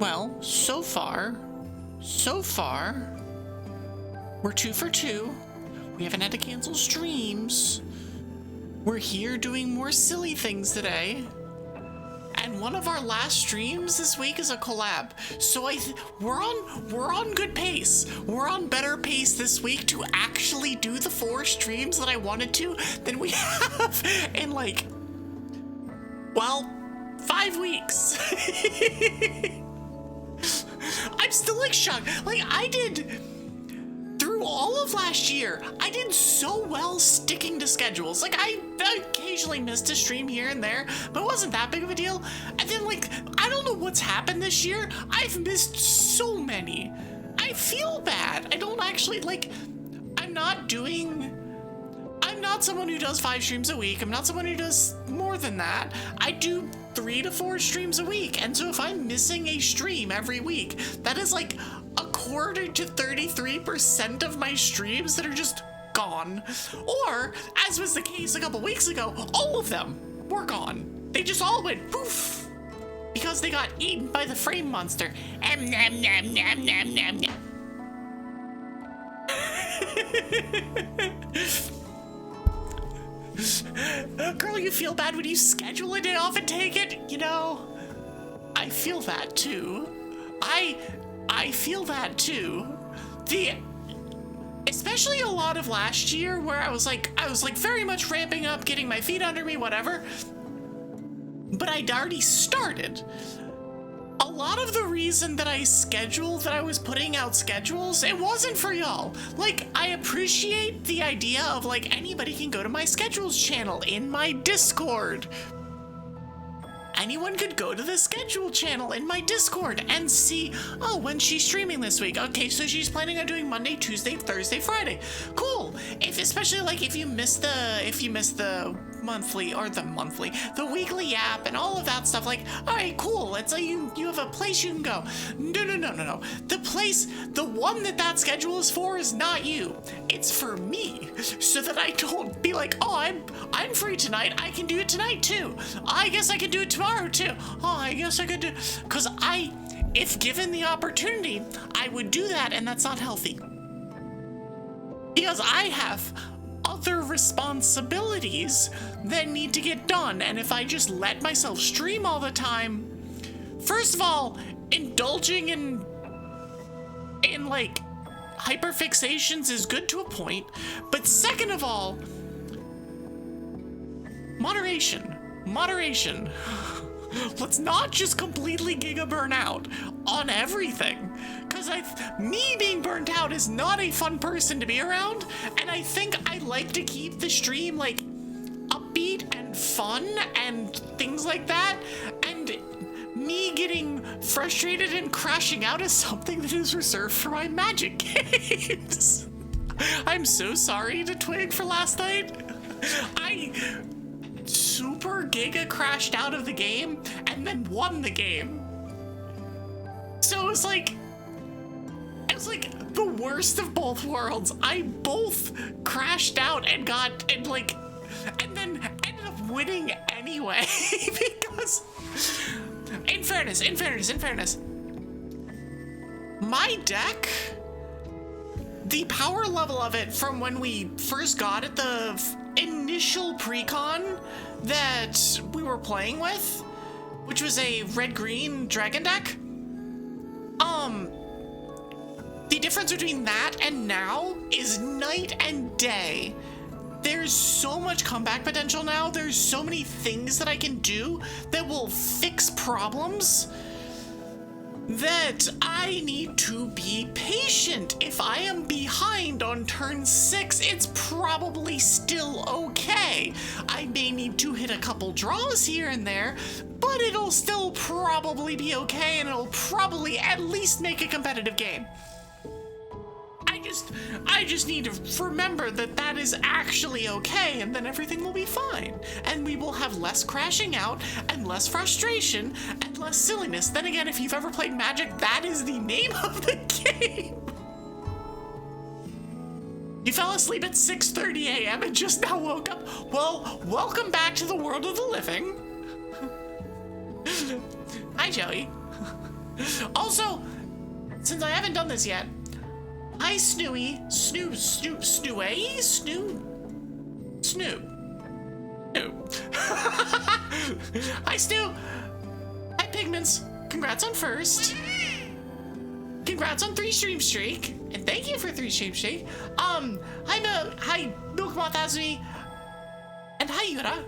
Well, so far, we're 2 for 2. We haven't had to cancel streams. We're here doing more silly things today. And one of our last streams this week is a collab. So we're on good pace. We're on better pace this week to actually do the 4 streams that I wanted to than we have in like, well, 5 weeks. I'm still like shocked. Like I did through all of last year, I did so well sticking to schedules. Like I occasionally missed a stream here and there, but it wasn't that big of a deal. And then like, I don't know what's happened this year. I've missed so many. I feel bad. I don't actually like, I'm not someone who does 5 streams a week. I'm not someone who does more than that. I do 3 to 4 streams a week. And so if I'm missing a stream every week, that is like a quarter to 33% of my streams that are just gone. Or, as was the case a couple weeks ago, all of them were gone. They just all went poof because they got eaten by the frame monster. Nom, nom, nom, nom, nom, nom. Girl, you feel bad when you schedule a day off and take it? You know, I feel that too. I feel that too. Especially a lot of last year where I was like very much ramping up, getting my feet under me, whatever. But I'd already started. A lot of the reason that I was putting out schedules, it wasn't for y'all. Like, I appreciate the idea of like anybody can go to my schedules channel in my Discord. Anyone could go to the schedule channel in my Discord and see, oh, when she's streaming this week. Okay, so she's planning on doing Monday, Tuesday, Thursday, Friday. Cool. Especially like if you miss the weekly app and all of that stuff, like, all right, cool. It's like you have a place you can go. No. The one that schedule is for is not you. It's for me, so that I don't be like, oh, I'm free tonight. I can do it tonight too. I guess I could do it tomorrow too. Oh, I guess I could do, because if given the opportunity, I would do that, and that's not healthy. Because I have other responsibilities that need to get done, and if I just let myself stream all the time, first of all, indulging in like hyperfixations is good to a point, but second of all, moderation. Let's not just completely giga burn out on everything, because me being burnt out is not a fun person to be around, and I think I like to keep the stream like upbeat and fun and things like that, and me getting frustrated and crashing out is something that is reserved for my Magic games. I'm so sorry to Twig for last night. I super giga crashed out of the game and then won the game. So it was like the worst of both worlds. I both crashed out and then ended up winning anyway. Because in fairness, my deck, the power level of it from when we first got it, the initial precon that we were playing with, which was a red-green dragon deck, the difference between that and now is night and day. There's so much comeback potential now. There's so many things that I can do that will fix problems that I need to be patient. If I am behind on turn 6, it's probably still okay. I may need to hit a couple draws here and there, but it'll still probably be okay, and it'll probably at least make a competitive game. I just need to remember that is actually okay, and then everything will be fine. And we will have less crashing out, and less frustration, and less silliness. Then again, if you've ever played Magic, that is the name of the game. You fell asleep at 6:30 a.m. and just now woke up? Well, welcome back to the world of the living. Hi, Joey. Also, since I haven't done this yet, hi Snooey, Snoo. Hi Snoo. Hi Pigments. Congrats on first. Congrats on 3 stream streak, and thank you for 3 stream streak. Hi Milkmoth Azumi, and hi Yura.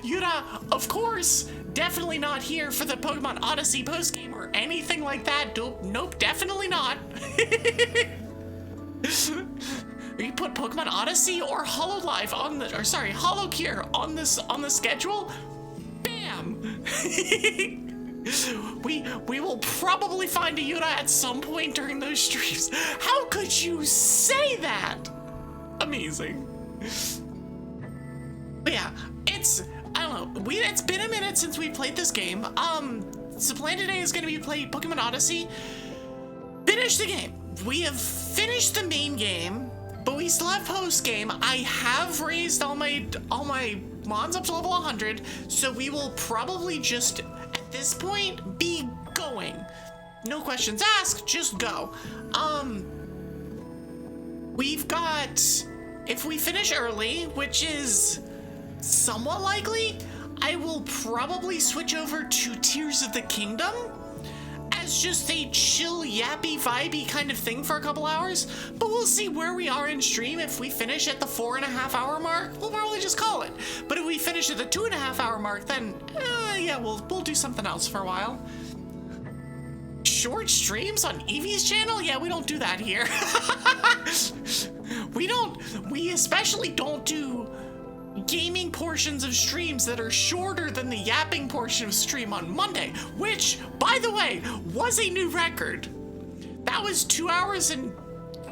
Yura, of course, definitely not here for the Pokemon Odyssey postgame or anything like that. Nope, definitely not. You put Pokemon Odyssey or Hololive on the, or sorry, Holocure on the schedule. Bam. We will probably find a Yura at some point during those streams. How could you say that? Amazing. But yeah, I don't know. It's been a minute since we played this game. So plan today is going to be playing Pokemon Odyssey. Finish the game. We have finished the main game, but we still have post game. I have raised all my mons up to level 100, so we will probably just at this point be going. No questions asked, just go. We've got, if we finish early, which is somewhat likely, I will probably switch over to Tears of the Kingdom as just a chill, yappy, vibey kind of thing for a couple hours, but we'll see where we are in stream. If we finish at the 4.5 hour mark, we'll probably just call it. But if we finish at the 2.5 hour mark, then yeah, we'll do something else for a while. Short streams on Evie's channel? Yeah, we don't do that here. We especially don't do gaming portions of streams that are shorter than the yapping portion of stream on Monday, which, by the way, was a new record. That was 2 hours and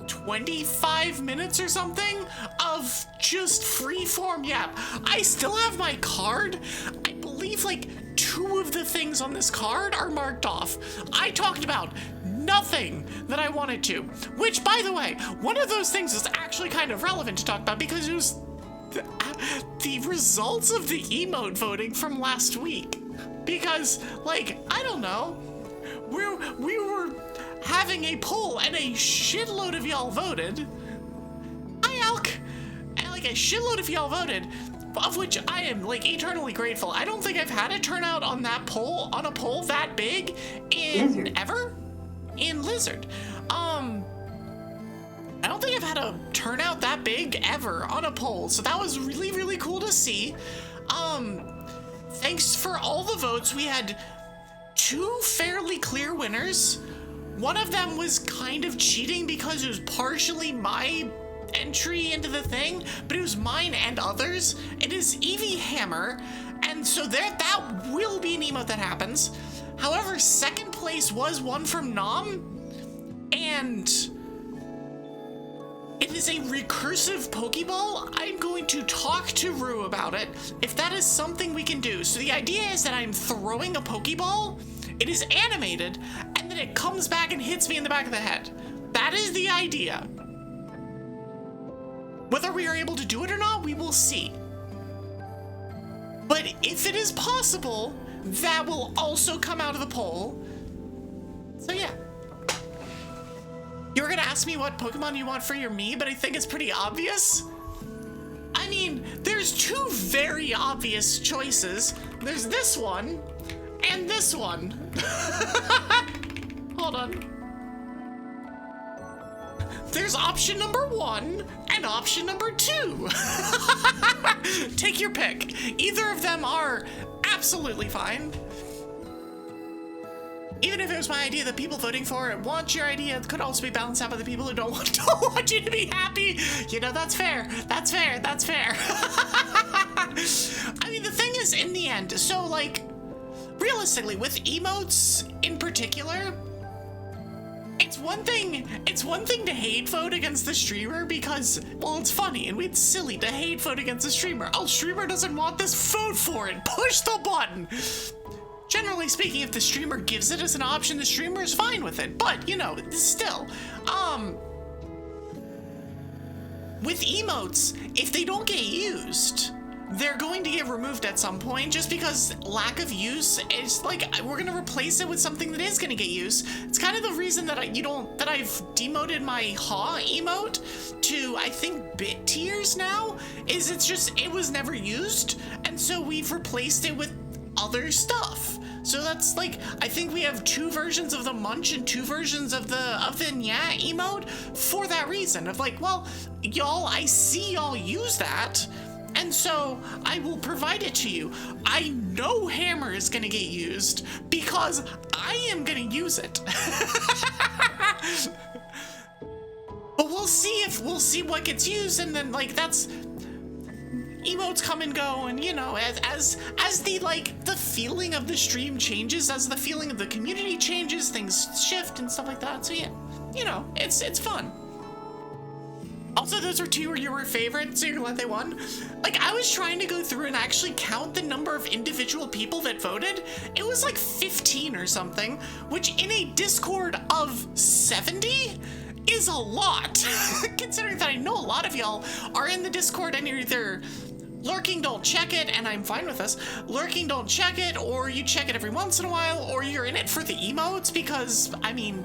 25 minutes or something of just free-form yap. I still have my card. I believe like 2 of the things on this card are marked off. I talked about nothing that I wanted to, which, by the way, one of those things is actually kind of relevant to talk about because it was the results of the emote voting from last week. Because, like, I don't know, we were having a poll and a shitload of y'all voted. Hi, Alk! And like a shitload of y'all voted, of which I am like eternally grateful. I don't think I've had a turnout on that poll, on a poll that big in Lizard. I don't think I've had a turnout that big ever on a poll, so that was really, really cool to see. Thanks for all the votes. We had 2 fairly clear winners. One of them was kind of cheating because it was partially my entry into the thing, but it was mine and others. It is Evie Hammer, and so that will be an emote that happens. However, second place was one from Nom, and it is a recursive Pokeball. I'm going to talk to Rue about it, if that is something we can do. So the idea is that I'm throwing a Pokeball, it is animated, and then it comes back and hits me in the back of the head. That is the idea. Whether we are able to do it or not, we will see. But if it is possible, that will also come out of the poll. So yeah. You were gonna ask me what Pokemon you want for your me, but I think it's pretty obvious. I mean, there's 2 very obvious choices. There's this one, and this one. Hold on. There's option number 1 and option number 2. Take your pick. Either of them are absolutely fine. Even if it was my idea that people voting for it want your idea, it could also be balanced out by the people who don't want you to be happy. You know, that's fair. That's fair. That's fair. I mean, the thing is, in the end, so like, realistically, with emotes in particular, it's one thing to hate vote against the streamer because, well, it's funny and it's silly to hate vote against the streamer. Oh, streamer doesn't want this, vote for it. Push the button. Generally speaking, if the streamer gives it as an option, the streamer is fine with it. But, you know, still, with emotes, if they don't get used, they're going to get removed at some point just because lack of use is like, we're gonna replace it with something that is gonna get use. It's kind of the reason that I've demoted my Ha emote to, I think, bit tiers now, is it was never used, and so we've replaced it with other stuff. So that's like, I think we have 2 versions of the Munch and 2 versions of the Nya emote for that reason of like, well, y'all, I see y'all use that, and so I will provide it to you. I know Hammer is gonna get used because I am gonna use it. But we'll see what gets used, and then like that's, emotes come and go, and you know, as the like the feeling of the stream changes, as the feeling of the community changes, things shift and stuff like that. So yeah, you know, it's fun. Also, those were 2 of your favorites, so you're glad they won. Like, I was trying to go through and actually count the number of individual people that voted. It was like 15 or something, which in a Discord of 70 is a lot. Considering that I know a lot of y'all are in the Discord and you're either lurking, don't check it, and I'm fine with this. Lurking, don't check it, or you check it every once in a while, or you're in it for the emotes because, I mean,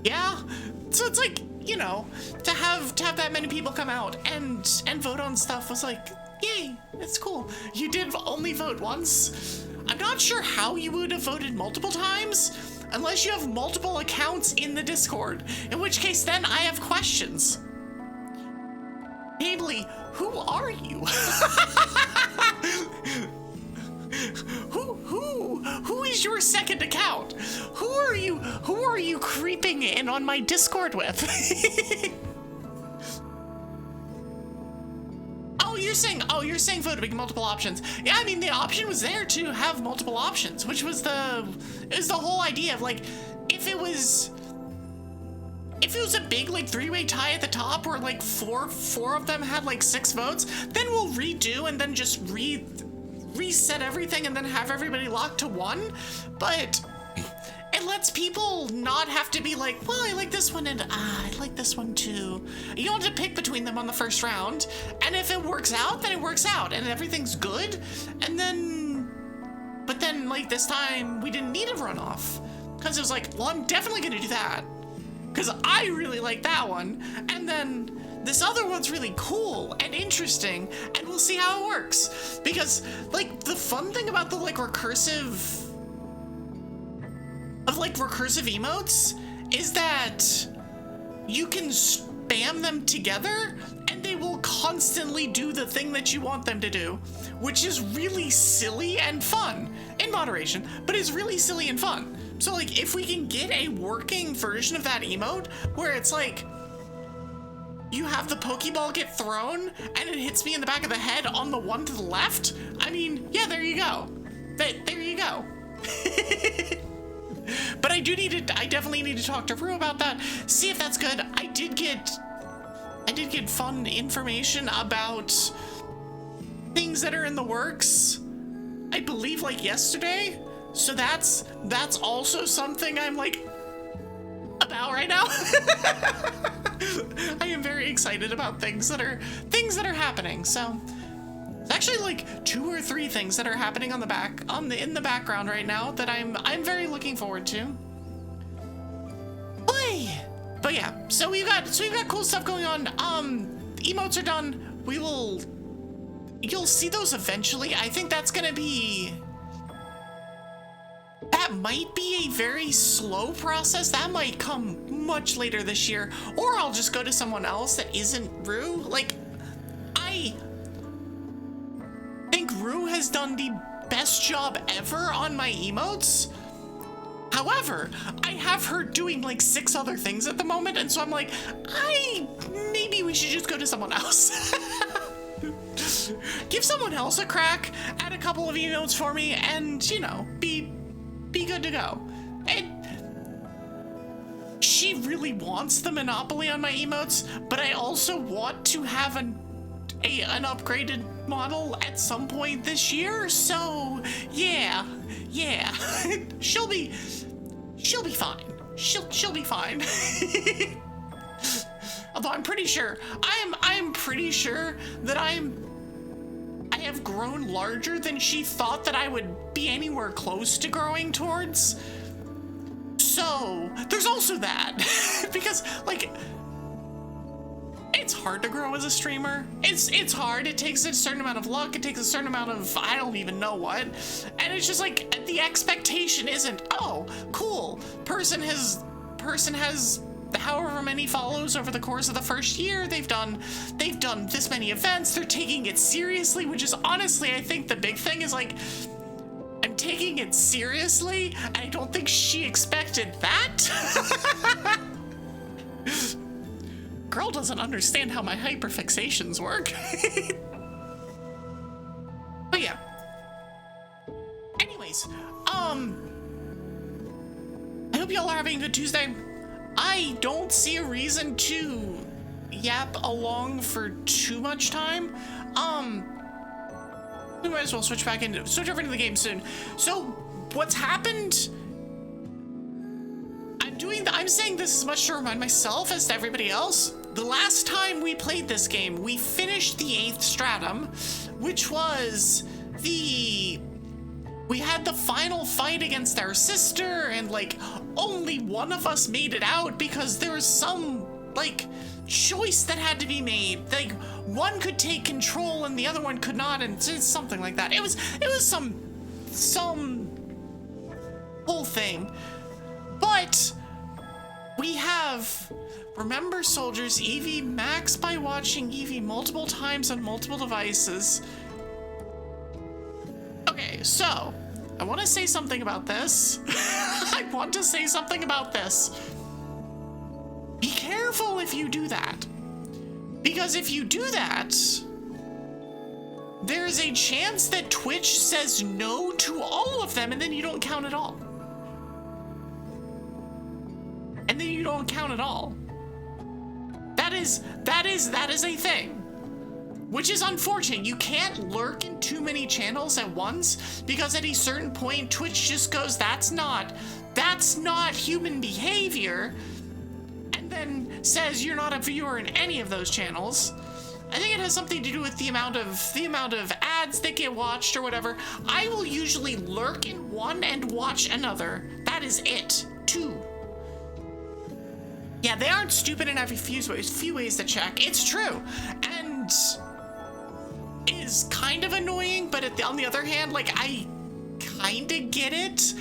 yeah. So it's like, you know, to have that many people come out and vote on stuff was like, yay, it's cool. You did only vote once. I'm not sure how you would have voted multiple times, unless you have multiple accounts in the Discord, in which case then I have questions. Namely, who are you? Who is your second account? Who are you creeping in on my Discord with? You're saying voting multiple options. Yeah, I mean, the option was there to have multiple options, which was the whole idea of like, if it was a big like 3-way tie at the top where like four of them had like 6 votes, then we'll redo and then just reset everything and then have everybody locked to 1. But it lets people not have to be like, well, I like this one and I like this one too. You don't have to pick between them on the first round, and if it works out, then it works out and everything's good. But then like this time we didn't need a runoff because it was like, well, I'm definitely gonna do that because I really like that one, and then this other one's really cool and interesting, and we'll see how it works. Because like the fun thing about the like recursive emotes is that you can spam them together and they will constantly do the thing that you want them to do, which is really silly and fun in moderation, but it's really silly and fun. So like if we can get a working version of that emote where it's like, you have the Pokeball get thrown and it hits me in the back of the head on the one to the left, I mean, yeah, there you go. There you go. But I definitely need to talk to Rue about that, see if that's good. I did get fun information about things that are in the works, I believe like yesterday. So that's also something I'm like about right now. I am very excited about things that are happening. So it's actually like 2 or 3 things that are happening in the background right now that I'm very looking forward to. Boy. But yeah, so we've got cool stuff going on. Emotes are done. You'll see those eventually. I think that might be a very slow process. That might come much later this year, or I'll just go to someone else that isn't Rue. Like, I think Rue has done the best job ever on my emotes. However, I have her doing like 6 other things at the moment, and so I'm like, maybe we should just go to someone else. Give someone else a crack at a couple of emotes for me, and you know, be good to go. And she really wants the monopoly on my emotes, but I also want to have an upgraded model at some point this year. So yeah, she'll be fine. She'll be fine. Although I'm pretty sure that I'm grown larger than she thought that I would be anywhere close to growing towards. So there's also that. Because like, it's hard to grow as a streamer. It's hard. It takes a certain amount of luck. It takes a certain amount of I don't even know what. And it's just like the expectation isn't, oh, cool. Person has however many follows over the course of the first year. They've done this many events. They're taking it seriously, which is honestly, I think the big thing is like, I'm taking it seriously. I don't think she expected that. Girl doesn't understand how my hyperfixations work. But yeah. Anyways, I hope y'all are having a good Tuesday. I don't see a reason to yap along for too much time. We might as well switch over into the game soon. So what's happened? I'm saying this as much to remind myself as to everybody else. The last time we played this game, we finished the 8th stratum, which was we had the final fight against our sister, and like only one of us made it out because there was some like choice that had to be made. Like one could take control and the other one could not, and it's something like that. It was some whole thing. But we have, remember soldiers, Evie max by watching Evie multiple times on multiple devices. Okay, so I want to say something about this. I want to say something about this. Be careful if you do that. Because if you do that, there's a chance that Twitch says no to all of them and then you don't count at all. And then you don't count at all. That is a thing. Which is unfortunate. You can't lurk in too many channels at once, because at a certain point Twitch just goes, that's not human behavior, and then says you're not a viewer in any of those channels. I think it has something to do with the amount of ads that get watched or whatever. I will usually lurk in one and watch another. That is it. 2. Yeah, they aren't stupid in every few ways to check. It's true. And is kind of annoying, but on the other hand, like, I kind of get it.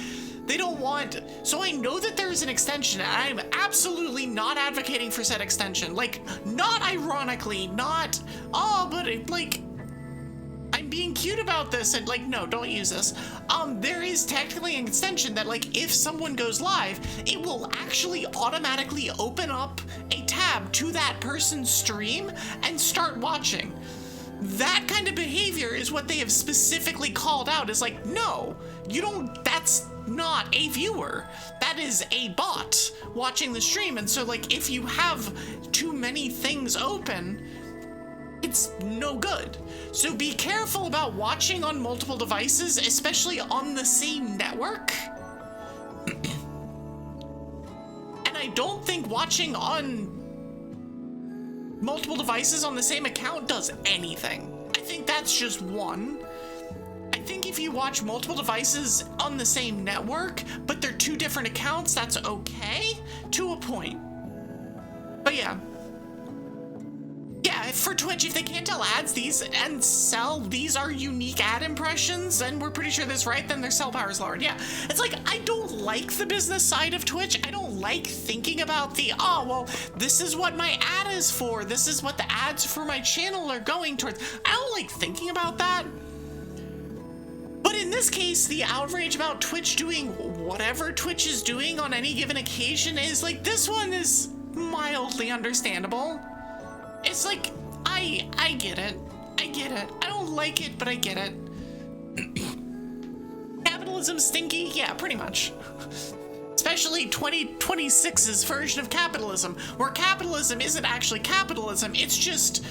They don't want, so I know that there is an extension, and I'm absolutely not advocating for said extension. Like, not ironically, not, oh, but it, like, I'm being cute about this, and like, no, don't use this. There is technically an extension that, like, if someone goes live, it will actually automatically open up a tab to that person's stream and start watching. That kind of behavior is what they have specifically called out, is like, no, you don't, that's not a viewer. That is a bot watching the stream. And so, like, if you have too many things open, it's no good. So be careful about watching on multiple devices, especially on the same network. And I don't think watching on multiple devices on the same account does anything. I think that's just one. I think if you watch multiple devices on the same network, but they're 2 different accounts, that's okay to a point. But yeah. Yeah, for Twitch, if they can't tell ads, these are unique ad impressions, and we're pretty sure that's right, then their sell power is lowered. Yeah, it's like, I don't like the business side of Twitch. I don't like thinking about the, oh, well, this is what my ad is for. This is what the ads for my channel are going towards. I don't like thinking about that. But in this case, the outrage about Twitch doing whatever Twitch is doing on any given occasion is like, this one is mildly understandable. It's like, I get it. I get it. I don't like it, but I get it. Capitalism stinky? Yeah, pretty much. Especially 2026's version of capitalism, where capitalism isn't actually capitalism, it's just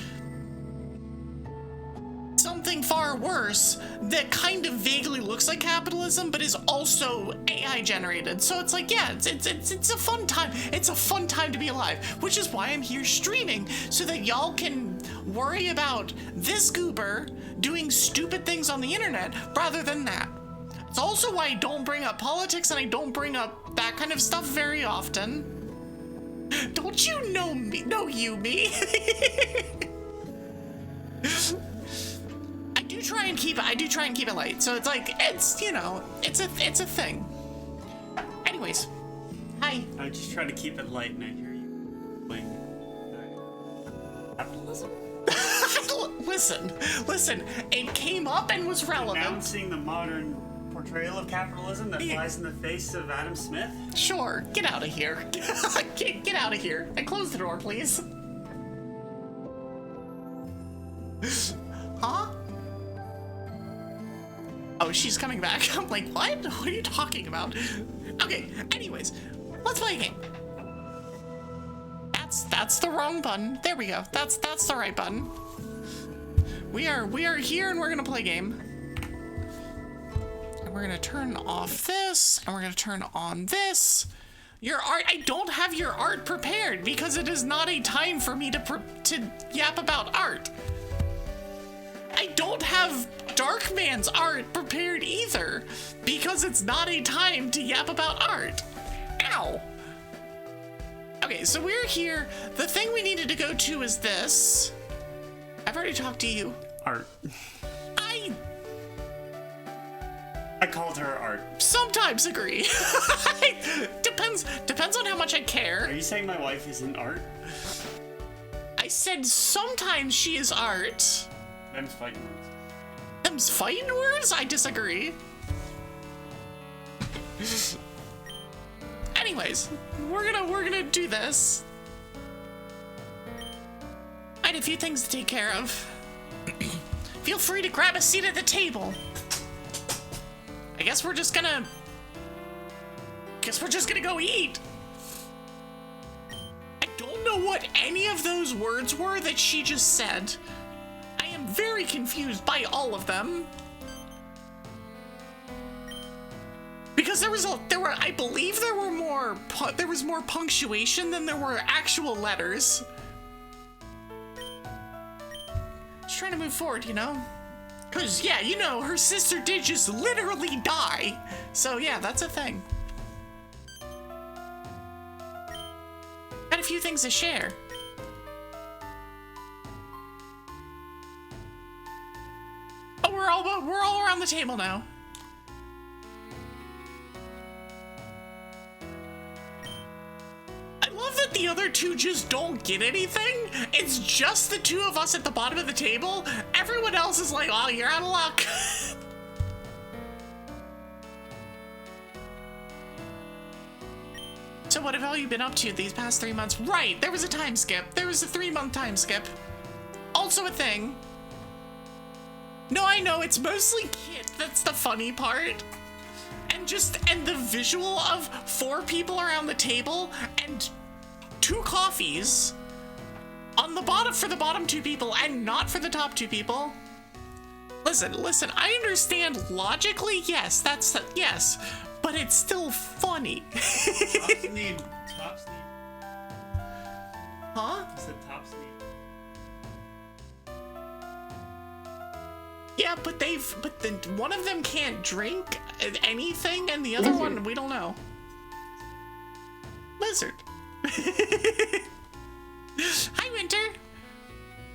something far worse that kind of vaguely looks like capitalism, but is also AI generated. So it's like, yeah, it's a fun time. It's a fun time to be alive, which is why I'm here streaming, so that y'all can worry about this goober doing stupid things on the internet rather than that. It's also why I don't bring up politics and I don't bring up that kind of stuff very often. Don't you know me? Know you, me? I do try and keep it light. So it's like, it's, you know, it's a thing. Anyways, hi. I just try to keep it light and I hear you playing capitalism. Listen, it came up and was relevant. Announcing the modern portrayal of capitalism that flies in the face of Adam Smith? Sure, get out of here. Get out of here. And close the door, please. Huh? Oh, she's coming back. I'm like, what? What are you talking about? Okay, anyways, let's play a game. That's the wrong button. There we go. That's the right button. We are here and we're gonna play a game. And we're gonna turn off this, and we're gonna turn on this. Your art, I don't have your art prepared because it is not a time for me to yap about art. I don't have Darkman's art prepared either because it's not a time to yap about art. Ow. Okay, so we're here. The thing we needed to go to is this. I've already talked to you. Art. I called her art. Sometimes agree. Depends on how much I care. Are you saying my wife isn't art? I said sometimes she is art. Them's fighting words. Them's fighting words? I disagree. Anyways, we're gonna do this. I had a few things to take care of. Feel free to grab a seat at the table. I guess we're just gonna go eat. I don't know what any of those words were that she just said. I am very confused by all of them. Because there was more punctuation than there were actual letters. Just trying to move forward, you know? Cause yeah, you know, her sister did just literally die. So yeah, that's a thing. Got a few things to share. Oh, we're all around the table now. I love that the other two just don't get anything. It's just the two of us at the bottom of the table. Everyone else is like, oh, you're out of luck. So what have all you been up to these past 3 months? Right, there was a time skip. There was a 3-month time skip. Also a thing. No, I know, it's mostly Kit that's the funny part. And the visual of 4 people around the table and 2 coffees on the bottom for the bottom 2 people and not for the top 2 people. Listen, I understand logically, yes, yes, but it's still funny. Tops need. Huh? I said tops need. Yeah, but one of them can't drink anything, and the other one, we don't know. Lizard. Hi, Winter.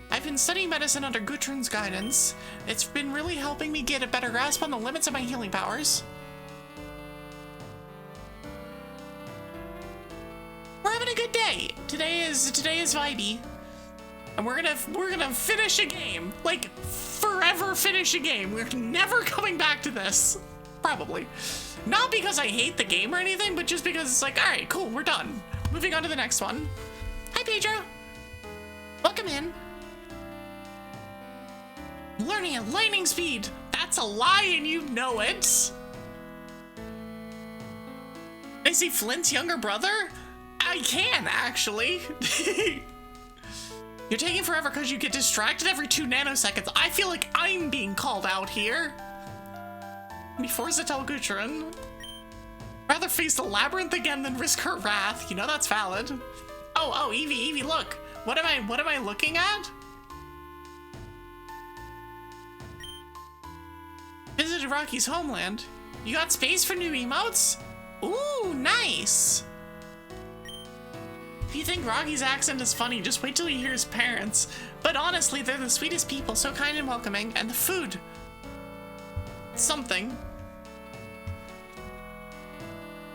I've been studying medicine under Gutron's guidance. It's been really helping me get a better grasp on the limits of my healing powers. We're having a good day. Today is vibey. And we're gonna finish a game. Like, forever finish a game. We're never coming back to this. Probably. Not because I hate the game or anything, but just because it's like, alright, cool, we're done. Moving on to the next one. Hi, Pedro. Welcome in. Learning at lightning speed. That's a lie and you know it. Is he Flint's younger brother? I can, actually. You're taking forever because you get distracted every 2 nanoseconds. I feel like I'm being called out here. Before Zatel Gutron. Rather face the labyrinth again than risk her wrath. You know that's valid. Oh, Evie, look. What am I looking at? Rocky's homeland. You got space for new emotes? Ooh, nice. If you think Rocky's accent is funny, just wait till you hear his parents. But honestly, they're the sweetest people, so kind and welcoming. And the food. Something.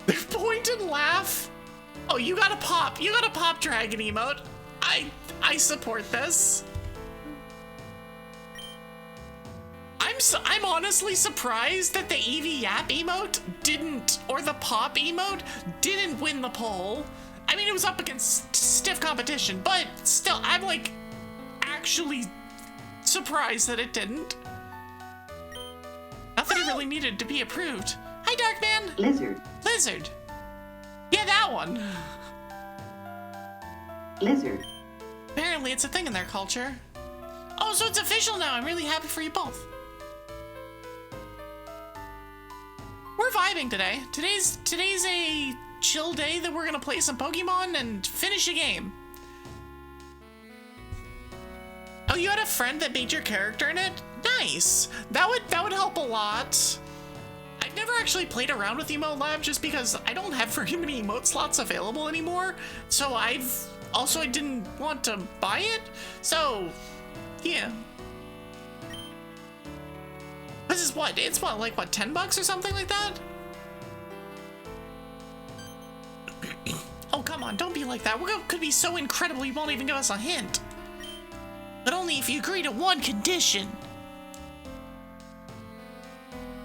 They point and laugh. Oh, you got a pop. You got a pop dragon emote. I support this. I'm honestly surprised that the Evie Yap emote didn't, or the pop emote didn't win the poll. I mean, it was up against stiff competition, but still, I'm like actually surprised that it didn't. Not that it really needed to be approved. Hi, Darkman. Lizard. Lizard. Yeah, that one. Lizard. Apparently, it's a thing in their culture. Oh, so it's official now. I'm really happy for you both. We're vibing today. Today's a chill day that we're gonna play some Pokemon and finish a game. Oh, you had a friend that made your character in it? Nice. That would help a lot. I've never actually played around with Emote Lab just because I don't have very many emote slots available anymore. So I didn't want to buy it. So yeah. This is what? It's what, like what, $10 or something like that? Oh, come on, don't be like that. Could be so incredible you won't even give us a hint. But only if you agree to one condition.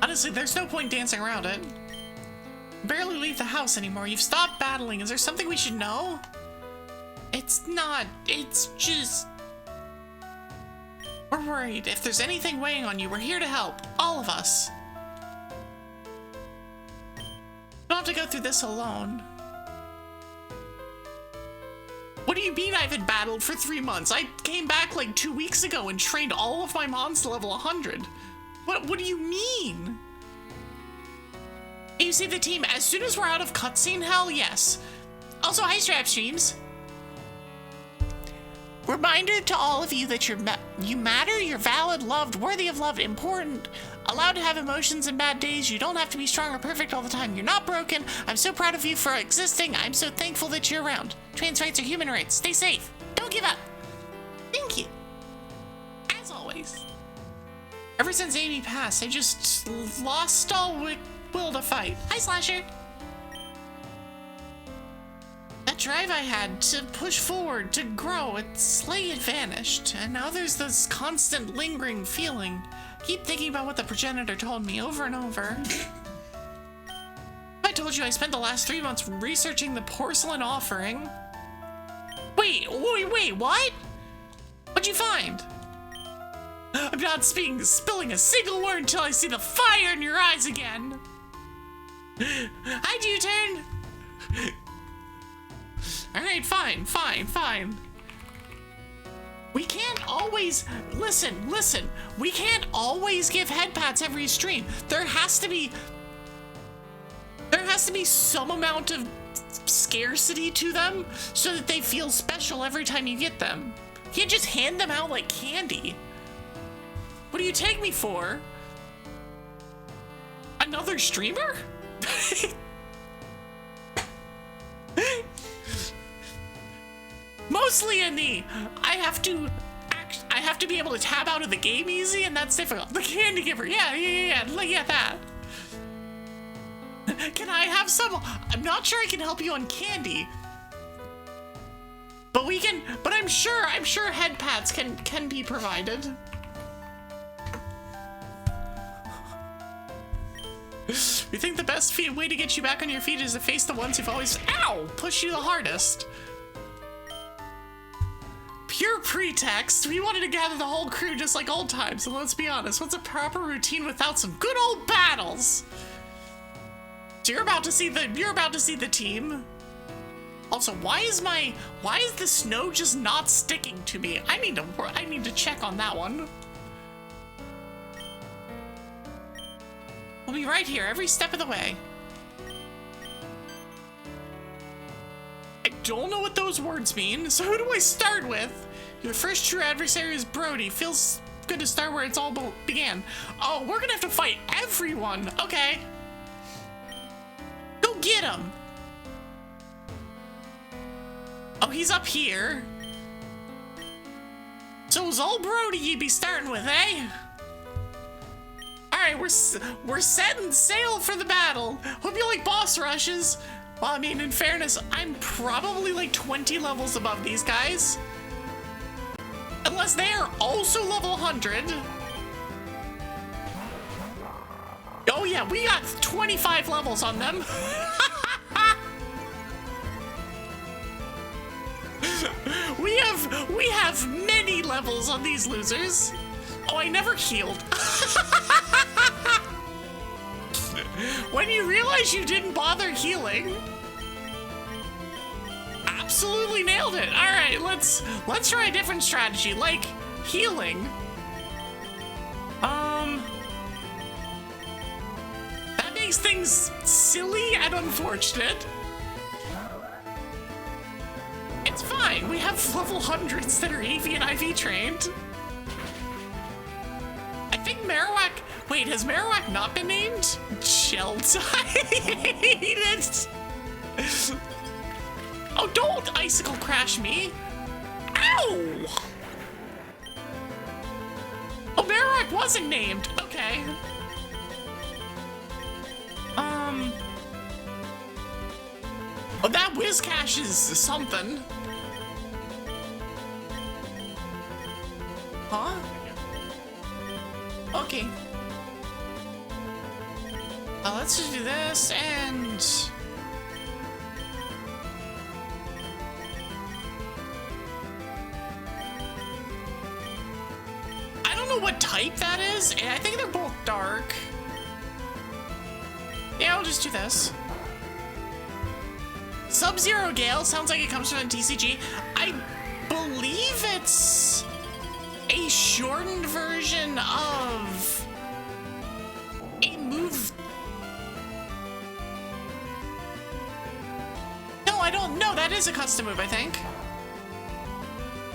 Honestly, there's no point dancing around it. Barely leave the house anymore. You've stopped battling. Is there something we should know? It's not. It's just... We're worried. If there's anything weighing on you, we're here to help. All of us. You don't have to go through this alone. What do you mean I haven't battled for 3 months? I came back like 2 weeks ago and trained all of my mons to level 100. What do you mean? You see the team as soon as we're out of cutscene hell, yes. Also, hi Strap Streams. Reminder to all of you that you matter, you're valid, loved, worthy of love, important, allowed to have emotions and bad days. You don't have to be strong or perfect all the time. You're not broken. I'm so proud of you for existing. I'm so thankful that you're around. Trans rights are human rights. Stay safe. Don't give up. Thank you. As always. Ever since Amy passed, I just lost all will to fight. Hi, Slasher. That drive I had to push forward, to grow, it's like it vanished. And now there's this constant lingering feeling. Keep thinking about what the progenitor told me over and over. I told you I spent the last 3 months researching the porcelain offering. Wait, what? What'd you find? I'm not spilling a single word until I see the fire in your eyes again. Hi, U-turn. All right, fine. We can't always, listen, we can't always give head pats every stream. There has to be some amount of scarcity to them so that they feel special every time you get them. You can't just hand them out like candy. What do you take me for? Another streamer? Mostly in the I have to be able to tab out of the game easy, and that's difficult. The candy giver, yeah, look at that. Can I have some? I'm not sure I can help you on candy, but we can. But I'm sure head pats can be provided. We think the best way to get you back on your feet is to face the ones who've always pushed you the hardest. Pure pretext. We wanted to gather the whole crew just like old times, and let's be honest, what's a proper routine without some good old battles? So you're about to see the team. Also, why is the snow just not sticking to me? I need to check on that one. We'll be right here every step of the way. I don't know what those words mean, so who do I start with? Your first true adversary is Brody. Feels good to start where it's all began. Oh, we're gonna have to fight everyone. Okay. Go get him. Oh, he's up here. So is old Brody you be starting with, eh? Alright, we're setting sail for the battle. Hope you like boss rushes. Well, I mean, in fairness, I'm probably like 20 levels above these guys. Unless they are also level 100. Oh yeah, we got 25 levels on them. We have many levels on these losers. Oh, I never healed. When you realize you didn't bother healing. Absolutely nailed it. All right, let's try a different strategy, like healing. That makes things silly and unfortunate. It's fine. We have level 100s that are Evie and IV trained. I think Marowak. Wait, has Marowak not been named? Chelt. I hate it. Oh, don't icicle crash me. Ow! Oh, Marowak wasn't named. Okay. Oh, that Whiscash is something. Huh? Okay. Let's just do this and... I don't know what type that is, and I think they're both dark. Yeah, I'll just do this. Sub-Zero Gale sounds like it comes from a TCG. I believe it's a shortened version of a move. No, I don't know. That is a custom move, I think.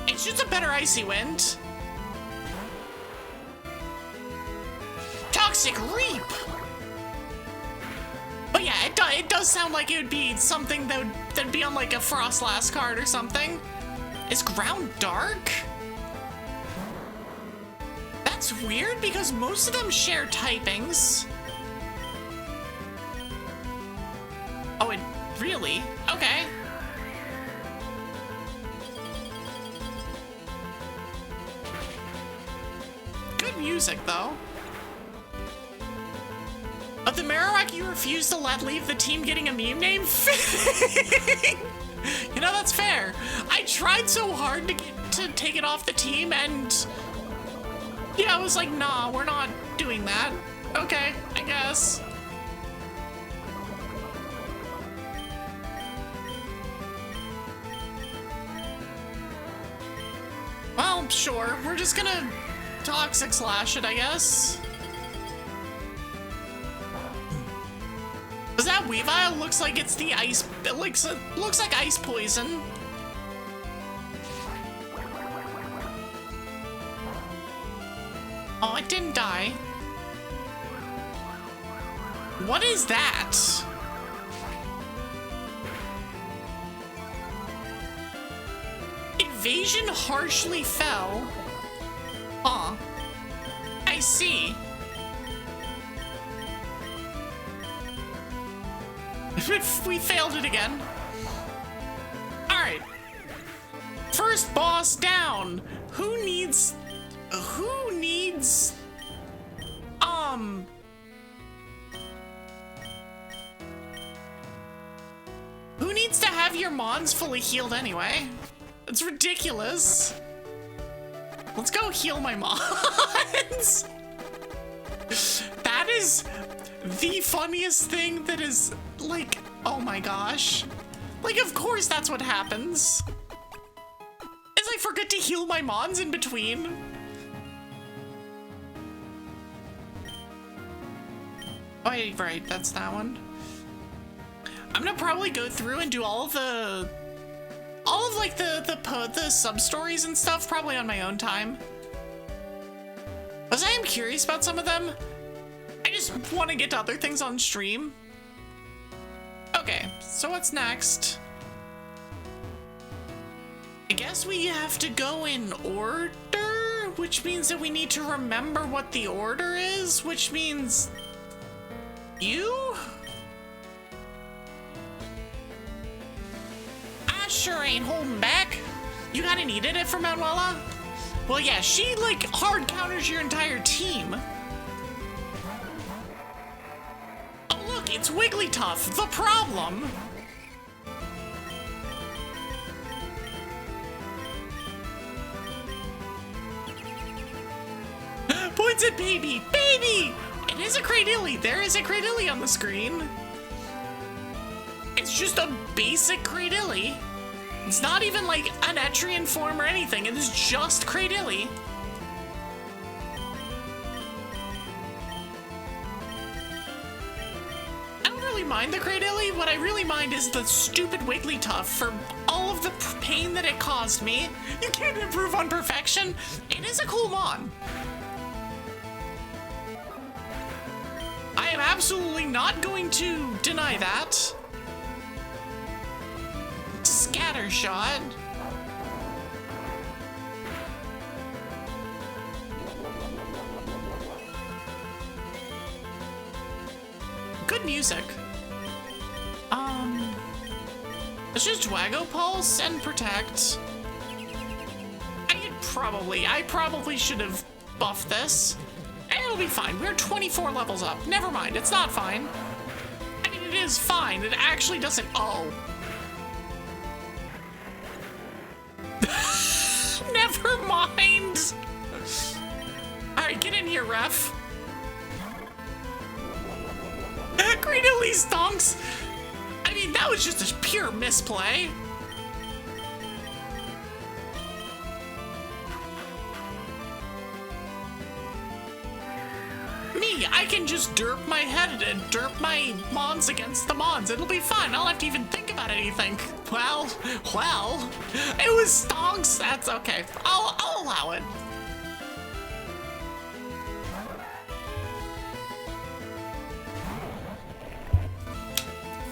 It's just a better Icy Wind. Toxic Reap! But yeah, it does sound like it would be something that'd be on like a Frostlass card or something. Is ground dark? That's weird because most of them share typings. Oh, it really? Okay. Good music though. But the Marowak you refuse to let leave the team getting a meme name? You know, that's fair. I tried so hard to take it off the team and... yeah, I was like, nah, we're not doing that. Okay, I guess. Well, sure. We're just gonna Toxic Slash it, I guess. That Weavile looks like it's the ice. It looks like ice poison. Oh, it didn't die. What is that? Invasion harshly fell. Huh. I see. We failed it again. Alright. First boss down. Who needs to have your mons fully healed anyway? It's ridiculous. Let's go heal my mons. That is the funniest thing that is, like, oh my gosh. Like, of course that's what happens. Is I forget to heal my mons in between. Oh, right, that's that one. I'm gonna probably go through and do all of like the sub-stories and stuff, probably on my own time. Because I am curious about some of them. I just want to get to other things on stream. Okay, so what's next? I guess we have to go in order, which means that we need to remember what the order is, which means you? I sure ain't holding back. You kinda needed it for Manuela? Well, yeah, she like hard counters your entire team. Oh look, it's Wigglytuff, the problem. Points at baby, baby! It is a Cradilly, there is a Cradilly on the screen. It's just a basic Cradilly. It's not even like an Etrian form or anything, it is just Cradilly. I don't really mind the Cradilly, what I really mind is the stupid Wigglytuff for all of the pain that it caused me. You can't improve on perfection. It is a cool mon. I am absolutely not going to deny that. Scatter shot. Good music. Let's just Dwago Pulse and Protect. I probably should have buffed this. It'll be fine. We're 24 levels up. Never mind. It's not fine. I mean, it is fine. It actually doesn't. Oh. Never mind. Alright, get in here, ref. Cradilly stonks. I mean, that was just a pure misplay. Me, I can just derp my head and derp my mons against the mons. It'll be fine. I don't have to even think about anything. Well, it was stonks. That's okay. I'll allow it.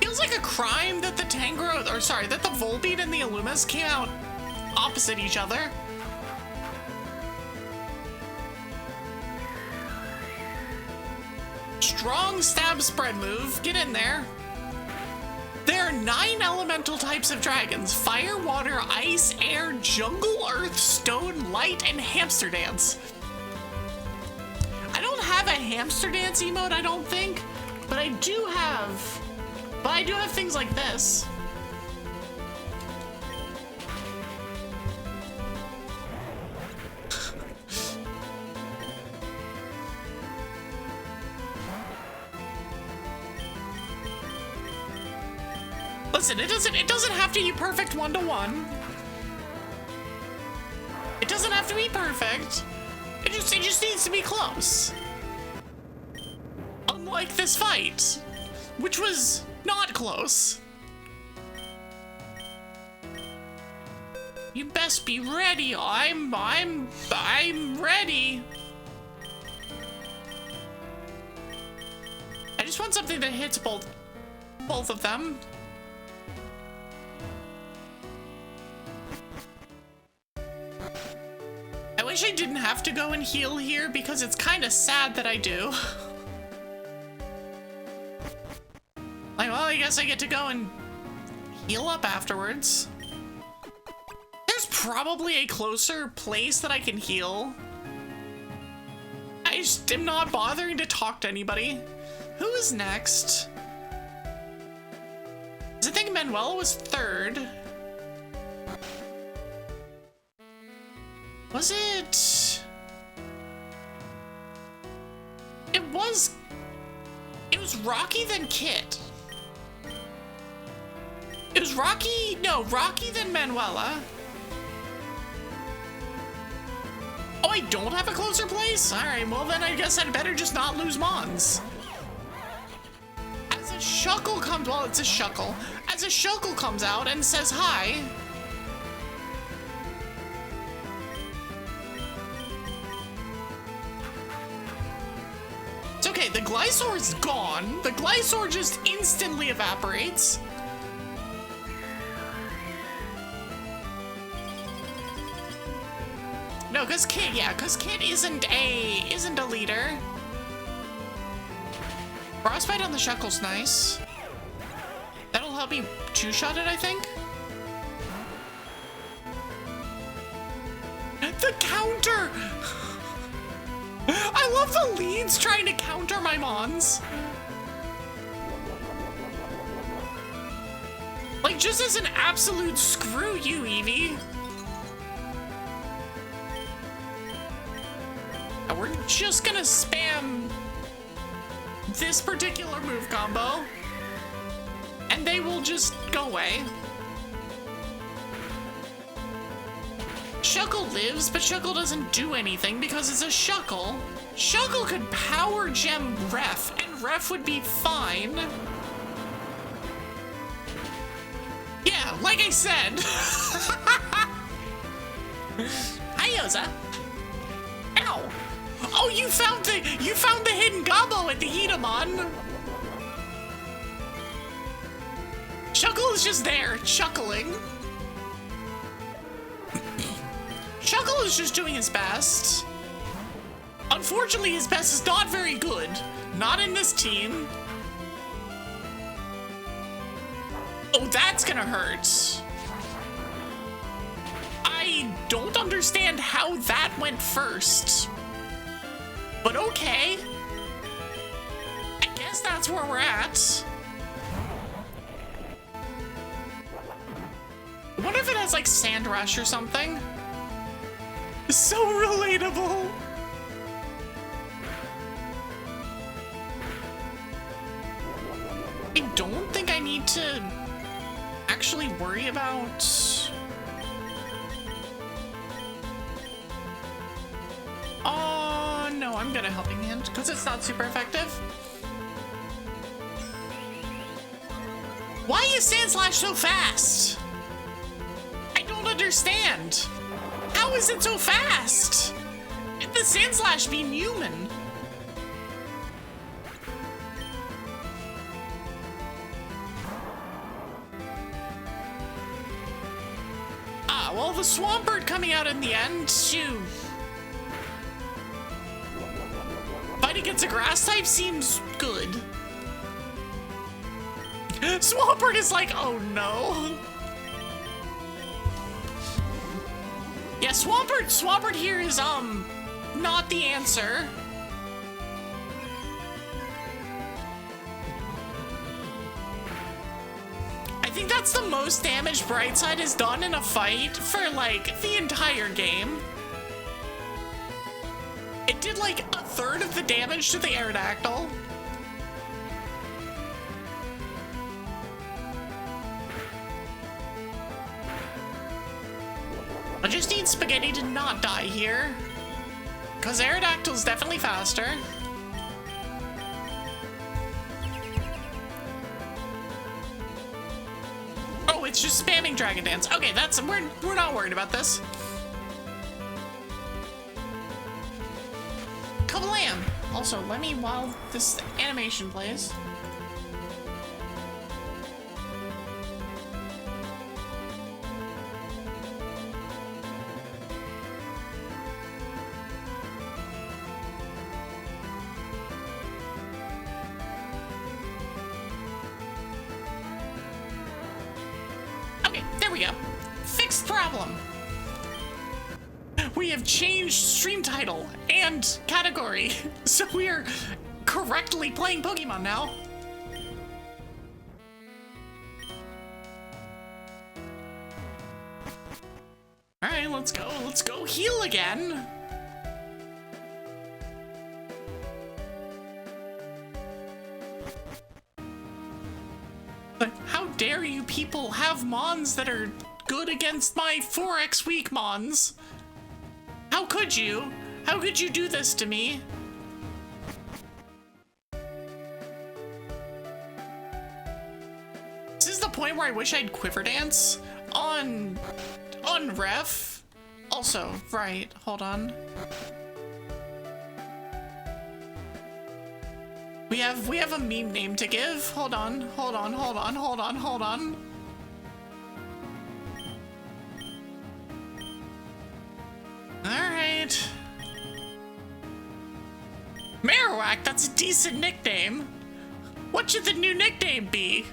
Feels like a crime that the Tangrowth, or sorry, that the Volbeat and the Illumas came out opposite each other. Strong stab spread move. Get in there. There are 9 elemental types of dragons: fire, water, ice, air, jungle, earth, stone, light, and hamster dance. I don't have a hamster dance emote, I don't think, but I do have things like this. Listen, it doesn't have to be perfect 1-to-1. It doesn't have to be perfect. It just needs to be close. Unlike this fight, which was not close. You best be ready. I'm ready. I just want something that hits both of them. I wish I didn't have to go and heal here because it's kind of sad that I do. Like, well, I guess I get to go and heal up afterwards. There's probably a closer place that I can heal. I just am not bothering to talk to anybody. Who is next? I think Manuela was 3rd. Was it? It was Rocky then Kit. It was Rocky, no, Rocky then Manuela. Oh, I don't have a closer place? Alright, well then I guess I'd better just not lose Mons. As a Shuckle comes, well, it's a Shuckle. As a Shuckle comes out and says hi. Glysaur's gone. The Glysaur just instantly evaporates. No, cause Kit isn't a leader. Frostbite on the Shuckle's nice. That'll help me two-shot it, I think. The counter! I love the leads trying to counter my mons. Like, just as an absolute screw you, Evie. And we're just gonna spam this particular move combo, and they will just go away. Shuckle lives, but Shuckle doesn't do anything because it's a Shuckle. Shuckle could power gem Ref, and Ref would be fine. Yeah, like I said. Hi, Yoza. Ow. Oh, you found the hidden gobbo at the Hedamon. Shuckle is just there, chuckling. Shuckle is just doing his best. Unfortunately, his best is not very good. Not in this team. Oh, that's gonna hurt. I don't understand how that went first. But okay. I guess that's where we're at. I wonder if it has like Sand Rush or something. So relatable. I don't think I need to actually worry about... Oh, no, I'm gonna Helping Hand because it's not super effective. Why is Sand Slash so fast? I don't understand. How is it so fast? The Sand Slash be human. Ah, well, the Swampert coming out in the end, too. Fight against a grass type seems good. Swampert is like, oh no. Yeah, Swampert here is, not the answer. I think that's the most damage Brightside has done in a fight for, like, the entire game. It did, like, a third of the damage to the Aerodactyl. I just need Spaghetti to not die here. Because Aerodactyl's definitely faster. Oh, it's just spamming Dragon Dance. Okay, we're not worried about this. Kablam! Also, let me, while this animation plays. We have changed stream title and category, so we are correctly playing Pokemon now. All right, let's go heal again. But how dare you people have mons that are good against my 4x weak mons? How could you? How could you do this to me? This is the point where I wish I'd Quiver Dance on Ref. Also, right, hold on. We have a meme name to give. Hold on. Alright. Marowak, that's a decent nickname. What should the new nickname be?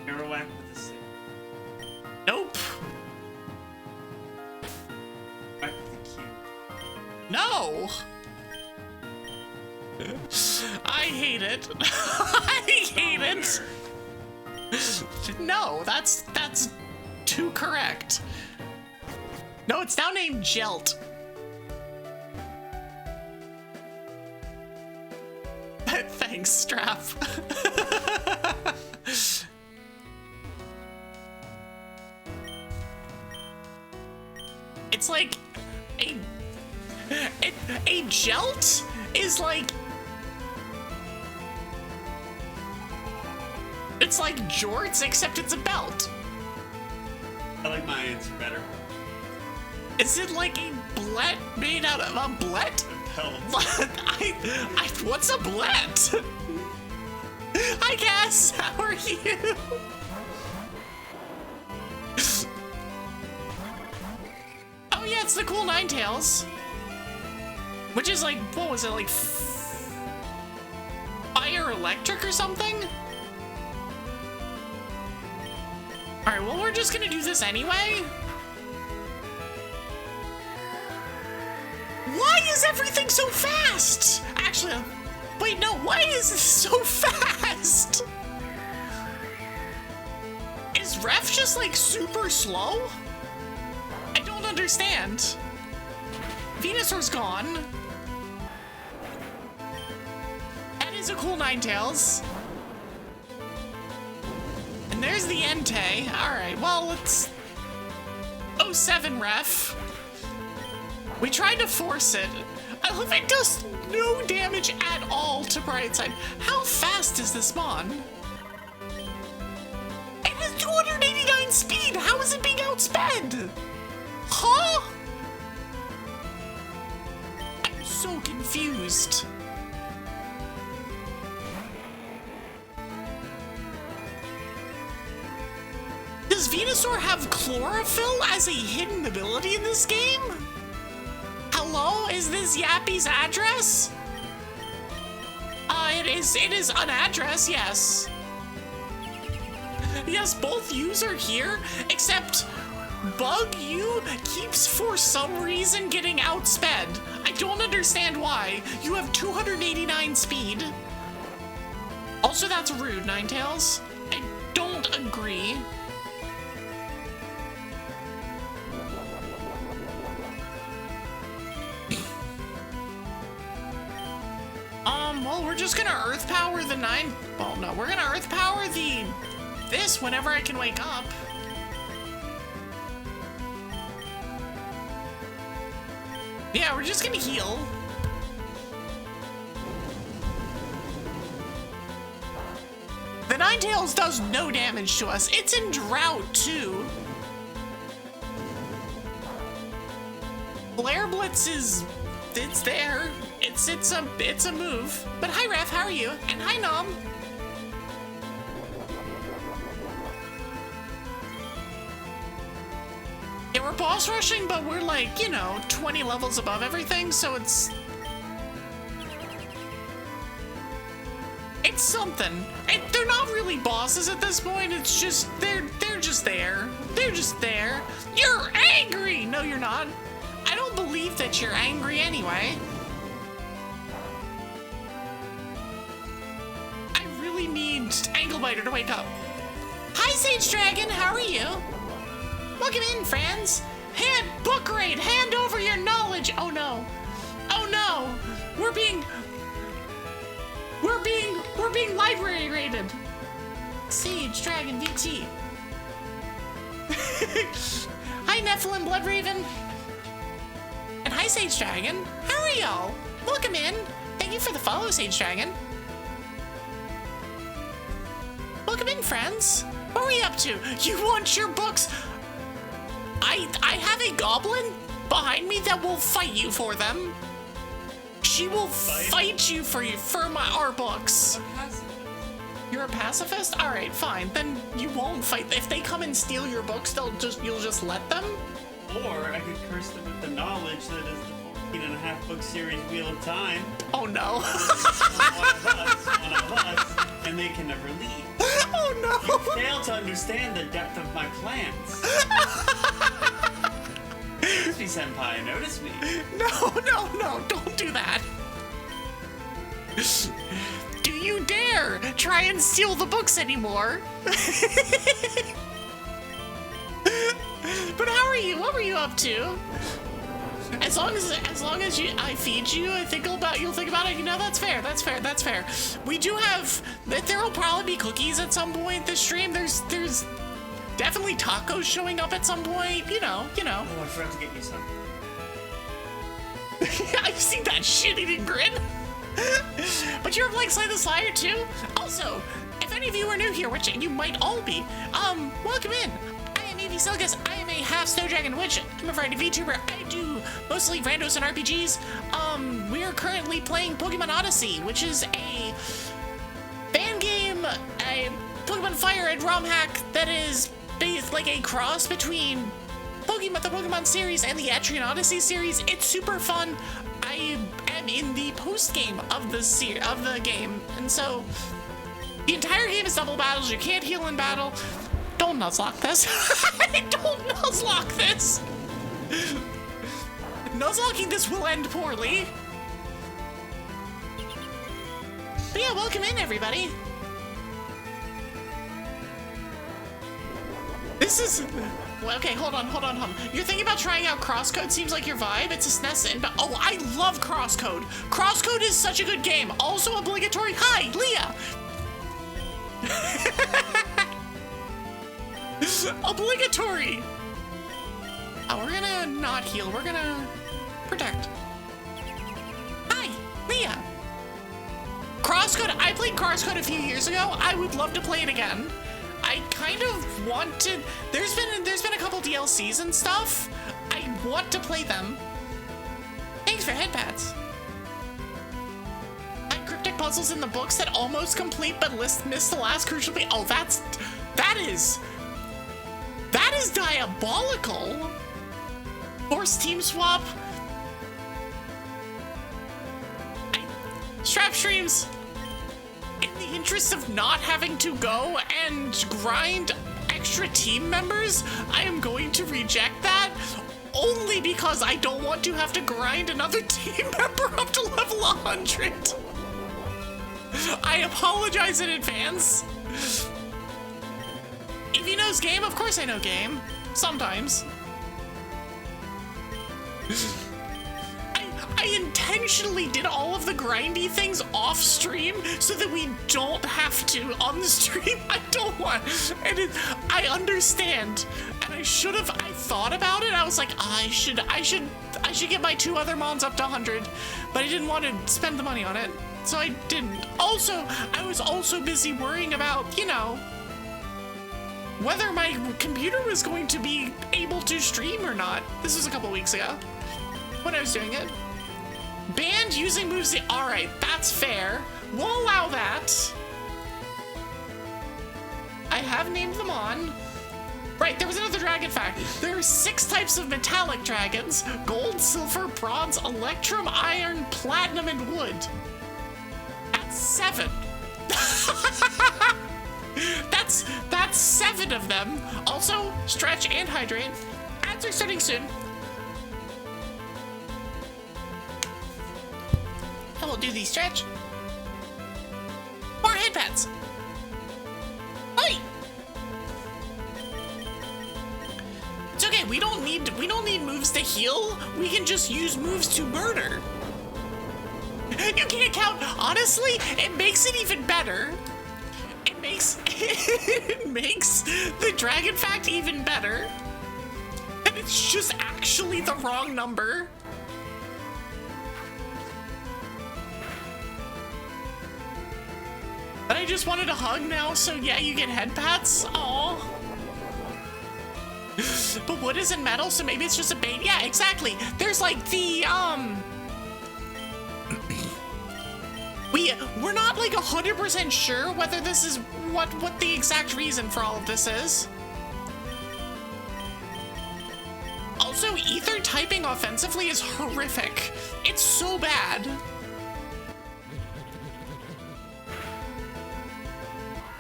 Marowak with a C. Nope. Marowak with a Q. No! I hate it. I hate it. No, that's too correct. No, it's now named Jelt. Thanks, Strap. It's like a Jelt is like, it's like jorts except it's a belt. I like my answer better. Is it like a blet made out of a blet? Belt. What's a blet? I guess. How are you? Oh yeah, it's the cool Ninetales. Which is like, what was it, like fire electric or something? Alright, well we're just gonna do this anyway. Why is everything so fast? Actually, wait, no, why is this so fast? Is Ref just like super slow? I don't understand. Venusaur's gone. That is a cool Ninetales. And there's the Entei. Alright, well, it's 07 Ref. We tried to force it. I love it does no damage at all to Brightside. How fast is this Mon? It has 289 speed. How is it being outsped? Huh? I'm so confused. Does Venusaur have Chlorophyll as a hidden ability in this game? Hello, is this Yappy's address? It is an address, yes. Yes, both yous are here, except Bug U keeps for some reason getting outsped. I don't understand why. You have 289 speed. Also, that's rude, Ninetales. I don't agree. Well, we're just gonna Earth Power the well, no, we're gonna Earth Power this whenever I can wake up. Yeah, we're just gonna heal. The Ninetales does no damage to us. It's in drought, too. Flare Blitz it's there. It's a move. But hi, Ref, how are you? And hi, Nom. Yeah, we're boss rushing, but we're like, 20 levels above everything, so it's something. They're not really bosses at this point. It's just they're just there. They're just there. You're angry. No, you're not. I don't believe that you're angry anyway. I really need Anglebiter to wake up. Hi, Sage Dragon. How are you? Welcome in, friends. Book raid. Hand over your knowledge. Oh no. Oh no. We're being library raided. Sage Dragon VT. Hi, Nephilim Bloodraven. And hi, Sage Dragon. How are y'all? Welcome in. Thank you for the follow, Sage Dragon. Welcome in, friends. What are we up to? You want your books? I have a goblin behind me that will fight you for them. She will fight you for our books. You're a pacifist? All right, fine. Then you won't fight. If they come and steal your books, you'll just let them? Or I could curse them with the knowledge that is the 14.5 book series Wheel of Time. Oh no. one of us, and they can never leave. Oh no. You fail to understand the depth of my plans. Notice me, senpai, notice me. No, don't do that. Do you dare try and steal the books anymore? But how are you? What were you up to? As long as I feed you, I think you'll think about it. You know, that's fair. We do have. There will probably be cookies at some point this stream. There's definitely tacos showing up at some point. You know. Oh, I forgot to get you some. I've seen that shit-eating grin. But you have like Slay the Slayer too. Also, if any of you are new here, which you might all be, welcome in. I am Evie Sylkas. I am a half snow dragon witch. I'm a variety VTuber. I do mostly randos and RPGs. We are currently playing Pokemon Odyssey, which is a fan game, a Pokemon Fire and romhack that is based like a cross between the Pokemon series and the Etrian Odyssey series. It's super fun. I am in the postgame of the game, and so the entire game is double battles. You can't heal in battle. Don't nuzlocke this. Don't nuzlocke this. Nuzlocking this will end poorly. But yeah, welcome in, everybody. This is... Okay, hold on. You're thinking about trying out Crosscode? Seems like your vibe. It's a SNES and... Oh, I love Crosscode. Crosscode is such a good game. Also obligatory. Hi, Leah. Obligatory. Oh, we're gonna not heal. We're gonna protect. Hi, Leah. Crosscode. I played Crosscode a few years ago. I would love to play it again. I kind of want to. There's been a couple DLCs and stuff. I want to play them. Thanks for headpads. Cryptic puzzles in the books that almost complete but missed the last crucial piece. Oh, that is diabolical. Forced team swap. Strap streams. In the interest of not having to go and grind extra team members, I am going to reject that only because I don't want to have to grind another team member up to level 100. I apologize in advance. Evie knows game? Of course I know game. Sometimes. I intentionally did all of the grindy things off stream so that we don't have to on the stream. I don't want, and I understand, and I thought about it. I was like, I should get my 2 other mons up to 100, but I didn't want to spend the money on it, so I didn't. Also, I was also busy worrying about, you know, whether my computer was going to be able to stream or not. This was a couple weeks ago when I was doing it. Banned using moves. Alright, that's fair. We'll allow that. I have named them on. Right, there was another dragon fact. There are 6 types of metallic dragons: gold, silver, bronze, electrum, iron, platinum, and wood. That's 7. That's 7 of them. Also, stretch and hydrate. Ads are starting soon. I will do the stretch. More headpads. Oi! It's okay. We don't need moves to heal. We can just use moves to murder. You can't count. Honestly, it makes it even better. It makes the dragon fact even better. And it's just actually the wrong number. But I just wanted a hug now, so yeah, you get head pats. Aww. But wood isn't metal, so maybe it's just a bait. Yeah, exactly. There's like the, we're not like 100% sure whether this is what the exact reason for all of this is. Also, Ether typing offensively is horrific. It's so bad.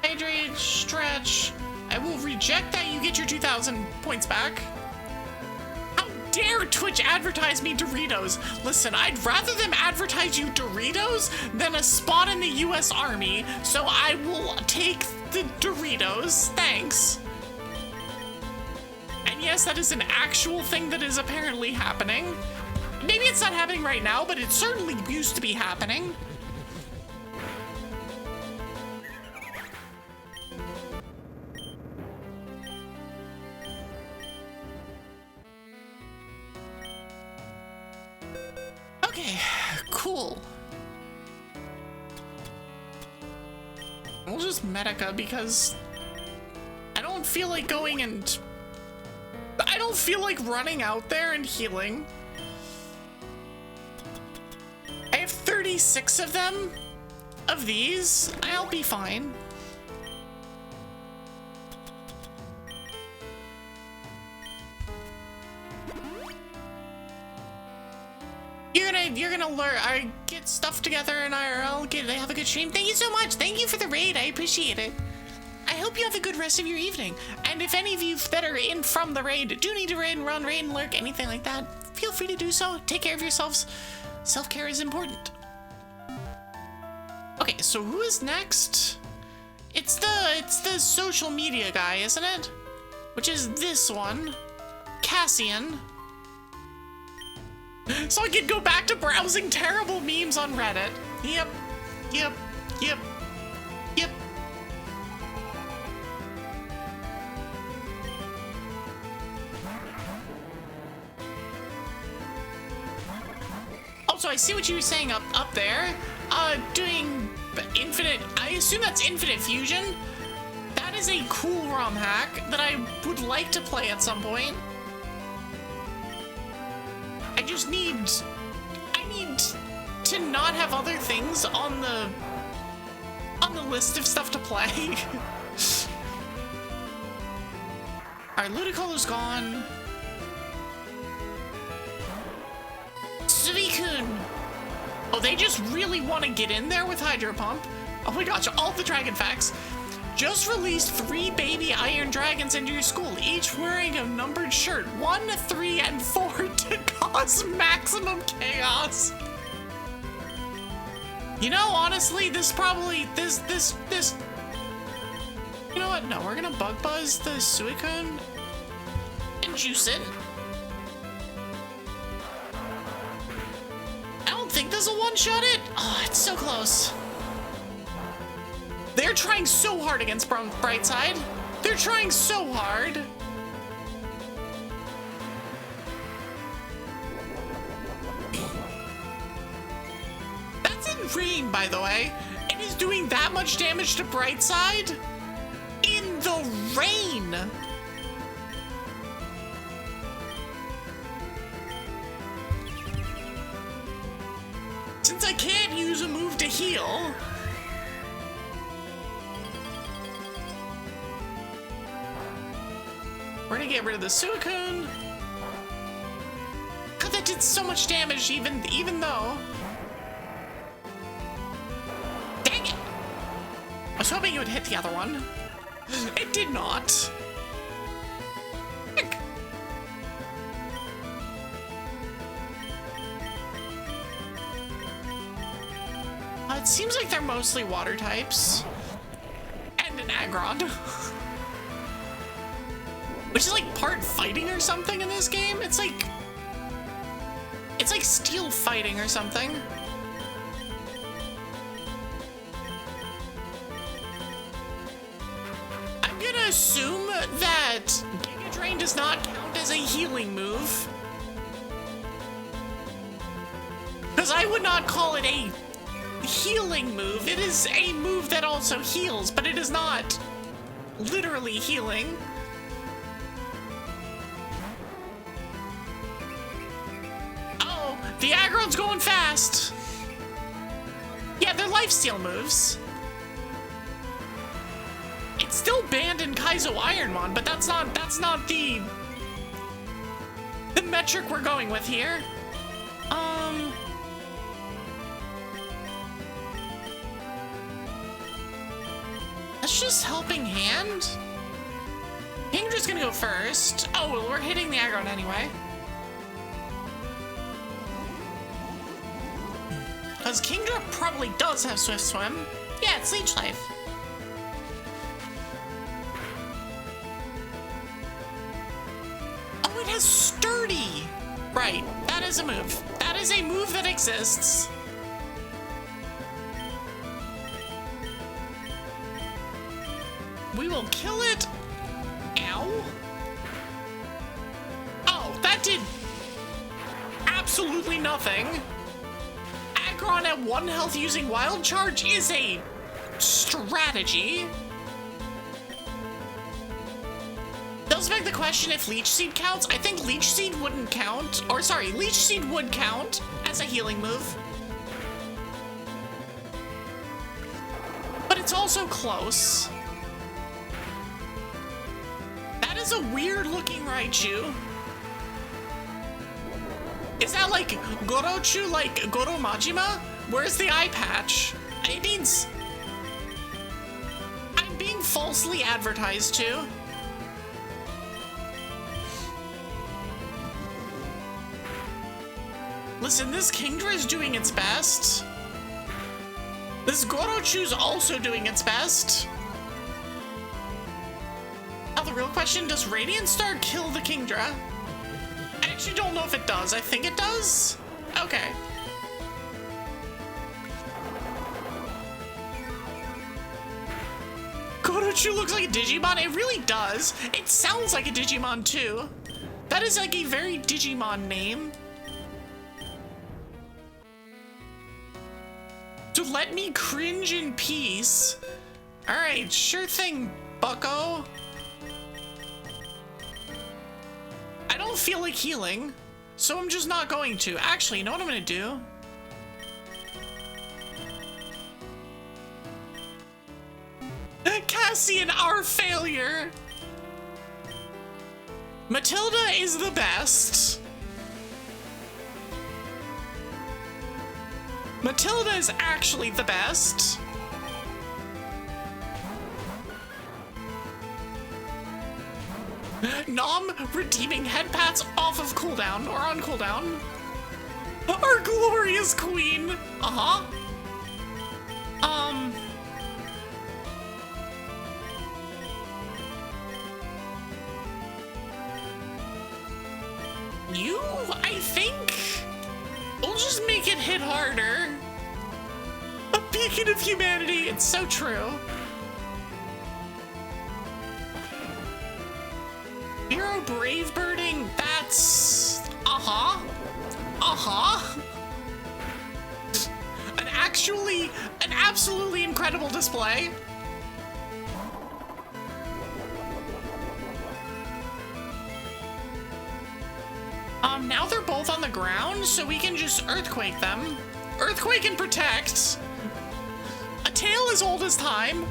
Hydrate, stretch. I will reject that you get your 2,000 points back. How dare Twitch advertise me Doritos? Listen, I'd rather them advertise you Doritos than a spot in the US Army, so I will take the Doritos. Thanks. And yes, that is an actual thing that is apparently happening. Maybe it's not happening right now, but it certainly used to be happening. Okay, cool. We'll just Medica because I don't feel like going and I don't feel like running out there and healing. I have 36 of them. Of these, I'll be fine. You're gonna learn. I get stuff together in IRL. Have a good stream. Thank you so much. Thank you for the raid. I appreciate it. I hope you have a good rest of your evening. And if any of you that are in from the raid do need to raid and run, raid and lurk, anything like that, feel free to do so. Take care of yourselves. Self-care is important. Okay, so who is next? It's the social media guy, isn't it? Which is this one, Cassian. So I can go back to browsing terrible memes on Reddit. Yep. Oh, so I see what you were saying up there. Doing infinite, I assume that's infinite fusion. That is a cool ROM hack that I would like to play at some point. I need to not have other things on the list of stuff to play. Alright, Ludicolo's gone. Suicune. Oh, they just really want to get in there with Hydro Pump. Oh my gosh, all the dragon facts. Just released 3 baby iron dragons into your school, each wearing a numbered shirt, 1, 3, and 4 to cause maximum chaos. You know, honestly, this probably, this, you know what? No, we're gonna bug buzz the Suicune and juice it. I don't think this will one-shot it. Oh, it's so close. They're trying so hard against Brightside. They're trying so hard. That's in rain, by the way. It is doing that much damage to Brightside in the rain. Since I can't use a move to heal, we're gonna get rid of the Suicune. God, that did so much damage, even though. Dang it! I was hoping it would hit the other one. It did not. Heck. It seems like they're mostly water types. And an Aggron. Which is like part fighting or something in this game. It's like steel fighting or something. I'm gonna assume that Giga Drain does not count as a healing move. Because I would not call it a healing move. It is a move that also heals, but it is not literally healing. The Aggron's going fast. Yeah, they're lifesteal moves. It's still banned in Kaizo Ironmon, but that's not the metric we're going with here. That's just Helping Hand. Kingdra's gonna go first. Oh, well, we're hitting the aggro anyway. Because Kingdra probably does have Swift Swim. Yeah, it's Leech Life. Oh, it has Sturdy. Right, that is a move. That is a move that exists. We will kill it. Ow. Oh, that did absolutely nothing. Aggron at 1 health using Wild Charge is a strategy. Does beg the question if Leech Seed counts. I think Leech Seed wouldn't count. Or sorry, Leech Seed would count as a healing move. But it's also close. That is a weird looking Raichu. Is that like Gorochu, like Goro Majima? Where's the eye patch? It needs... I'm being falsely advertised to. Listen, this Kingdra is doing its best. This Gorochu's also doing its best. Now the real question, does Radiant Star kill the Kingdra? I actually don't know if it does. I think it does. Okay. Gorochu looks like a Digimon. It really does. It sounds like a Digimon too. That is like a very Digimon name. So let me cringe in peace. All right, sure thing, bucko. I don't feel like healing, so I'm just not going to. Actually, you know what I'm gonna do? Cassian, our failure. Matilda is the best. Matilda is actually the best. Nom redeeming head pats off of cooldown or on cooldown. Our glorious queen. You, I think, we'll just make it hit harder. A beacon of humanity, it's so true. Hero brave birding, that's an absolutely incredible display. Now they're both on the ground, so we can just Earthquake them. Earthquake and Protect. A tale as old as time.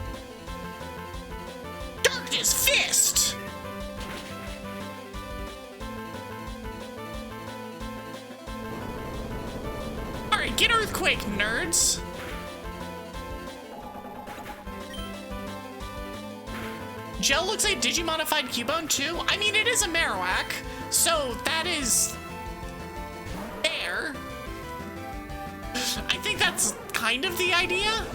Darkness Fist! Alright, get Earthquake, nerds. Gel looks like Digimodified Cubone too. I mean, it is a Marowak, so that is fair. I think that's kind of the idea.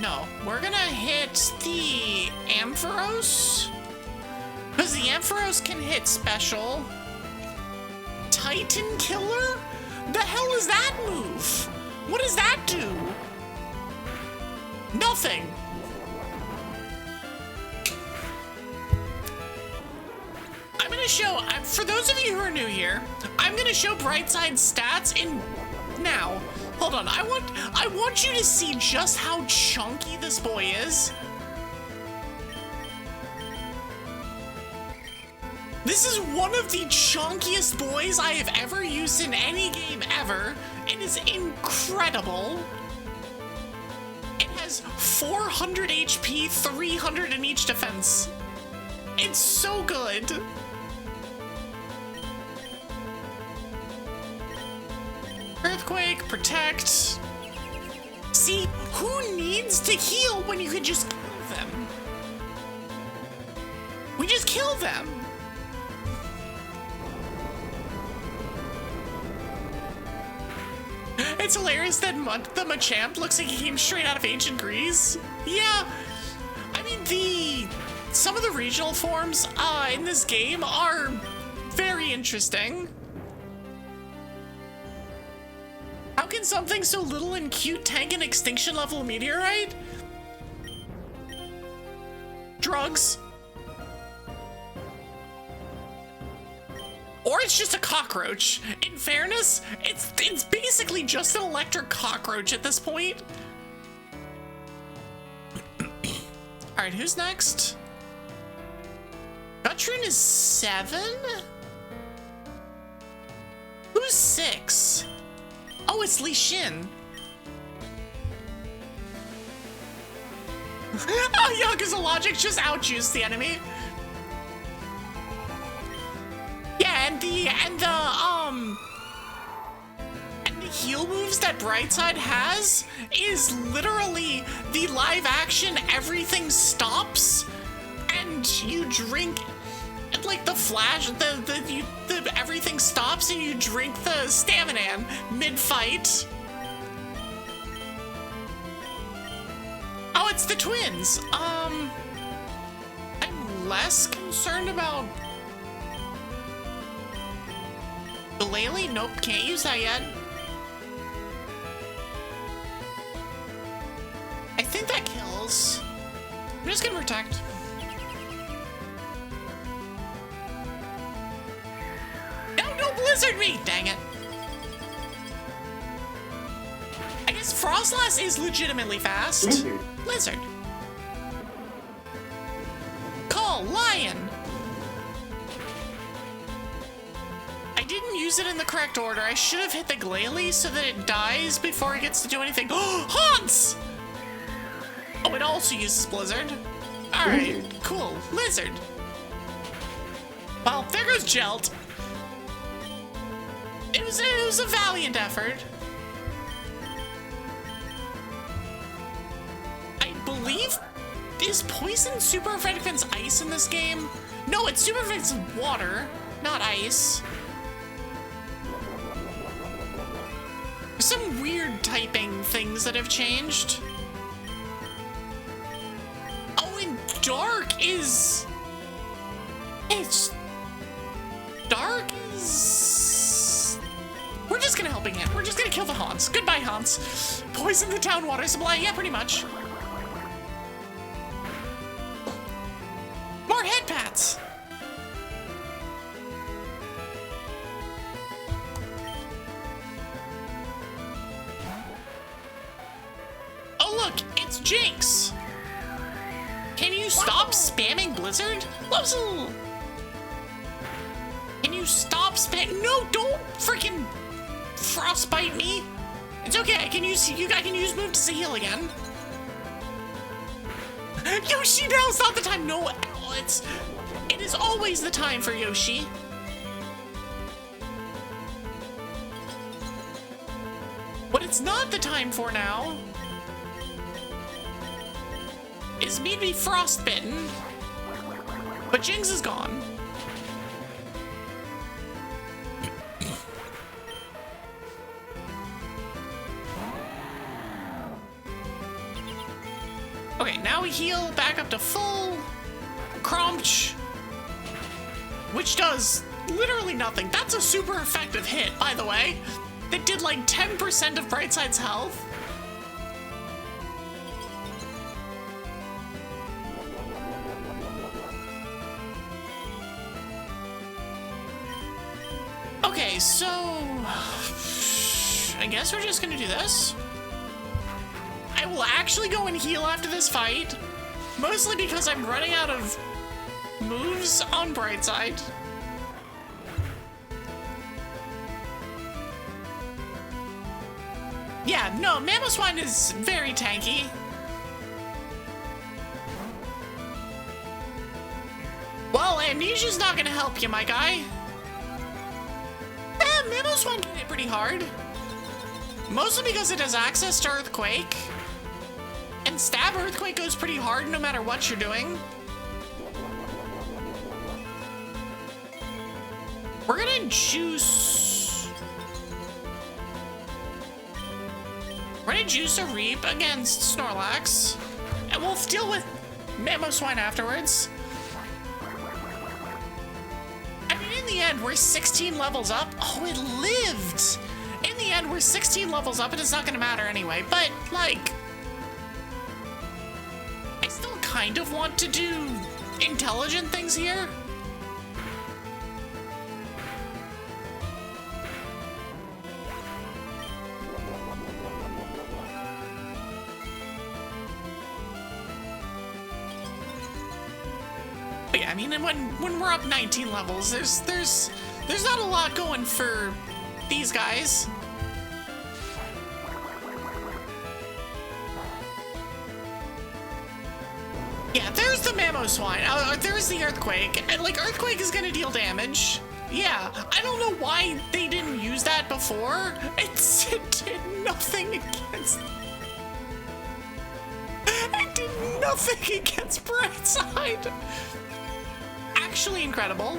No, we're gonna hit the Ampharos. Because the Ampharos can hit special. Titan Killer? The hell is that move? What does that do? Nothing. I'm gonna show, for those of you who are new here, I'm gonna show Brightside stats in now. Hold on, I want you to see just how chunky this boy is. This is one of the chunkiest boys I have ever used in any game ever. It is incredible. It has 400 HP, 300 in each defense. It's so good. Earthquake, protect. See, who needs to heal when you can just kill them? We just kill them. It's hilarious that the Machamp looks like he came straight out of ancient Greece. Yeah, I mean, some of the regional forms in this game are very interesting. How can something so little and cute tank an extinction level meteorite? Drugs. Or it's just a cockroach. In fairness, it's basically just an electric cockroach at this point. Alright, who's next? Gutrin is 7? Who's 6? Oh, it's Li Xin. Oh, yeah, because the logic just outjuiced the enemy. Yeah, and the heal moves that Brightside has is literally the live action everything stops and you drink, like the flash, the everything stops and you drink the Staminan mid-fight. Oh, it's the twins. I'm less concerned about the Lele. Nope, can't use that yet. I think that kills. I'm just gonna protect. No, blizzard me! Dang it. I guess Frostlass is legitimately fast. Blizzard. Call Lion. I didn't use it in the correct order. I should have hit the Glalie so that it dies before it gets to do anything. Oh, Haunts! Oh, it also uses Blizzard. Alright, cool. Lizard. Well, there goes Jelt. It was a valiant effort. I believe, is poison super effective against ice in this game? No, it's super effective against water, not ice. There's some weird typing things that have changed. Oh, and dark is... Dark is... We're just gonna helping him. We're just gonna kill the Haunts. Goodbye, Haunts. Poison the town water supply. Yeah, pretty much. More head pats. Oh, look, it's Jinx. Can you stop spamming Blizzard? Lobsel! Can you stop spam? No, don't freaking frostbite me. It's okay. I can use move to heal again. Yoshi, now's not the time. No, it is always the time for Yoshi. What it's not the time for now is me to be frostbitten, but Jinx is gone. Okay, now we heal back up to full Crunch, which does literally nothing. That's a super effective hit, by the way. That did like 10% of Brightside's health. Okay, so I guess we're just gonna do this. I will actually go and heal after this fight, mostly because I'm running out of moves on Brightside. Yeah, no, Mamoswine is very tanky. Well, Amnesia's not gonna help you, my guy. Mamoswine can hit pretty hard. Mostly because it has access to Earthquake. And Stab Earthquake goes pretty hard no matter what you're doing. We're gonna juice... We're gonna juice a Reap against Snorlax. And we'll deal with Mamoswine afterwards. In the end, we're 16 levels up. Oh, it lived! In the end, we're 16 levels up, and it's not gonna matter anyway. But, like... I still kind of want to do intelligent things here. But yeah, I mean, when we're up 19 levels, there's not a lot going for these guys. Yeah, there's the Mamoswine. There's the Earthquake. And, like, Earthquake is gonna deal damage. Yeah, I don't know why they didn't use that before. It did nothing against... It did nothing against Brightside. Actually incredible.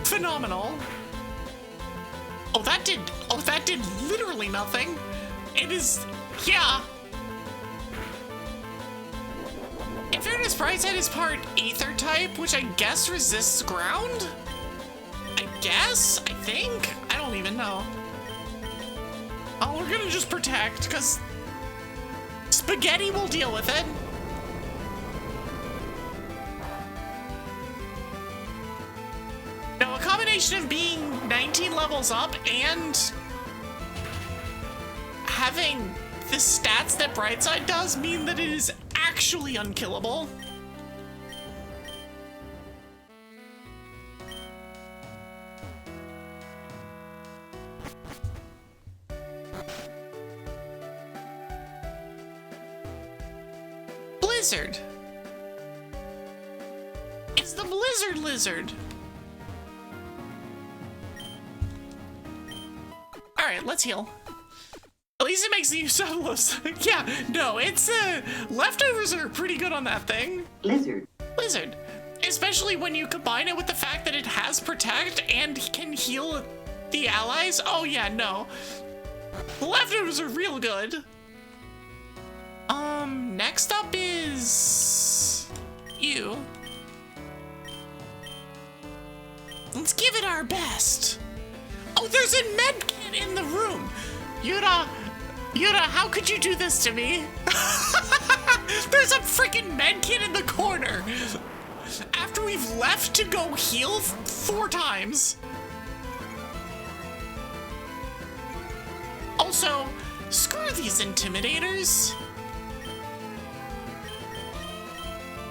Phenomenal. Oh, that did literally nothing. It is, yeah. In fairness, Brightside is part Ether type, which I guess resists ground? I think? I don't even know. Oh, we're gonna just protect, because Spaghetti will deal with it. A combination of being 19 levels up and having the stats that Brightside does mean that it is actually unkillable. Blizzard. It's the Blizzard Lizard. Alright, let's heal. At least it makes the use of those. Yeah, no, it's, leftovers are pretty good on that thing. Lizard. Lizard. Especially when you combine it with the fact that it has Protect and can heal the allies. Oh yeah, no. The leftovers are real good. Next up is... you. Let's give it our best. Oh, there's a med kit in the room. Yura, how could you do this to me? There's a freaking med kit in the corner. After we've left to go heal 4 times. Also, screw these intimidators.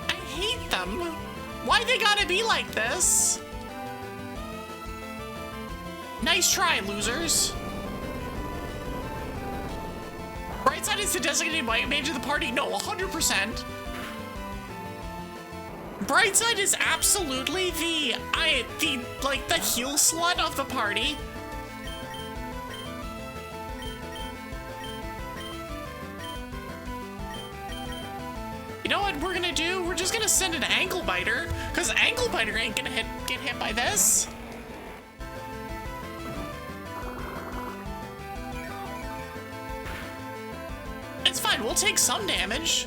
I hate them. Why they gotta be like this? Nice try, losers. Brightside is the designated white mage of the party. No, 100%. Brightside is absolutely the heal slut of the party. You know what we're gonna do? We're just gonna send an ankle biter, because ankle biter ain't gonna get hit by this. It's fine, we'll take some damage.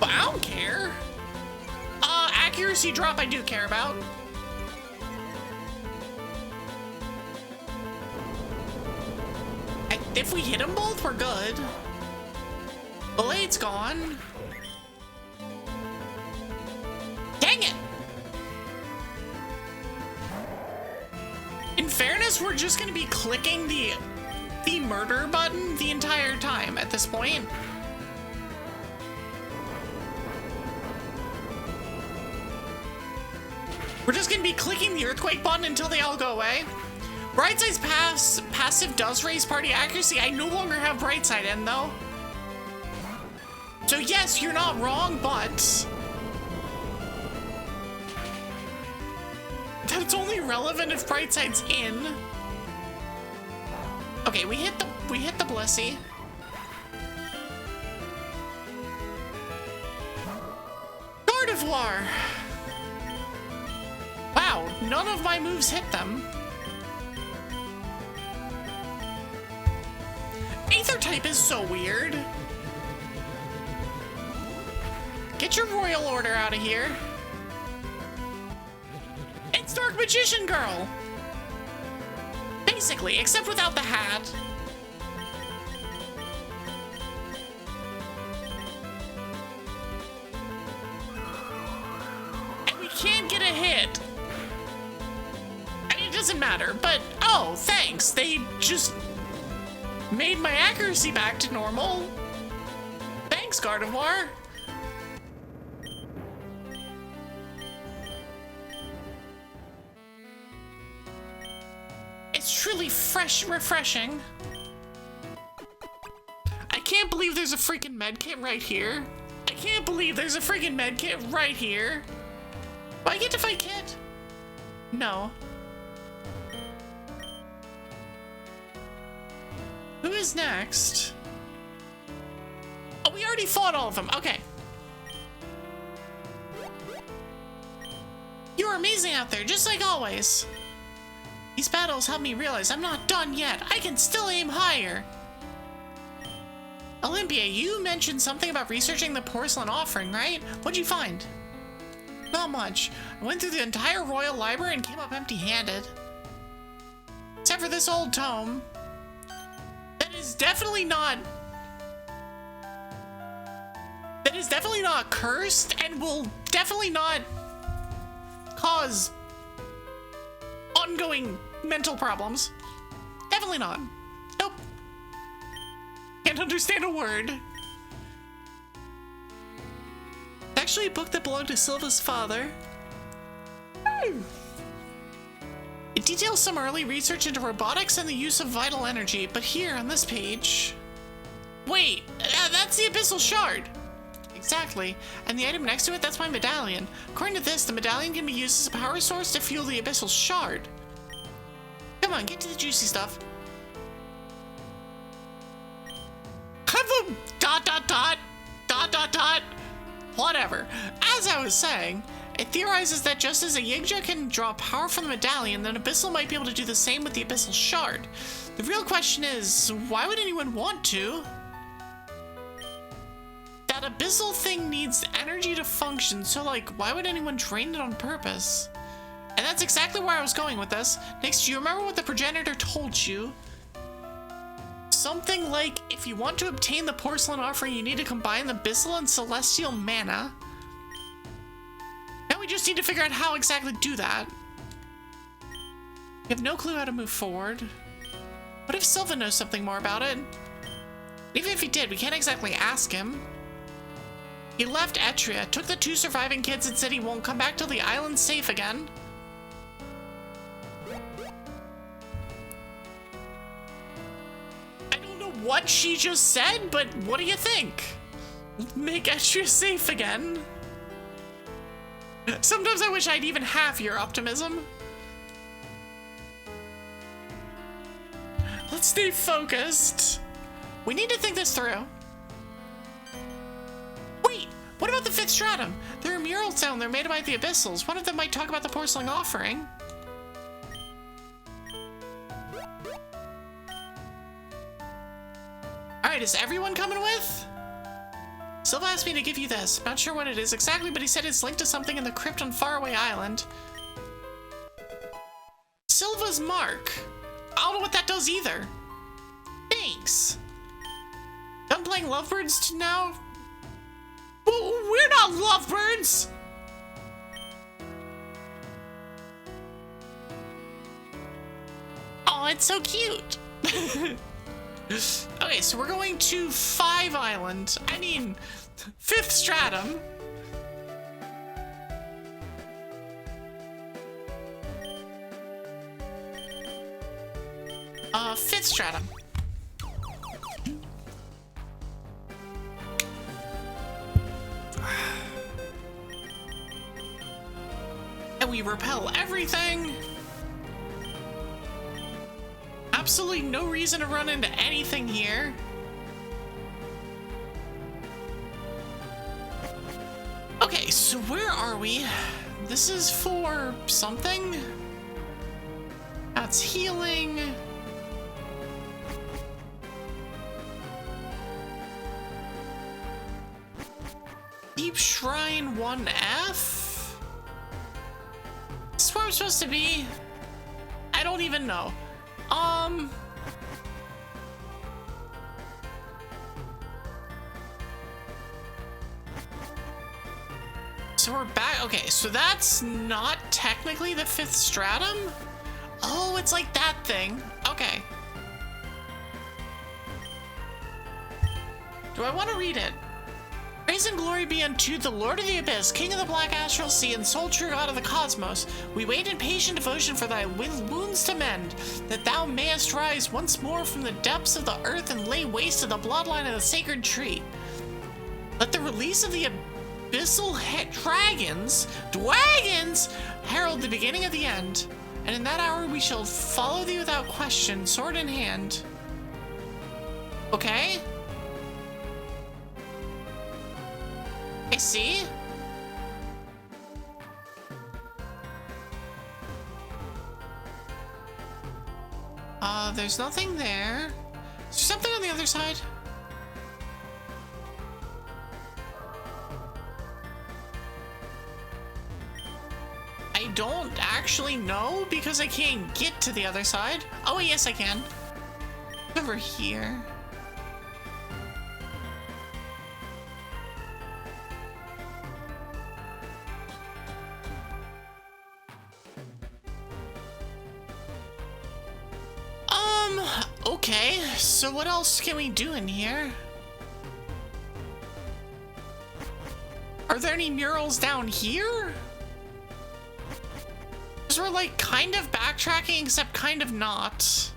But I don't care. Accuracy drop I do care about. If we hit them both, we're good. Blade's gone. Dang it! In fairness, we're just gonna be clicking the murder button the entire time at this point. We're just gonna be clicking the earthquake button until they all go away. Brightside's passive does raise party accuracy. I no longer have Brightside in though. So yes, you're not wrong, but that's only relevant if Brightside's in. Okay, we hit the Blissey. Gardevoir. Wow, none of my moves hit them. Aether type is so weird. Get your royal order out of here. It's Dark Magician Girl. Basically, except without the hat. And we can't get a hit. I mean, it doesn't matter, but oh, thanks. They just made my accuracy back to normal. Thanks, Gardevoir. It's truly refreshing. I can't believe there's a freaking medkit right here. I can't believe there's a freaking medkit right here. Do I get to fight Kit? No. Who is next? Oh, we already fought all of them. Okay. You're amazing out there, just like always. These battles help me realize I'm not done yet. I can still aim higher. Olympia, you mentioned something about researching the porcelain offering, right? What'd you find? Not much. I went through the entire royal library and came up empty-handed. Except for this old tome. That is definitely not cursed and will definitely not cause ongoing mental problems. Definitely not. Nope. Can't understand a word. It's actually a book that belonged to Sylva's father. It details some early research into robotics and the use of vital energy, but here on this page... Wait, that's the Abyssal Shard! Exactly, and the item next to it, that's my medallion. According to this, the medallion can be used as a power source to fuel the Abyssal Shard. Come on, get to the juicy stuff. Whatever. As I was saying, it theorizes that just as a Yigja can draw power from the medallion, then Abyssal might be able to do the same with the Abyssal Shard. The real question is, why would anyone want to? That Abyssal thing needs energy to function, so like, why would anyone drain it on purpose? And that's exactly where I was going with this. Next, do you remember what the progenitor told you? Something like, if you want to obtain the porcelain offering, you need to combine the Abyssal and Celestial mana. Now we just need to figure out how exactly to do that. We have no clue how to move forward. What if Sylva knows something more about it? Even if he did, we can't exactly ask him. He left Etria, took the 2 surviving kids and said he won't come back till the island's safe again. I don't know what she just said, but what do you think? Make Etria safe again? Sometimes I wish I'd even have your optimism. Let's stay focused. We need to think this through. Wait, what about the 5th stratum? There are murals down there made by the Abyssals. One of them might talk about the porcelain offering. Alright, is everyone coming with? Sylva asked me to give you this. Not sure what it is exactly, but he said it's linked to something in the crypt on Faraway Island. Sylva's mark. I don't know what that does either. Thanks. Done playing Lovebirds now? We're not Lovebirds! Oh, it's so cute. Okay, so we're going to 5 Island. I mean, 5th stratum. Fifth stratum. And we repel everything. Absolutely no reason to run into anything here. Okay, so where are we? This is for something. That's healing. Deep Shrine 1F? This is where I'm supposed to be? I don't even know. So we're back. Okay, so that's not technically the fifth stratum? Oh, it's like that thing. Okay. Do I want to read it? Praise and glory be unto the Lord of the Abyss, King of the Black Astral Sea, and sole true God of the cosmos. We wait in patient devotion for thy wounds to mend, that thou mayest rise once more from the depths of the earth and lay waste to the bloodline of the sacred tree. Let the release of the Abyssal Dragons herald the beginning of the end, and in that hour we shall follow thee without question, sword in hand. Okay? I see. There's nothing there. Is there something on the other side? I don't actually know because I can't get to the other side. Oh, yes, I can. Over here. Okay, so what else can we do in here? Are there any murals down here? Because we're like kind of backtracking, except kind of not.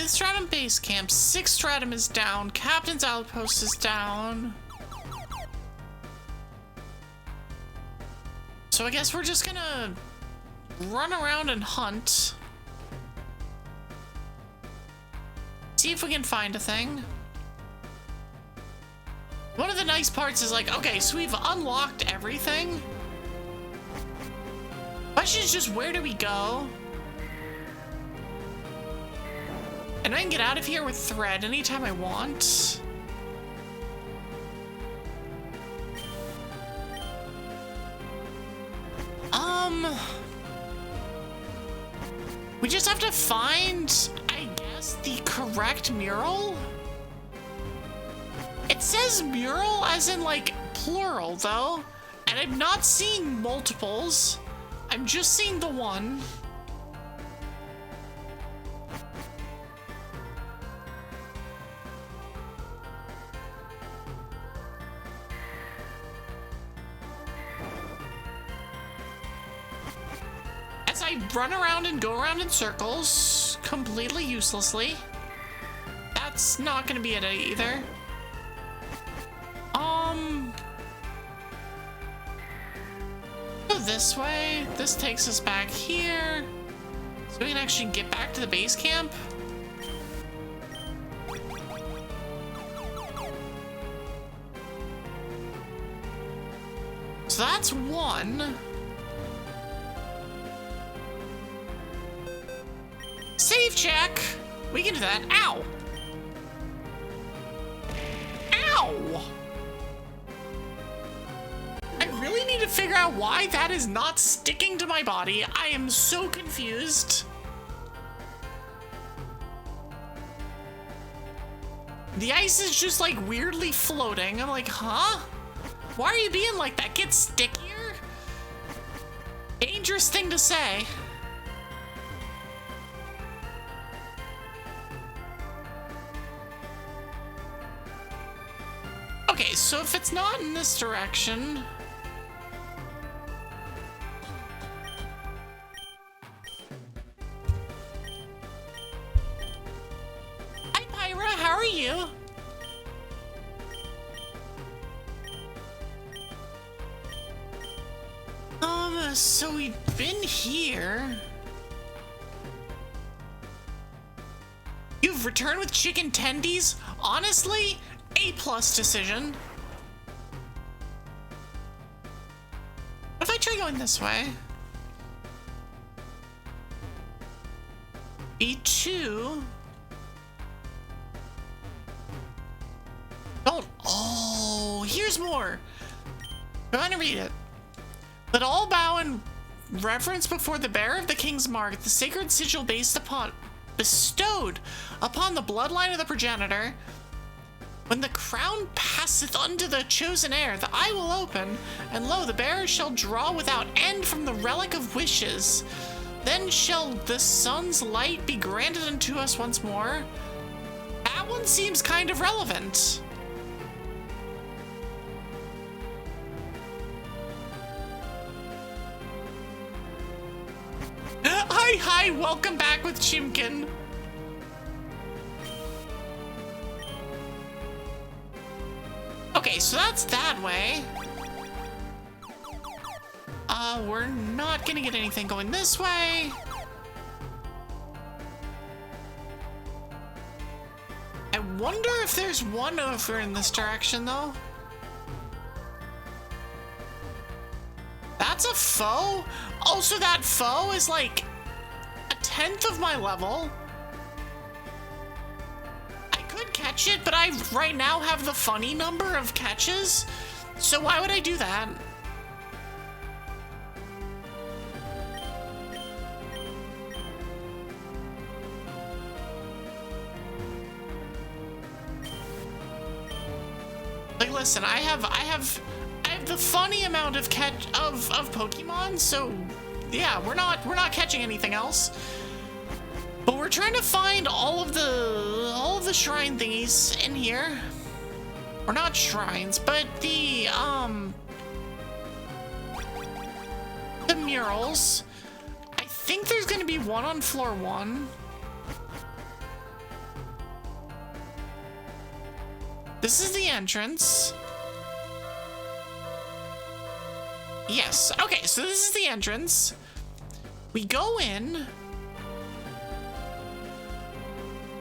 Fifth stratum base camp, sixth stratum is down, captain's outpost is down. So I guess we're just gonna run around and hunt. See if we can find a thing. One of the nice parts is like, okay, so we've unlocked everything. Question is just, where do we go? And I can get out of here with thread anytime I want. We just have to find, I guess, the correct mural. It says mural as in like plural though, and I'm not seeing multiples. I'm just seeing the one. I run around and go around in circles completely uselessly. That's not gonna be it either. Go this way. This takes us back here. So we can actually get back to the base camp. So that's one. Save check! We can do that. Ow! Ow! I really need to figure out why that is not sticking to my body. I am so confused. The ice is just like weirdly floating. I'm like, huh? Why are you being like that? Get stickier? Dangerous thing to say. Okay, so if it's not in this direction... Hi, Pyra, how are you? So we've been here. You've returned with chicken tendies? Honestly, A+ decision. What if I try going this way? E2. Don't. Oh, here's more. I'm gonna read it. Let all bow in reverence before the bearer of the king's mark, the sacred sigil bestowed upon the bloodline of the progenitor. When the crown passeth unto the chosen heir, the eye will open, and lo, the bearer shall draw without end from the relic of wishes. Then shall the sun's light be granted unto us once more. That one seems kind of relevant. Hi, welcome back with Chimkin. Okay, so that's that way. We're not gonna get anything going this way. I wonder if there's one over in this direction, though. That's a foe? Oh, so that foe is like a 10th of my level. I could catch it, but I right now have the funny number of catches. So why would I do that? Like, listen, I have the funny amount of of Pokemon, so yeah, we're not catching anything else. But we're trying to find all of the shrine thingies in here. Or not shrines, but the murals. I think there's gonna be one on floor 1. This is the entrance. Yes, okay, so this is the entrance. We go in.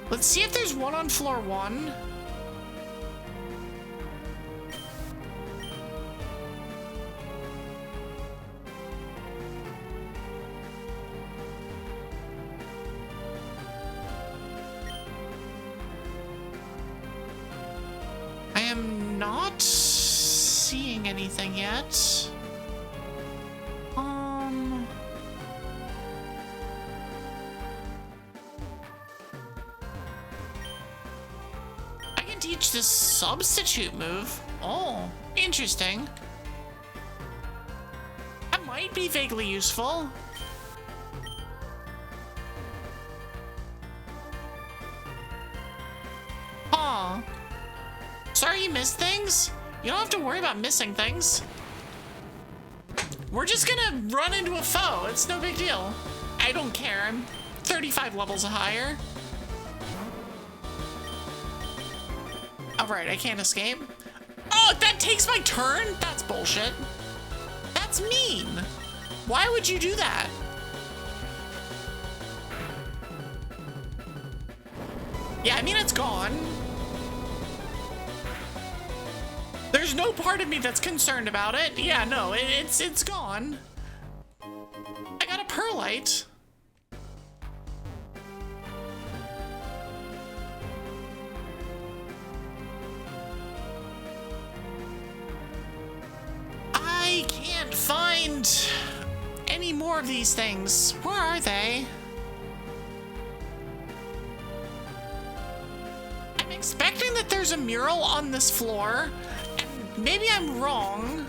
Let's see if there's one on floor 1. I am not seeing anything yet. I can teach this substitute move. Oh, interesting. That might be vaguely useful. Huh. Sorry you missed things? You don't have to worry about missing things. We're just gonna run into a foe. It's no big deal. I don't care. I'm 35 levels higher. Alright, I can't escape. Oh, that takes my turn? That's bullshit. That's mean. Why would you do that? Yeah, I mean, it's gone. There's no part of me that's concerned about it. Yeah, no, it's gone. I got a perlite. I can't find any more of these things. Where are they? I'm expecting that there's a mural on this floor. Maybe I'm wrong.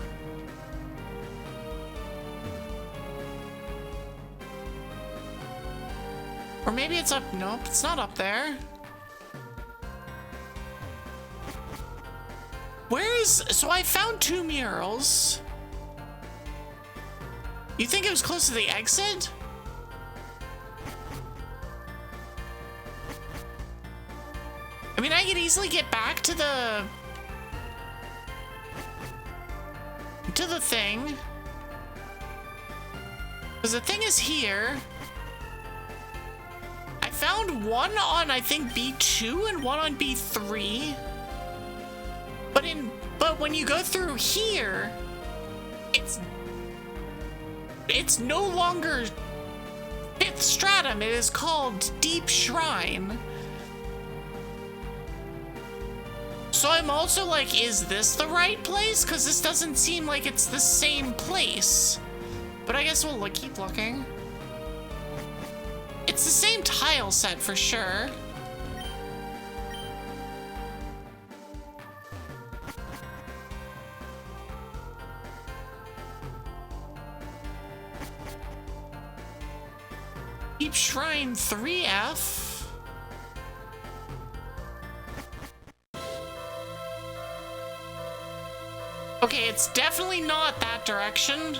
Or maybe it's up. Nope, it's not up there. So I found 2 murals. You think it was close to the exit? I mean, I could easily get back to the thing. Because the thing is here. I found one on, I think, B2 and one on B3. But when you go through here, it's no longer 5th stratum. It is called Deep Shrine. So I'm also like, is this the right place? Because this doesn't seem like it's the same place. But I guess we'll keep looking. It's the same tile set for sure. Deep Shrine 3F. Okay, it's definitely not that direction.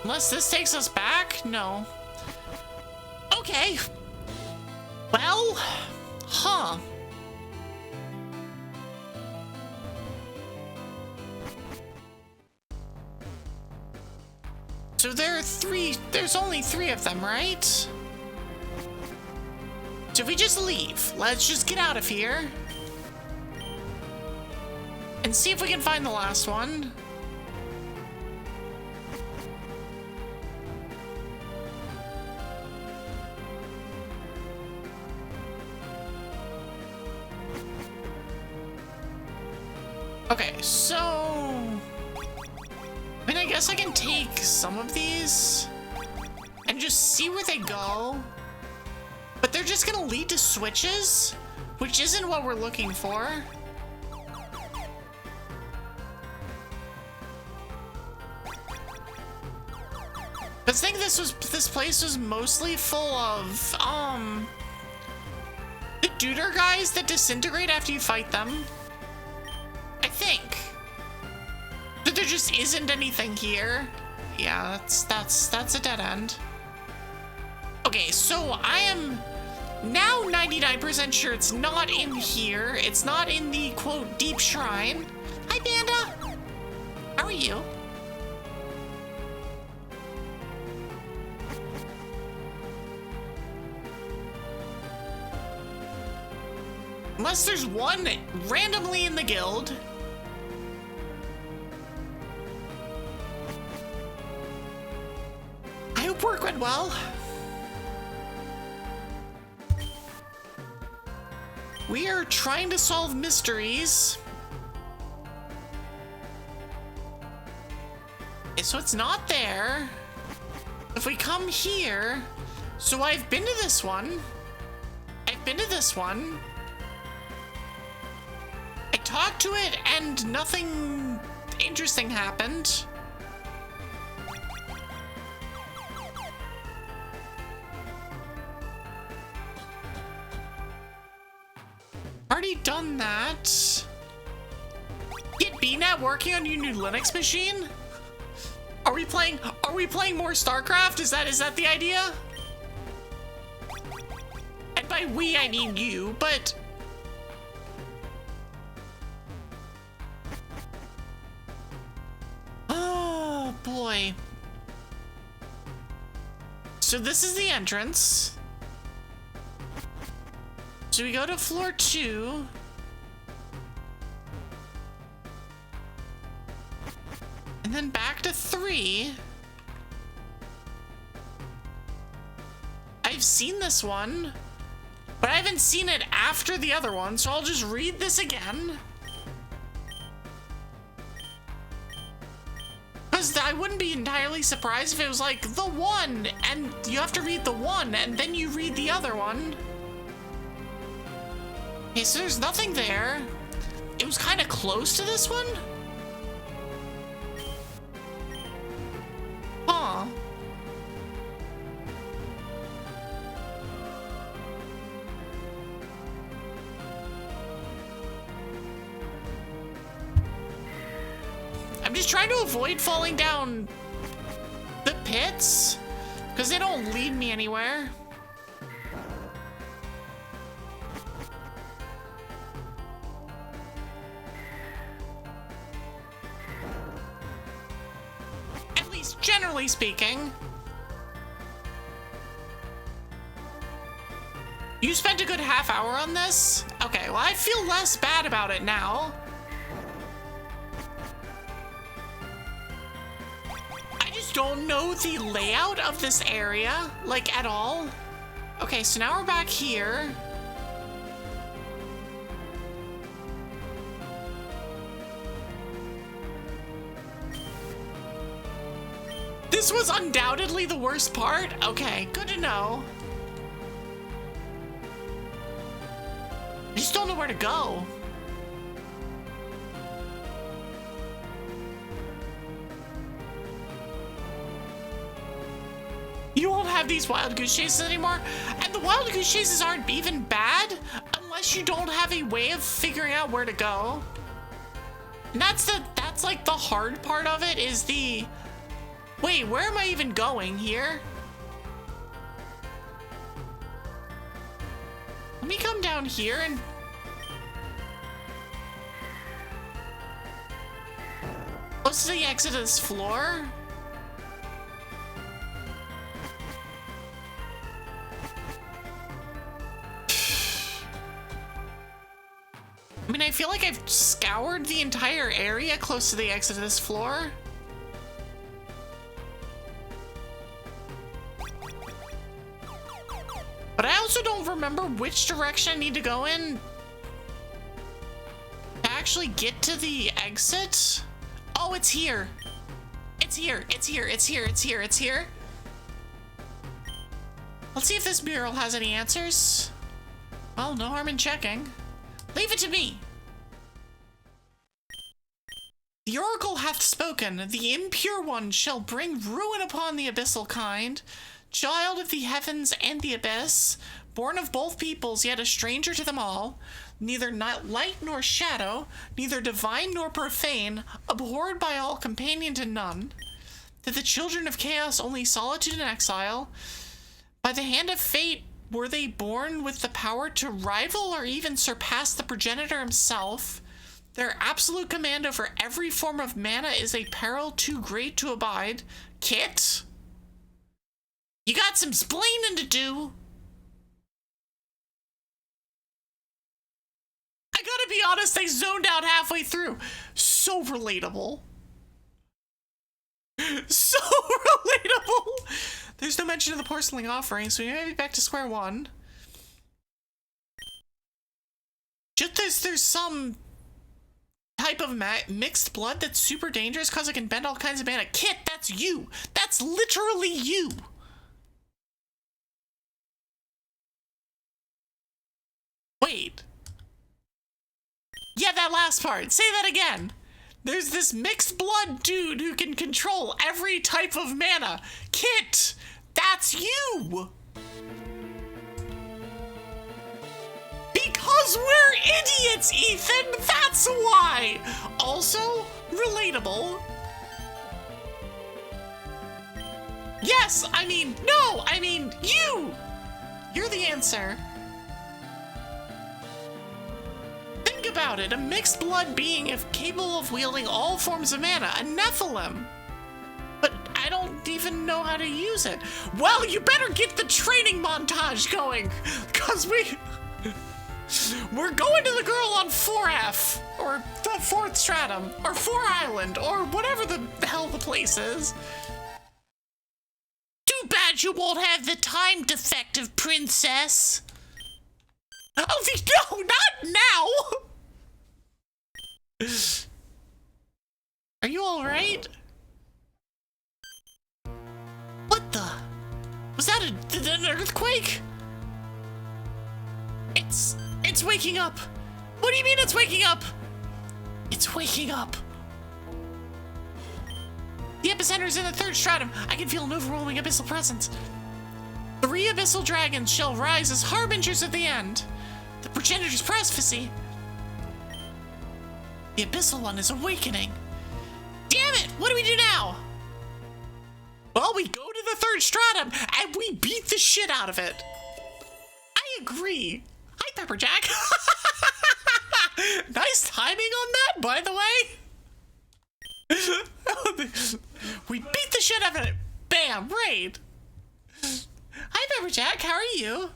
Unless this takes us back? No. Okay. Well, huh. So there's only 3 of them, right? So if we just leave, let's just get out of here. And see if we can find the last one. Okay, so I mean, I guess I can take some of these and just see where they go, but they're just gonna lead to switches, which isn't what we're looking for. I think this place was mostly full of the Deuter guys that disintegrate after you fight them. I think. But there just isn't anything here. Yeah, that's a dead end. Okay, so I am now 99% sure it's not in here. It's not in the quote deep shrine. Hi, Panda. How are you? Unless there's one randomly in the guild. I hope work went well. We are trying to solve mysteries. So it's not there. If we come here, so I've been to this one. I've been to this one. I talked to it and nothing interesting happened. Already done that. Get BNet working on your new Linux machine? Are we playing more StarCraft? Is that the idea? And by we I mean you, but oh boy. So this is the entrance. So we go to floor 2. And then back to 3. I've seen this one, but I haven't seen it after the other one, so I'll just read this again. Because I wouldn't be entirely surprised if it was like the one, and you have to read the one, and then you read the other one. Okay, so there's nothing there. It was kind of close to this one. Huh. I'm just trying to avoid falling down the pits, because they don't lead me anywhere. At least generally speaking. You spent a good half hour on this? Okay, well, I feel less bad about it now. I just don't know the layout of this area, like, at all. Okay, so now we're back here. This was undoubtedly the worst part? Okay, good to know. I just don't know where to go. You won't have these wild goose chases anymore, and the wild goose chases aren't even bad unless you don't have a way of figuring out where to go. And that's like the hard part of it is the, wait, where am I even going here? Let me come down here and... Close to the exit of this floor? I mean, I feel like I've scoured the entire area close to the exit of this floor. But I also don't remember which direction I need to go in to actually get to the exit. Oh, it's here. It's here, it's here, it's here, it's here, it's here. Let's see if this mural has any answers. Well, no harm in checking. Leave it to me. The oracle hath spoken. The impure one shall bring ruin upon the abyssal kind. Child of the heavens and the abyss, born of both peoples, yet a stranger to them all, neither light nor shadow, neither divine nor profane, abhorred by all, companion to none. To the children of chaos only solitude and exile. By the hand of fate were they born with the power to rival or even surpass the progenitor himself. Their absolute command over every form of mana is a peril too great to abide. Kit? You got some splaining to do. I gotta be honest, I zoned out halfway through. So relatable. So relatable. There's no mention of the porcelain offering, so we may be back to square one. Just there's some type of mixed blood that's super dangerous because it can bend all kinds of mana. Kit, that's you. That's literally you. Wait. Yeah, that last part. Say that again. There's this mixed blood dude who can control every type of mana. Kit, that's you. Because we're idiots, Ethan. That's why. Also, relatable. Yes, I mean, no, I mean, you. You're the answer. Think about it, a mixed blood being if capable of wielding all forms of mana, a Nephilim. But I don't even know how to use it. Well, you better get the training montage going, cause we're going to the girl on 4F, or the 4th stratum, or 4 Island, or whatever the hell the place is. Too bad you won't have the time, defective princess. Oh, no, not now! Are you alright? What the? Was that an earthquake? It's waking up. What do you mean it's waking up? It's waking up. The epicenter's in the 3rd stratum. I can feel an overwhelming abyssal presence. 3 abyssal dragons shall rise as harbingers of the end. The progenitor's prophecy. The abyssal one is awakening. Damn What do we do now? Well, we go to the third stratum and we beat the shit out of it. I agree. Hi, Pepperjack. Nice timing on that, by the way. We beat the shit out of it. Bam, raid. Hi, Pepperjack. How are you?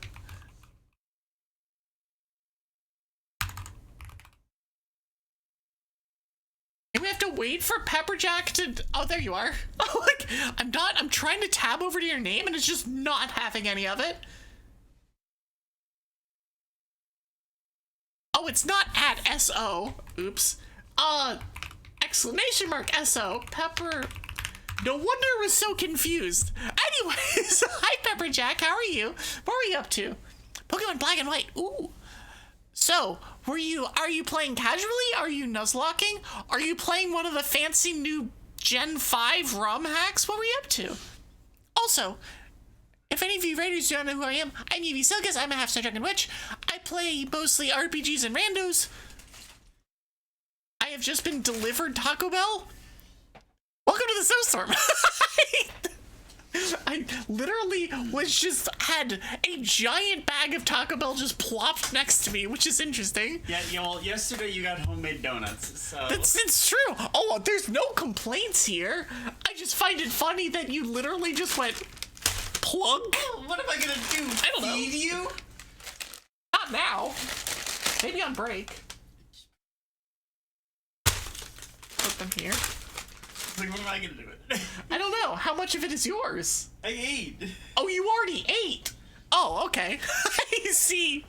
We have to wait for Pepperjack to... Oh, there you are. Oh, like, I'm trying to tab over to your name and it's just not having any of it. Oh, it's not at SO. Oops. Exclamation mark SO. Pepper. No wonder I was so confused. Anyways, hi Pepperjack, how are you? What are you up to? Pokemon Black and White. Ooh. So, are you playing casually? Are you nuzlocking? Are you playing one of the fancy new Gen 5 romhacks? What were you up to? Also, if any of you raiders don't know who I am, I'm Evie Sylkas. I'm a half-star dragon witch. I play mostly RPGs and randos. I have just been delivered Taco Bell. Welcome to the snowstorm. I literally had a giant bag of Taco Bell just plopped next to me, which is interesting. Yeah, well, yesterday you got homemade donuts, so... It's true. Oh, there's no complaints here. I just find it funny that you literally just went... Plug? What am I gonna do? I don't know. Feed you? Not now. Maybe on break. Put them here. Like, what am I gonna do with it? I don't know. How much of it is yours? I ate. Oh, you already ate? Oh, okay. I see.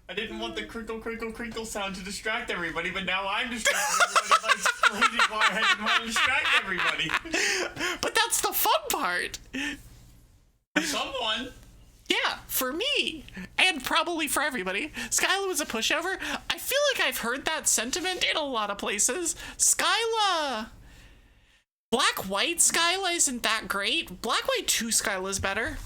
I didn't want the crinkle, crinkle, crinkle sound to distract everybody, but now I'm distracting everybody by explaining why I didn't want to distract everybody. But that's the fun part. For someone. Yeah, for me. And probably for everybody. Skyla was a pushover. I feel like I've heard that sentiment in a lot of places. Skyla... Black-White Skyla isn't that great. Black-White 2 Skyla is better.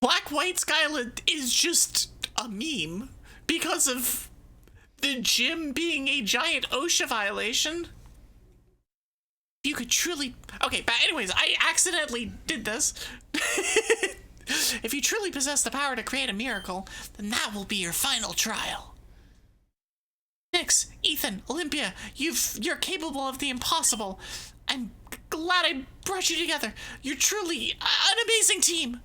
Black-White Skyla is just a meme because of the gym being a giant OSHA violation. You could truly... Okay, but anyways, I accidentally did this. If you truly possess the power to create a miracle, then that will be your final trial. Nyx, Ethan, Olympia, you're capable of the impossible. I'm glad I brought you together. You're truly an amazing team.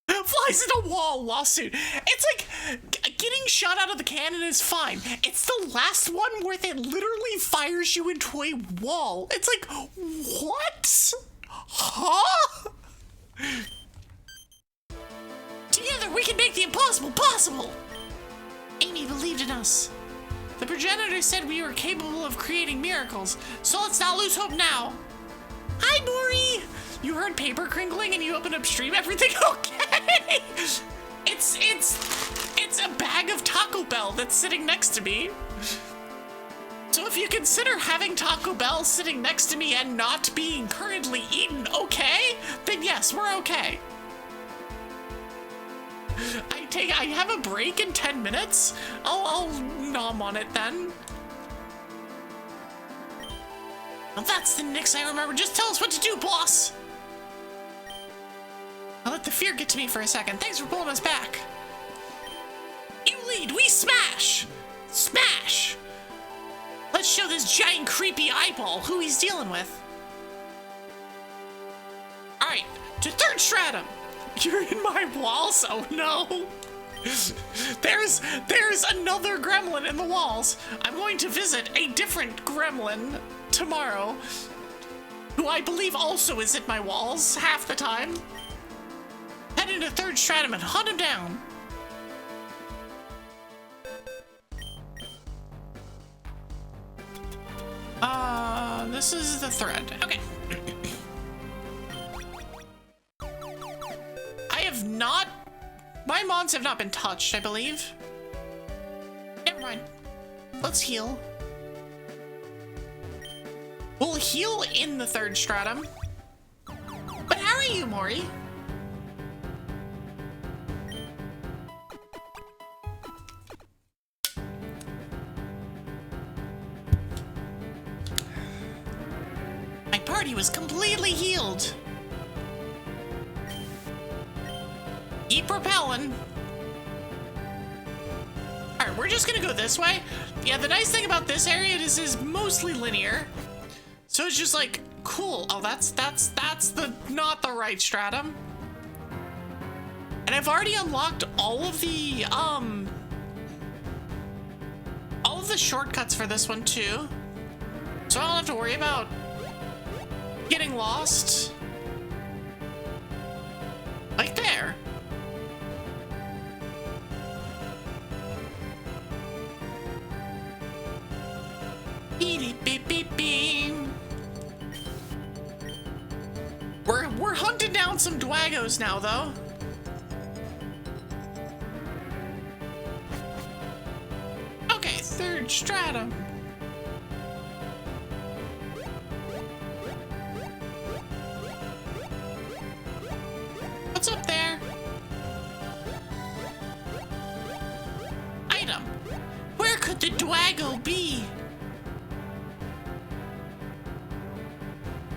Flies in a wall lawsuit. It's like getting shot out of the cannon is fine. It's the last one where it literally fires you into a wall. It's like, what? Huh? Together we can make the impossible possible. Amy believed in us. The progenitor said we were capable of creating miracles, so let's not lose hope now. Hi, Maury! You heard paper crinkling and you opened up stream? Everything okay? It's a bag of Taco Bell that's sitting next to me. So if you consider having Taco Bell sitting next to me and not being currently eaten okay, then yes, we're okay. I have a break in 10 minutes. I'll nom on it then. Well, that's the Nyx I remember. Just tell us what to do, boss. I'll let the fear get to me for a second. Thanks for pulling us back. You lead, we smash! Smash! Let's show this giant creepy eyeball who he's dealing with. Alright, to third stratum. You're in my walls? Oh no. There's another gremlin in the walls. I'm going to visit a different gremlin tomorrow, who I believe also is in my walls half the time. Head into third stratum and hunt him down. This is the thread. Okay. My mons have not been touched, I believe. Never mind. Let's heal. We'll heal in the third stratum. But how are you, Maury? party was completely healed. Keep repelling. Alright, we're just gonna go this way. Yeah, the nice thing about this area is mostly linear. So it's just like, cool. Oh, that's not the right stratum. And I've already unlocked all of the shortcuts for this one too. So I don't have to worry about getting lost. Like there. Beep beep beep beep. We're hunting down some Dwagos now though. Okay, third stratum. What's up there? Item. Where could the Dwago be?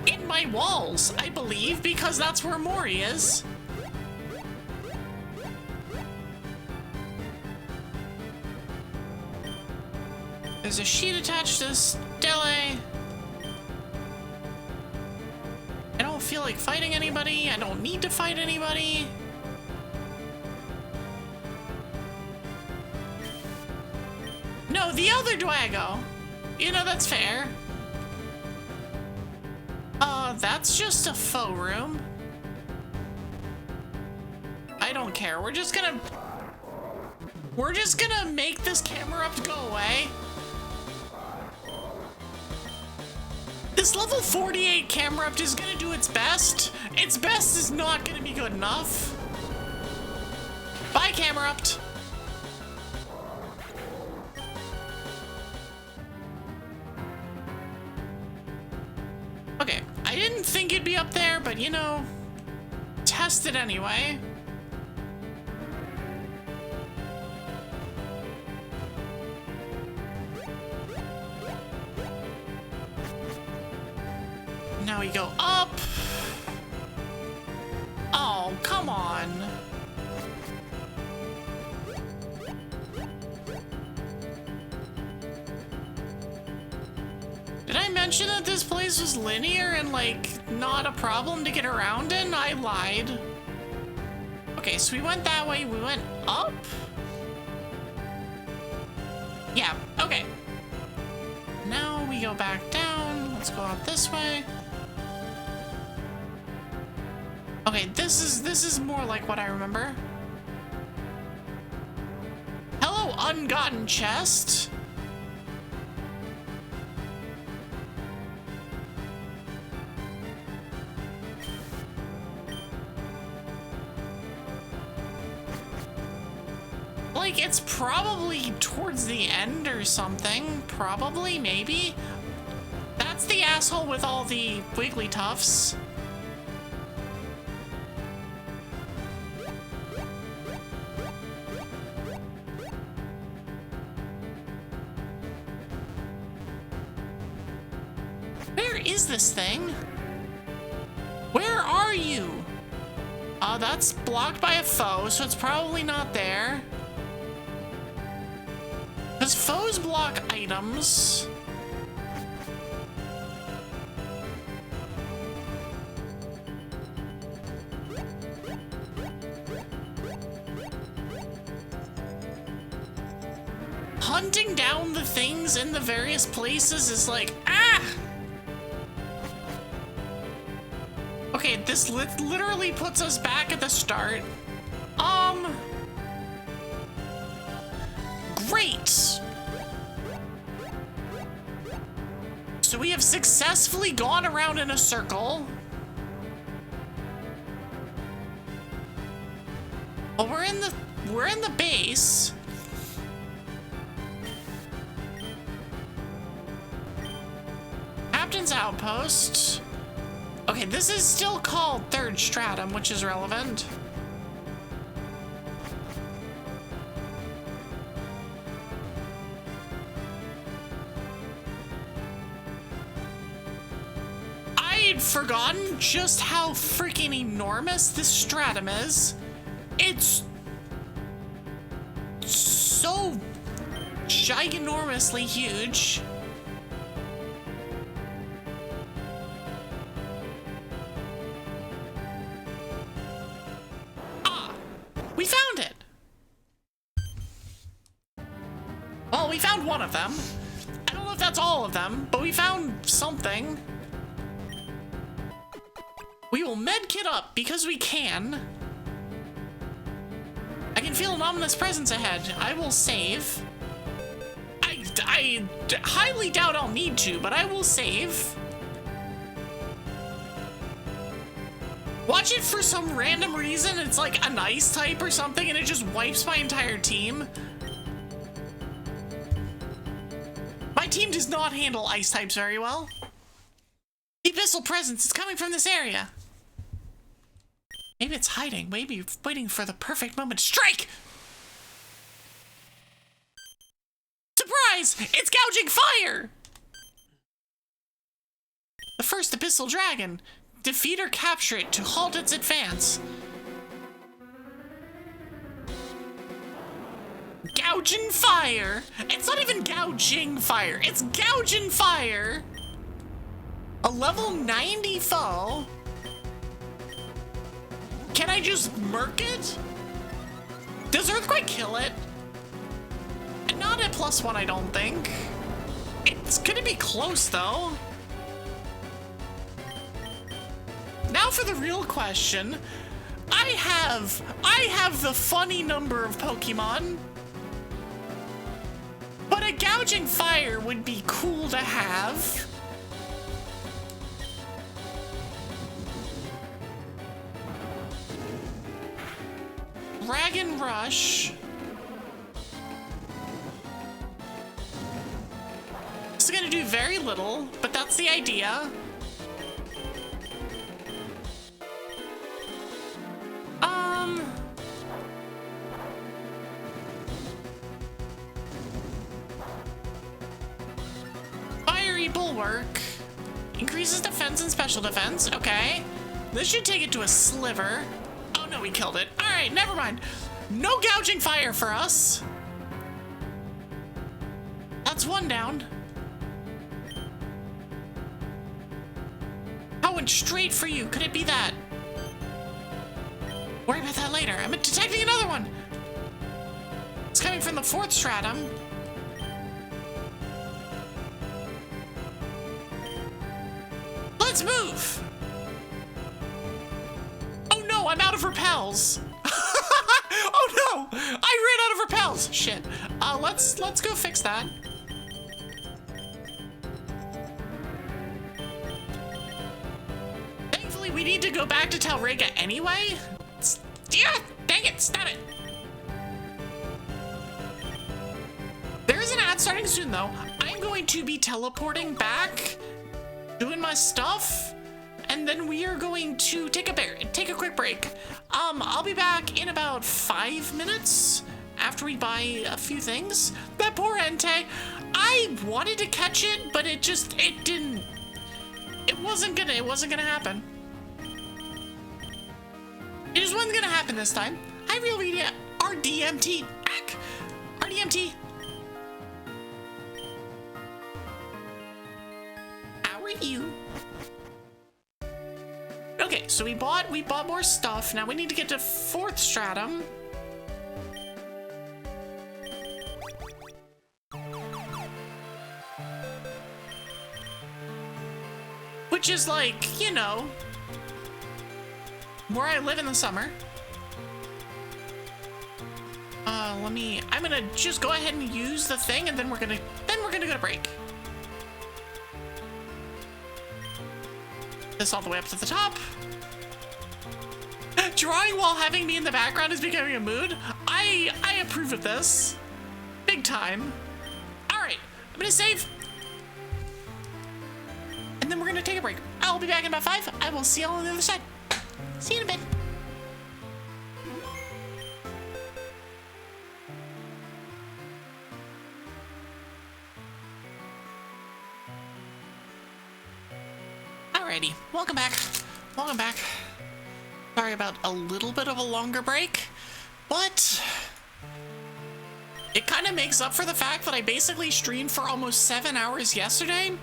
In my walls, I believe, because that's where Mori is. There's a sheet attached to this stele. I don't feel like fighting anybody. I don't need to fight anybody. No, the other Dwago. You know, that's fair. That's just a faux room. I don't care. We're just gonna make this camera up to go away. This level 48 camera up is gonna do its best. Its best is not gonna be good enough. Bye, camera up. Okay, I didn't think it'd be up there, but you know, test it anyway. Now we go up. Oh, come on. Did I mention that this place was linear and like not a problem to get around in? I lied. Okay, so we went that way, we went up? Yeah, okay. Now we go back down. Let's go out this way. Okay, this is more like what I remember. Hello, ungotten chest. Like, it's probably towards the end or something. Probably, maybe. That's the asshole with all the wiggly tufts. Where is this thing? Where are you? That's blocked by a foe, so it's probably not there. Because foes block items. Hunting down the things in the various places is like, ah! Okay, this literally puts us back at the start. Great! So we have successfully gone around in a circle. Well, we're in the base. Captain's Outpost. Okay, this is still called Third Stratum, which is relevant. I'd forgotten just how freaking enormous this stratum is. It's so giganormously huge. Ah, we found it. Well, we found one of them. I don't know if that's all of them, but we found something. We will medkit up because we can. I can feel an ominous presence ahead. I will save. I highly doubt I'll need to, but I will save. Watch it for some random reason. It's like an ice type or something, and it just wipes my entire team. My team does not handle ice types very well. The abyssal presence is coming from this area. Maybe it's hiding, maybe waiting for the perfect moment to strike! Surprise! It's gouging fire! The first abyssal dragon. Defeat or capture it to halt its advance. Gouging fire! It's not even gouging fire, it's gouging fire! A level 90 foe? Can I just murk it? Does Earthquake kill it? Not at +1, I don't think. It's gonna be close, though. Now for the real question. I have the funny number of Pokemon. But a gouging fire would be cool to have. Dragon Rush. This is gonna do very little, but that's the idea. Fiery Bulwark. Increases defense and special defense. Okay. This should take it to a sliver. Oh no, we killed it. Alright, never mind. No gouging fire for us. That's one down. I went straight for you. Could it be that? Worry about that later. I'm detecting another one. It's coming from the 4th stratum. Let's move. Oh no, I'm out of repels. Oh no, I ran out of repels. Shit. Let's go fix that. Thankfully, we need to go back to Telrega anyway. Yeah, dang it, stab it. There is an ad starting soon, though. I'm going to be teleporting back, doing my stuff, and then we are going to take a quick break. I'll be back in about 5 minutes after we buy a few things. That poor Entei, I wanted to catch it, but it wasn't gonna happen. It just wasn't gonna happen this time. Hi, Real Media, RDMT, RDMT. How are you? Okay, so we bought more stuff. Now we need to get to 4th stratum. Which is like, you know, where I live in the summer. I'm gonna just go ahead and use the thing, and then we're gonna go to break. This all the way up to the top. Drawing while having me in the background is becoming a mood. I approve of this. Big time. Alright, I'm gonna save. And then we're gonna take a break. I'll be back in about 5. I will see y'all on the other side. See you in a bit. Alrighty, welcome back. Welcome back. Sorry about a little bit of a longer break, but it kind of makes up for the fact that I basically streamed for almost 7 hours yesterday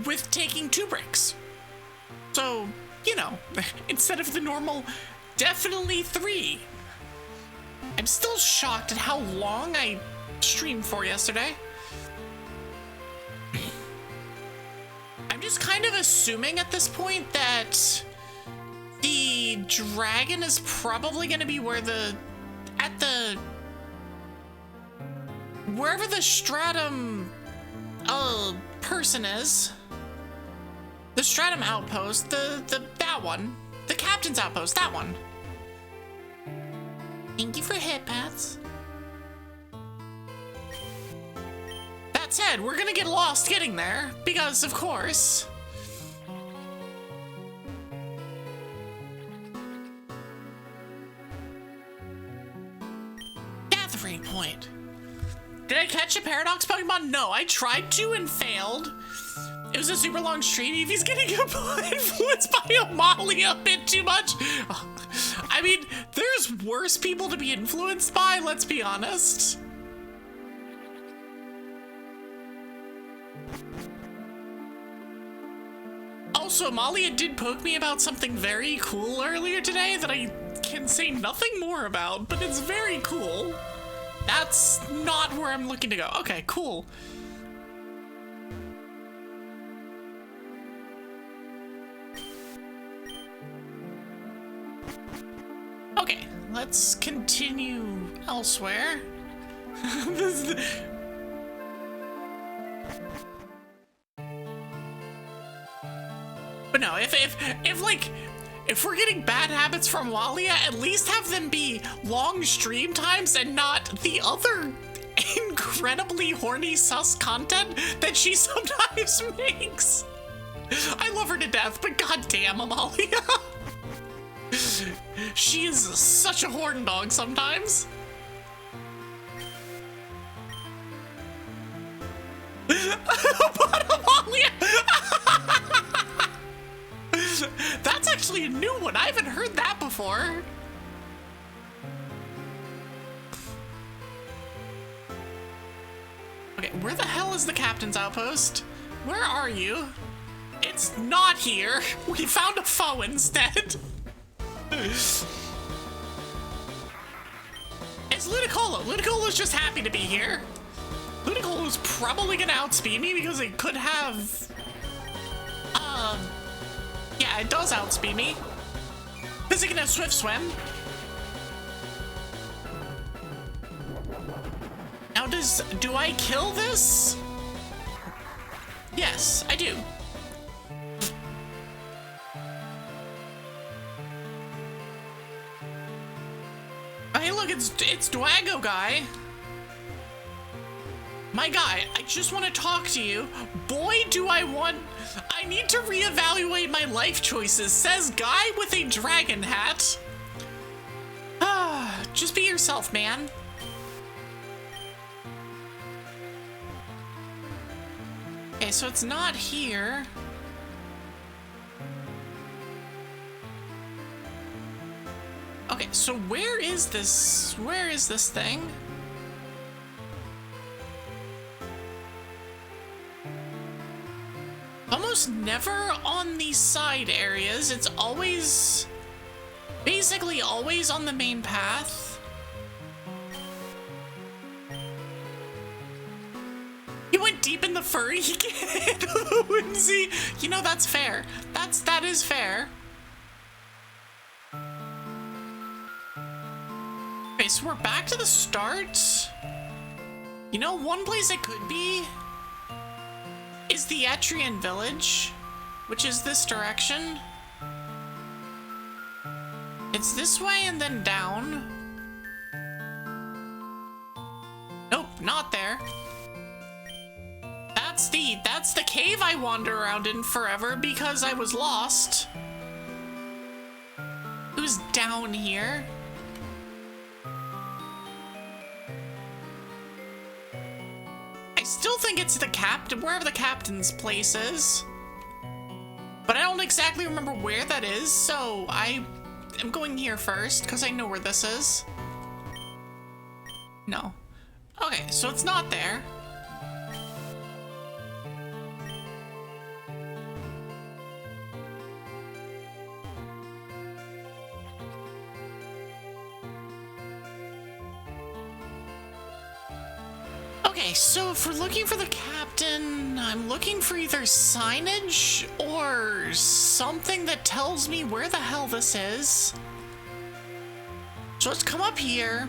with taking 2 breaks. So, you know, instead of the normal, definitely 3. I'm still shocked at how long I streamed for yesterday. I'm just kind of assuming at this point that the dragon is probably going to be where wherever the stratum person is. The stratum outpost, that one. The captain's outpost, that one. Thank you for hit pads. That said, we're gonna get lost getting there, because of course. Gathering point. Did I catch a Paradox Pokemon? No, I tried to and failed. It was a super long stream. Evie's getting influenced by Amalia a bit too much. I mean, there's worse people to be influenced by, let's be honest. Also, Amalia did poke me about something very cool earlier today that I can say nothing more about, but it's very cool. That's not where I'm looking to go. Okay, cool. Okay, let's continue elsewhere. But no, if we're getting bad habits from Walia, at least have them be long stream times and not the other incredibly horny sus content that she sometimes makes. I love her to death, but goddamn, Amalia. She is such a horn dog sometimes. But Amalia. That's actually a new one. I haven't heard that before. Okay, where the hell is the captain's outpost? Where are you? It's not here. We found a foe instead. It's Ludicolo. Ludicolo's just happy to be here. Ludicolo's probably gonna outspeed me because it could have... yeah, it does outspeed me. Is it gonna swift swim? Now do I kill this? Yes, I do. Hey, look, it's Dwago guy. My guy, I just want to talk to you. Boy, do I need to reevaluate my life choices, says guy with a dragon hat. Ah, just be yourself, man. Okay, so it's not here. Okay, so where is this thing? Almost never on these side areas. It's always, basically always on the main path. He went deep in the furry kid. Whimsy. You know, that's fair. That is fair. Okay, so we're back to the start. You know, one place it could be is the Etrian village, which is this direction. It's this way and then down. Nope, not there. That's the cave I wander around in forever because I was lost. It was down here. I still think it's the captain, wherever the captain's place is. But I don't exactly remember where that is, so I am going here first, because I know where this is. No. Okay, so it's not there. Okay, so if we're looking for the captain, I'm looking for either signage or something that tells me where the hell this is. So let's come up here.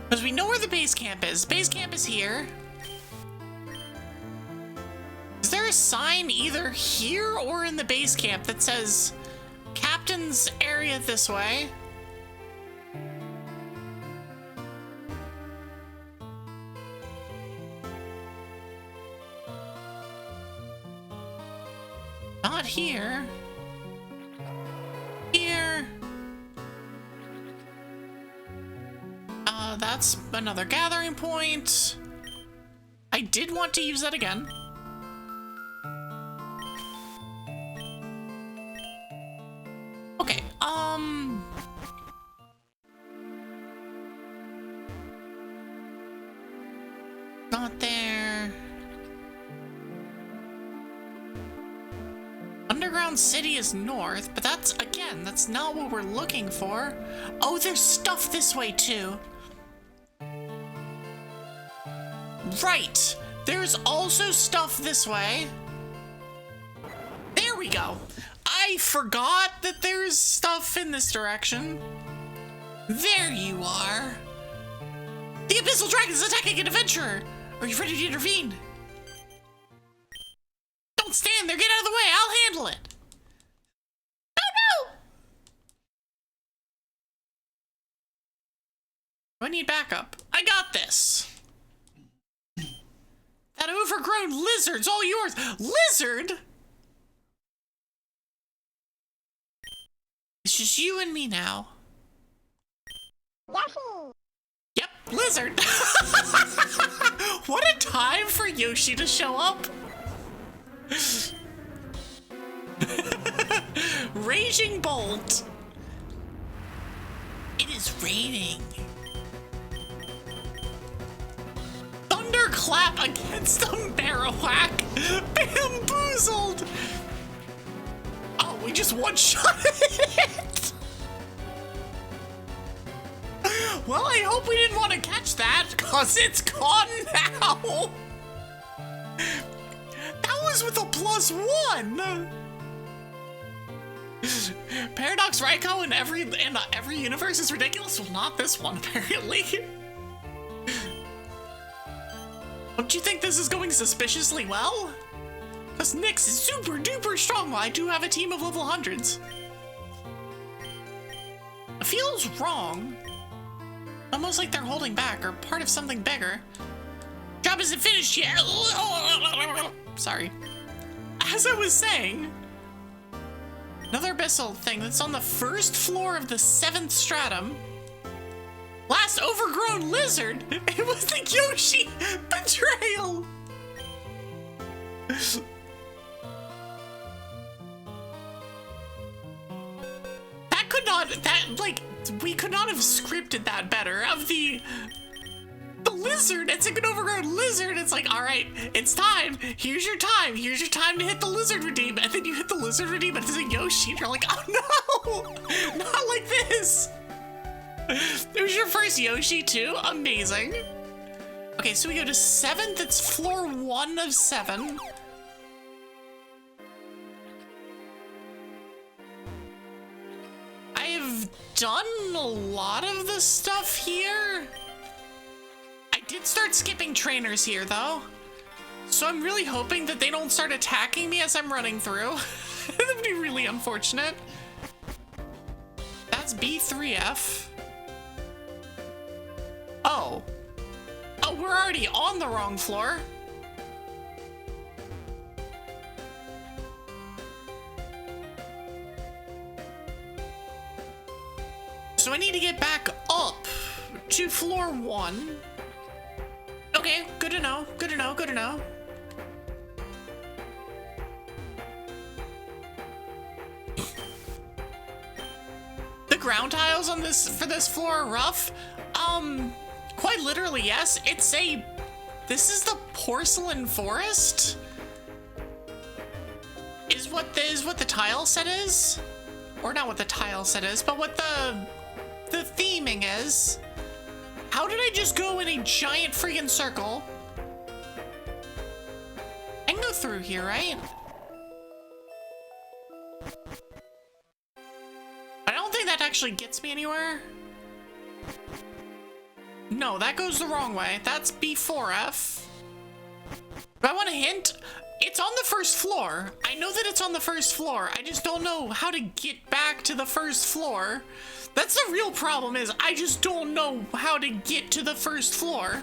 Because we know where the base camp is. Base camp is here. Is there a sign either here or in the base camp that says captain's area this way? Not here. Here. That's another gathering point. I did want to use that again. Okay, not there. Underground City is north, but that's, again, that's not what we're looking for. Oh, there's stuff this way too. Right, there's also stuff this way. There we go. I forgot that there's stuff in this direction. There you are. The Abyssal Dragon is attacking an adventurer. Are you ready to intervene? Don't stand there, get out of the way, I'll handle it. Oh no! I need backup. I got this. That overgrown lizard's all yours. Lizard? It's just you and me now. Yahoo! Yep, lizard. What a time for Yoshi to show up. Raging Bolt. It is raining. Thunderclap against the Marowak. Bamboozled. Oh, we just one-shot it. Well, I hope we didn't want to catch that, cause it's gone now. That was with a +1. Paradox Raikou in every universe is ridiculous. Well, not this one, apparently. Don't you think this is going suspiciously well? Because Nyx is super duper strong. Well, I do have a team of level 100s. It feels wrong. Almost like they're holding back or part of something bigger. Job isn't finished yet. Sorry. As I was saying, another abyssal thing that's on the first floor of the 7th stratum. Last overgrown lizard. It was the Yoshi betrayal. We could not have scripted that better. Of the lizard, it's like an overgrown lizard. It's like, all right, it's time. Here's your time. Here's your time to hit the lizard redeem. And then you hit the lizard redeem, and it's a Yoshi, and you're like, oh no, not like this. It was your first Yoshi too? Amazing. Okay, so we go to 7th. It's floor 1 of 7. I've done a lot of the stuff here. I did start skipping trainers here though. So I'm really hoping that they don't start attacking me as I'm running through. That'd be really unfortunate. That's B3F. Oh. Oh, we're already on the wrong floor. So I need to get back up to floor 1. Okay, good to know, good to know, good to know. ground tiles on this for this floor are rough? Quite literally, yes. This is the porcelain forest? Is what the tile set is? Or not what the tile set is, but what the theming is. How did I just go in a giant freaking circle? I can go through here, right? I don't think that actually gets me anywhere. No, that goes the wrong way. That's B4F. Do I want a hint? It's on the first floor. I know that it's on the first floor. I just don't know how to get back to the first floor. That's the real problem, is I just don't know how to get to the first floor.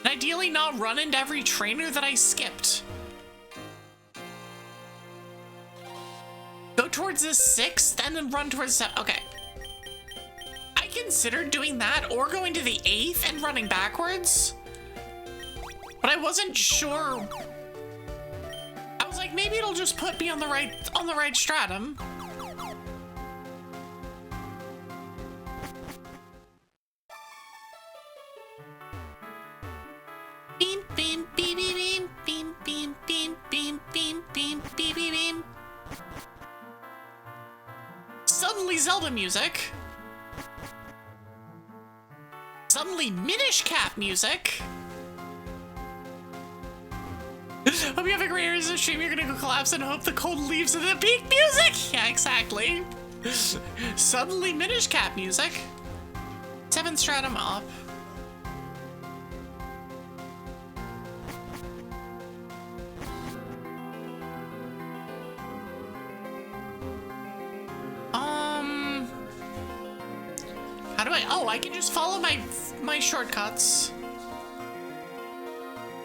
And ideally not run into every trainer that I skipped. Go towards the 6th and then run towards the 7th. Okay. I considered doing that or going to the 8th and running backwards. But I wasn't sure. I was like, maybe it'll just put me on the right stratum. Beam beam beam beam beam beam beam beam beam beam beam beam. Suddenly Zelda music. Suddenly Minish Cap music. Hope you have a great rest of the stream. You're gonna go collapse and hope the cold leaves in the peak music. Yeah, exactly. Suddenly Minish Cap music. 7th stratum up. How do I? Oh, I can just follow my shortcuts.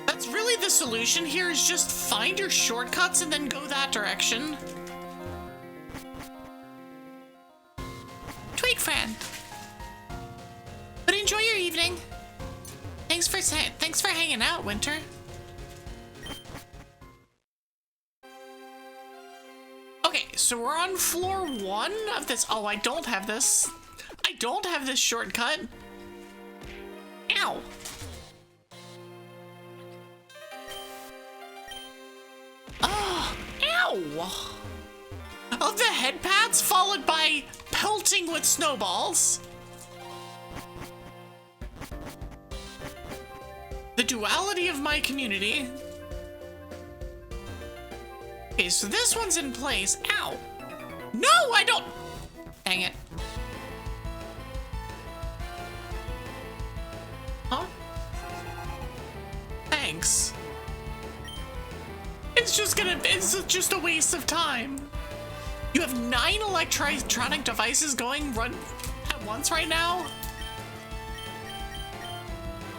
That's really the solution here, is just find your shortcuts and then go that direction. Tweak friend. But enjoy your evening. Thanks for hanging out, Winter. Okay, so we're on floor 1 of this. Oh, I don't have this. I don't have this shortcut. Ow. Oh, ow. Of the head pats followed by pelting with snowballs. The duality of my community. Okay, so this one's in place. Ow. No, I don't. Dang it. Huh? Thanks. It's just a waste of time. You have 9 electronic devices going at once right now?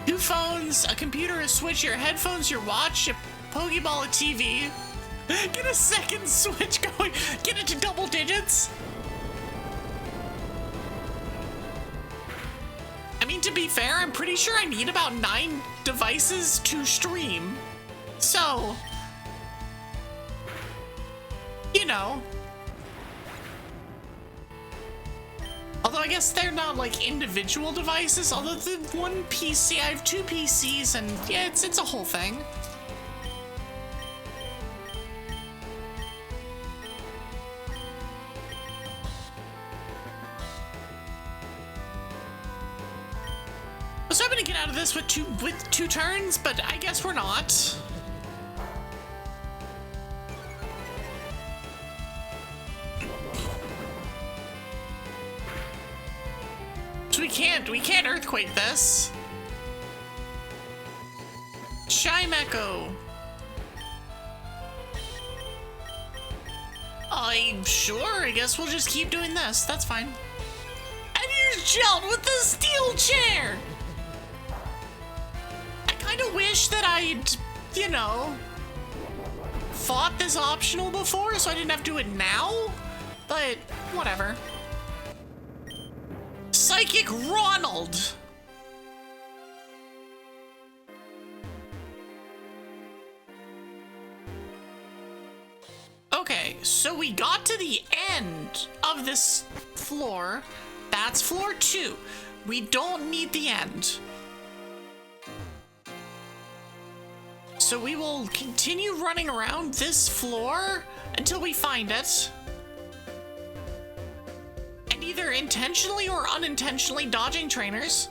2 phones, a computer, a switch, your headphones, your watch, your Pokeball, a TV. Get a second switch going. Get it to double digits. I mean, to be fair, I'm pretty sure I need about 9 devices to stream. So, you know. Although I guess they're not like individual devices, although the one PC, I have 2 PCs, and yeah, it's a whole thing. I was hoping to get out of this with two turns, but I guess we're not. So we can't earthquake this. Chimecho. I'm sure, I guess we'll just keep doing this. That's fine. And here's Jelt with the steel chair. I kind of wish that I'd, you know, fought this optional before so I didn't have to do it now, but whatever. Psychic Ronald. So we got to the end of this floor. That's floor 2. We don't need the end. So we will continue running around this floor until we find it. And either intentionally or unintentionally dodging trainers.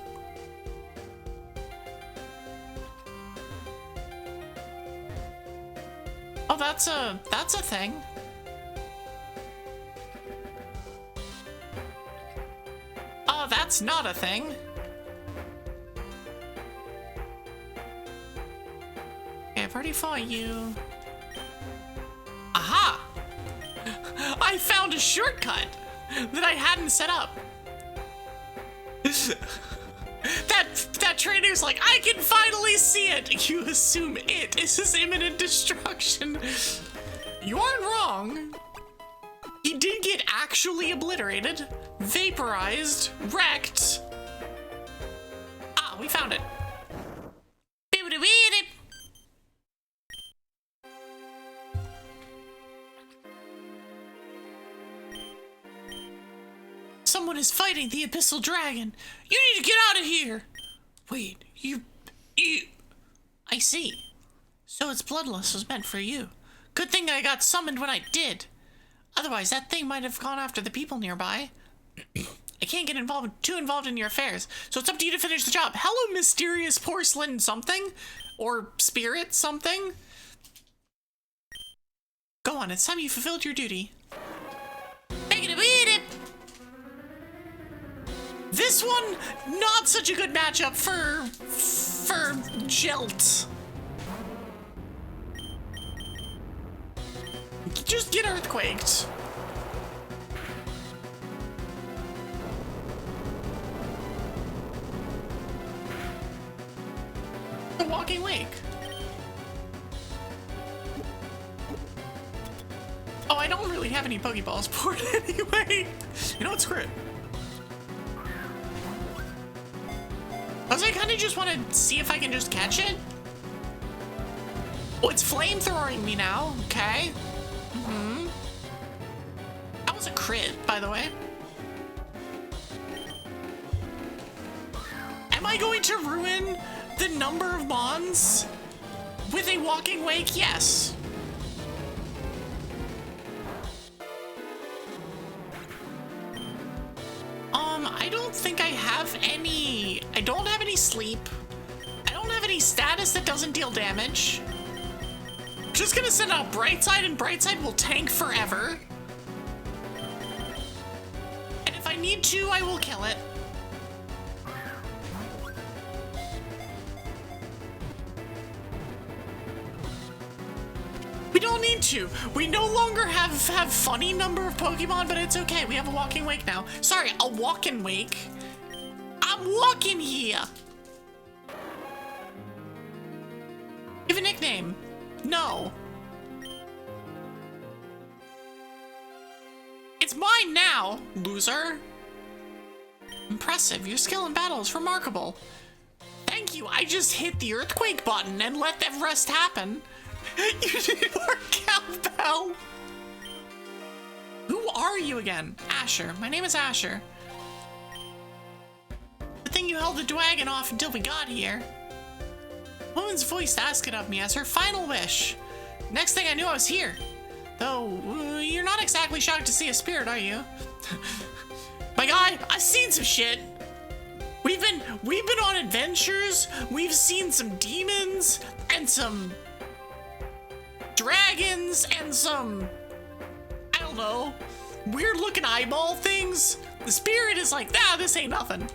Oh, that's a thing. Oh, that's not a thing. Okay, I've already fought you. Aha! I found a shortcut that I hadn't set up. That trainer's like, I can finally see it. You assume it is imminent destruction. You aren't wrong. He did get actually obliterated, vaporized, wrecked. Ah, we found it. Someone is fighting the Abyssal Dragon. You need to get out of here. Wait, you... I see. So its bloodlust was meant for you. Good thing I got summoned when I did. Otherwise, that thing might have gone after the people nearby. I can't get too involved in your affairs, so it's up to you to finish the job. Hello, mysterious porcelain something? Or spirit something? Go on, it's time you fulfilled your duty. This one, not such a good matchup for Jelt. Just get earthquaked. The Walking Lake. Oh, I don't really have any Pokeballs poured anyway. You know what, screw it. I kind of just want to see if I can just catch it. Oh, it's flamethrowing me now. Okay. That was a crit, by the way. Am I going to ruin the number of mons with a Walking Wake? Yes. I don't think I have any... I don't have any sleep. I don't have any status that doesn't deal damage. I'm just gonna send out Brightside, and Brightside will tank forever. And if I need to, I will kill it. We don't need to. We no longer have funny number of Pokemon, but it's okay. We have a Walking Wake now. Sorry, a Walking Wake. I'm walking here. Give a nickname. No. It's mine now, loser. Impressive. Your skill in battle is remarkable. Thank you. I just hit the earthquake button and let the rest happen. You need more cowbell. Who are you again? Asher. My name is Asher. The thing you held the dragon off until we got here. Woman's voice asked it of me as her final wish. Next thing I knew, I was here. Though, you're not exactly shocked to see a spirit, are you? My guy, I've seen some shit. We've been on adventures. We've seen some demons and some dragons and some, I don't know, weird looking eyeball things. The spirit is like, nah, this ain't nothing.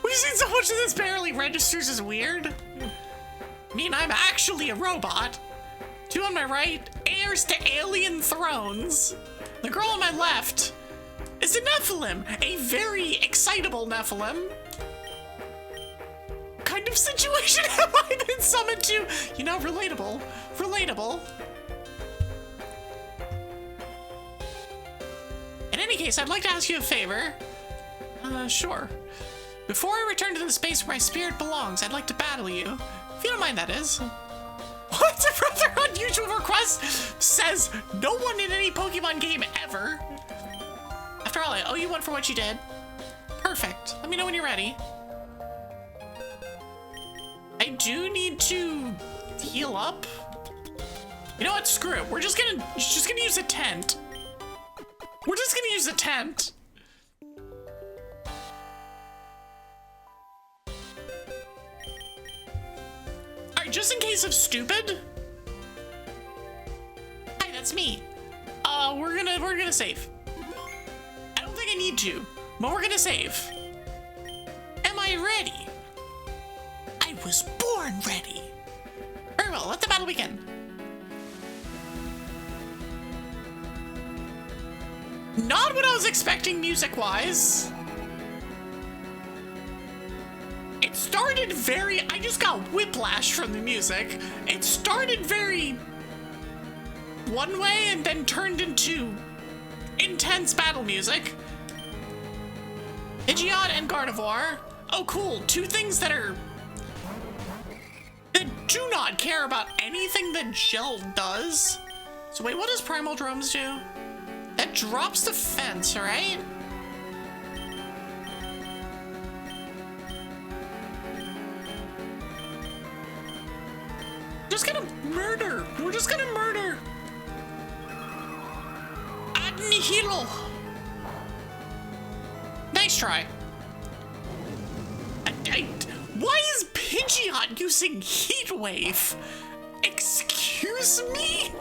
We've seen so much that this barely registers as weird. I mean, I'm actually a robot. Two on my right, heirs to alien thrones. The girl on my left is a Nephilim, a very excitable Nephilim. Kind of situation have I been summoned to? You know, relatable. Relatable. In any case, I'd like to ask you a favor. Sure. Before I return to the space where my spirit belongs, I'd like to battle you. If you don't mind, that is. What's a rather unusual request? Says no one in any Pokemon game ever. After all, I owe you one for what you did. Perfect. Let me know when you're ready. I do need to heal up. You know what? Screw it. We're just gonna use a tent. We're just gonna use a tent. Alright, just in case of stupid. Hi, that's me. We're gonna save. I don't think I need to, but we're gonna save. Am I ready? I was born ready. Very well, let the battle begin. Not what I was expecting music-wise. It started very... I just got whiplash from the music. It started very... one way and then turned into intense battle music. Pidgeot and Gardevoir. Oh, cool. Two things that do not care about anything that Gel does. So wait, what does Primal Drums do? That drops defense, right? Just gonna murder. We're just gonna murder. Ad nihilo. Nice try. Why is Pidgeot using Heat Wave? Excuse me?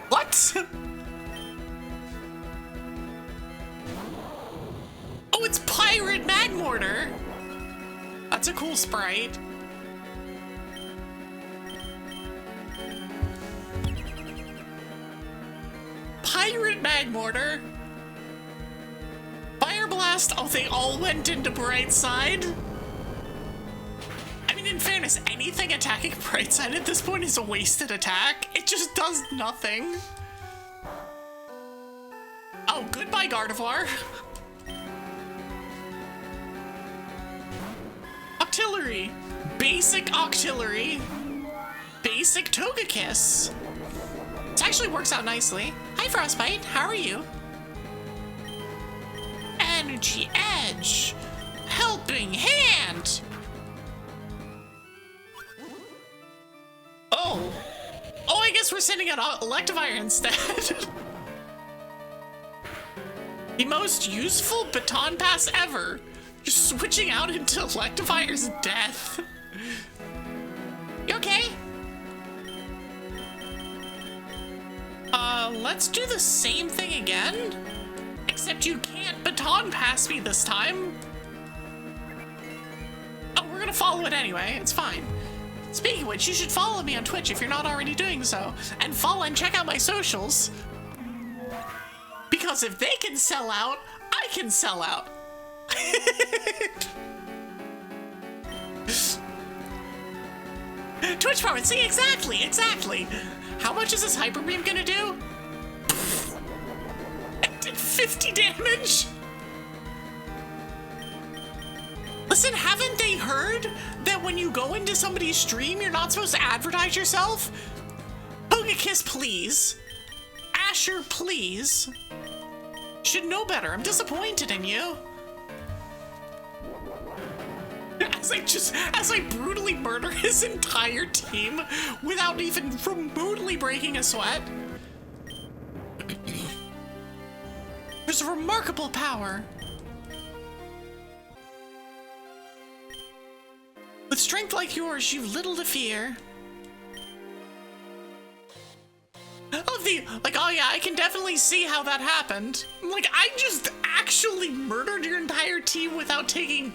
What? Oh, it's Pirate Magmortar. That's a cool sprite. Pirate Magmortar. Fire Blast. Oh, they all went into Bright Side. I mean, in fairness, anything attacking Bright Side at this point is a wasted attack. It just does nothing. Oh, goodbye, Gardevoir. Octillery. Basic Octillery. Basic Togekiss. This actually works out nicely. Hi, Frostbite. How are you? Energy Edge. Helping Hand. Oh. Oh, I guess we're sending out Electivire instead. The most useful baton pass ever. Just switching out into Electivire's death. You okay? Let's do the same thing again. Except you can't baton pass me this time. Oh, we're gonna follow it anyway. It's fine. Speaking of which, you should follow me on Twitch if you're not already doing so. And follow and check out my socials. Because if they can sell out, I can sell out. Twitch Power, see, exactly. How much is this Hyper Beam gonna do? It did 50 damage. Listen, haven't they heard that when you go into somebody's stream, you're not supposed to advertise yourself? Pokekiss, please. Asher, please. Should know better. I'm disappointed in you. As I brutally murder his entire team without even remotely breaking a sweat. There's a remarkable power. With strength like yours, you've little to fear. Oh yeah, I can definitely see how that happened. Like, I just actually murdered your entire team without taking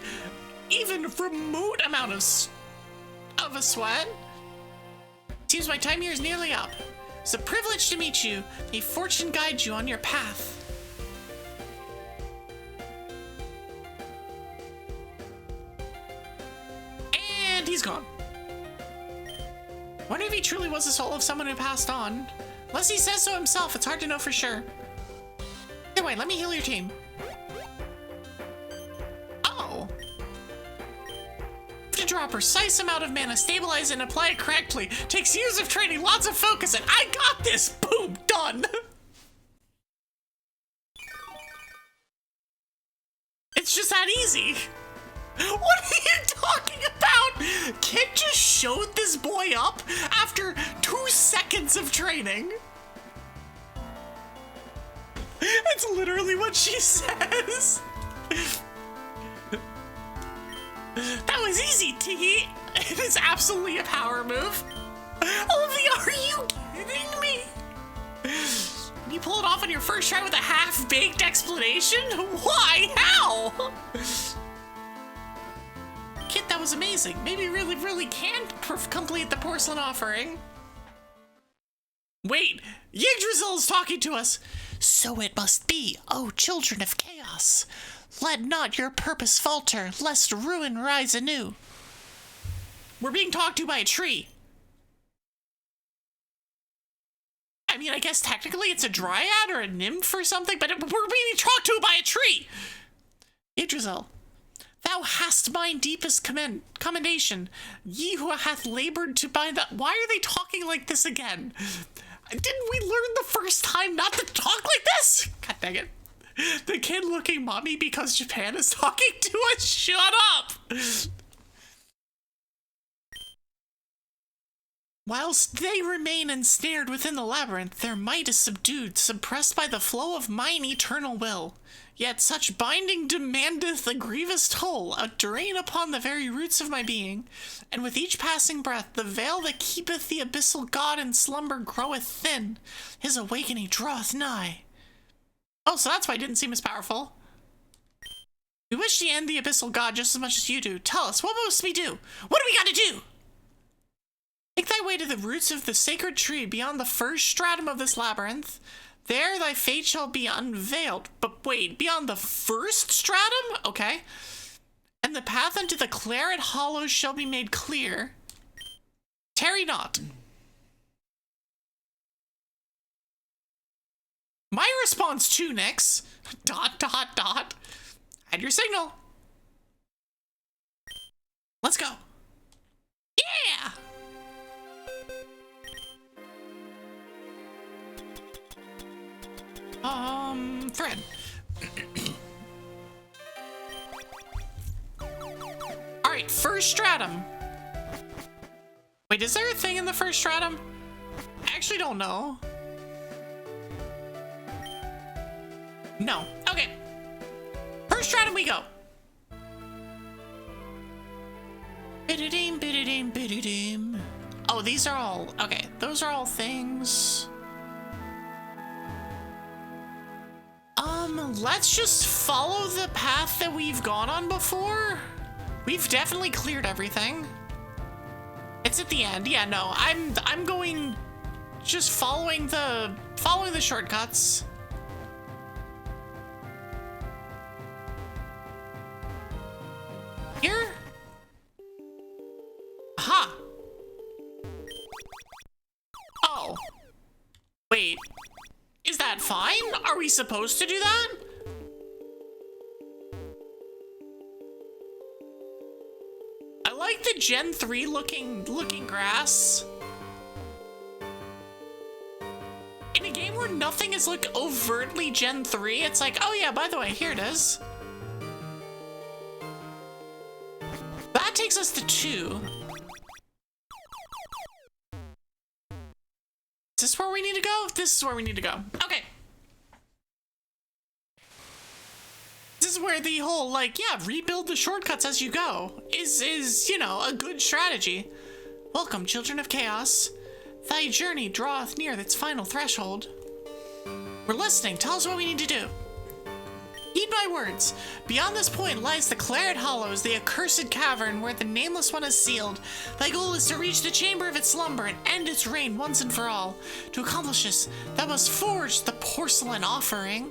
even remote amount of a sweat. Seems my time here is nearly up. It's a privilege to meet you. May fortune guide you on your path. And he's gone. Wonder if he truly was the soul of someone who passed on. Unless he says so himself, it's hard to know for sure. Here, wait, let me heal your team. Oh. to draw a precise amount of mana, stabilize and apply it correctly. Takes years of training, lots of focus, and I got this! Boom! Done! It's just that easy. What are you talking about? Kid just showed this boy up after 2 seconds of training. It's literally what she says. That was easy, Tiki. It is absolutely a power move. Olivia, are you kidding me? You pull it off on your first try with a half-baked explanation? Why? How? Kit, that was amazing. Maybe you really can complete the porcelain offering. Wait, Yggdrasil is talking to us. So it must be, O children of chaos. Let not your purpose falter, lest ruin rise anew. We're being talked to by a tree. I mean, I guess technically it's a dryad or a nymph or something, but we're being talked to by a tree. Yggdrasil, thou hast mine deepest commendation. Ye who hath labored to bind that. Why are they talking like this again? Didn't we learn the first time not to talk like this? God dang it. The kid looking mommy because Japan is talking to us. Shut up. Whilst they remain ensnared within the labyrinth, their might is subdued, suppressed by the flow of mine eternal will. Yet such binding demandeth a grievous toll, a drain upon the very roots of my being. And with each passing breath, the veil that keepeth the Abyssal God in slumber groweth thin. His awakening draweth nigh. Oh, so that's why it didn't seem as powerful. We wish to end the Abyssal God just as much as you do. Tell us, what must we do? What do we gotta do? Make thy way to the roots of the sacred tree beyond the first stratum of this labyrinth. There thy fate shall be unveiled. But wait, beyond the first stratum? Okay. And the path unto the Claret Hollows shall be made clear. Tarry not. My response to Nyx, ... Hide your signal. Let's go. Yeah! Fred. Alright, first stratum. Wait, is there a thing in the first stratum? I actually don't know. No. Okay. First stratum we go. Bididim, bididim, bididim. Oh, these are all... Okay, those are all things... Let's just follow the path that we've gone on before. We've definitely cleared everything. It's at the end. Yeah, no, I'm going just following the shortcuts. Here? Aha. Oh. Wait. Is that fine? Are we supposed to do that? I like the Gen 3 looking grass. In a game where nothing is like overtly Gen 3, it's like, oh yeah, by the way, here it is. That takes us to 2. Is this where we need to go? This is where we need to go. Okay. This is where the whole, like, yeah, rebuild the shortcuts as you go is, you know, a good strategy. Welcome, children of chaos. Thy journey draweth near its final threshold. We're listening. Tell us what we need to do. Heed my words. Beyond this point lies the Claret Hollows, the accursed cavern where the Nameless One is sealed. Thy goal is to reach the chamber of its slumber and end its reign once and for all. To accomplish this, thou must forge the porcelain offering.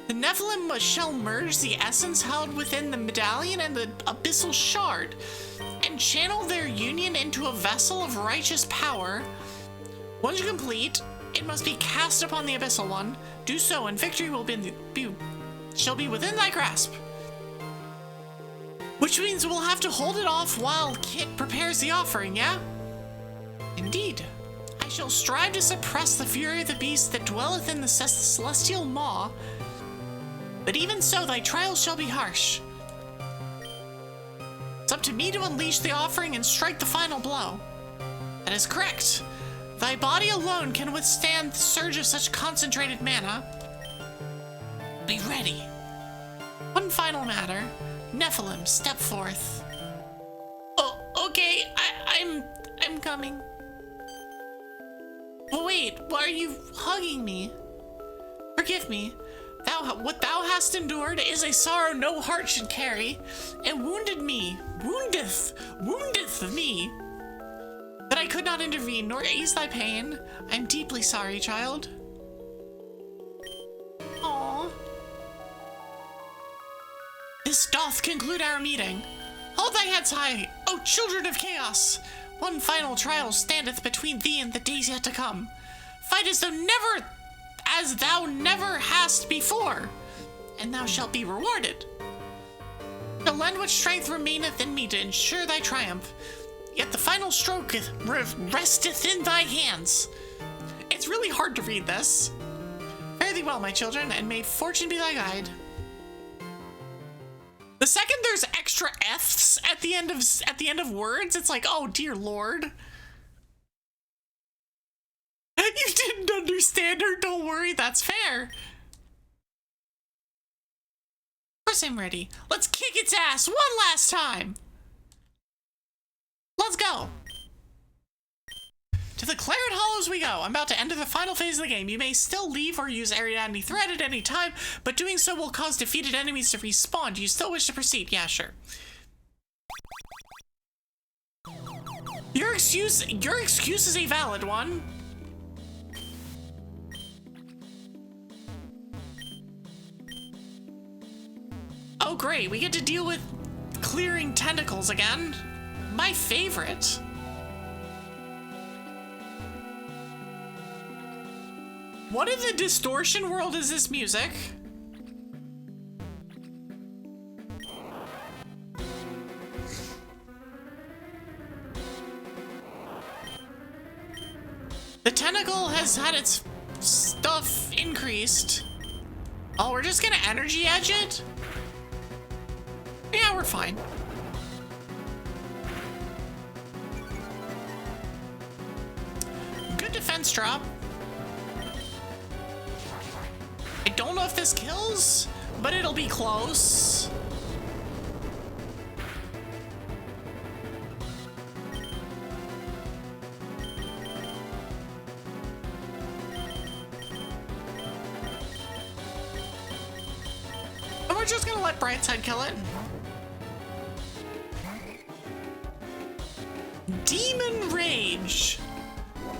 The Nephilim shall merge the essence held within the medallion and the Abyssal Shard, and channel their union into a vessel of righteous power. Once complete, it must be cast upon the Abyssal One. Do so, and victory will shall be within thy grasp. Which means we'll have to hold it off while Kit prepares the offering, yeah? Indeed. I shall strive to suppress the fury of the beast that dwelleth in the celestial maw, but even so thy trials shall be harsh. It's up to me to unleash the offering and strike the final blow. That is correct. Thy body alone can withstand the surge of such concentrated mana. Be ready. One final matter. Nephilim, step forth. Oh, okay. I'm coming. But wait, why are you hugging me? Forgive me. What thou hast endured is a sorrow no heart should carry, and woundeth me, that I could not intervene nor ease thy pain. I'm deeply sorry, child. Aww. This doth conclude our meeting. Hold thy heads high, O children of chaos! One final trial standeth between thee and the days yet to come. Fight as thou never hast before, and thou shalt be rewarded. To lend what strength remaineth in me to ensure thy triumph, yet the final stroke resteth in thy hands. It's really hard to read this. Fare thee well, my children, and may fortune be thy guide. The second there's extra F's at the end of words, it's like, oh dear Lord. You didn't understand her, don't worry, that's fair. Of course I'm ready. Let's kick its ass one last time. Let's go. To the Claret Hollows we go. I'm about to enter the final phase of the game. You may still leave or use Ariadne Thread at any time, but doing so will cause defeated enemies to respawn. Do you still wish to proceed? Yeah, sure. Your excuse is a valid one. Oh great, we get to deal with clearing tentacles again. My favorite. What in the distortion world is this music? The tentacle has had its stuff increased. Oh, we're just gonna energy edge it? Yeah, we're fine. Good defense drop. I don't know if this kills, but it'll be close. And we're just gonna let Brightside kill it. Demon Rage.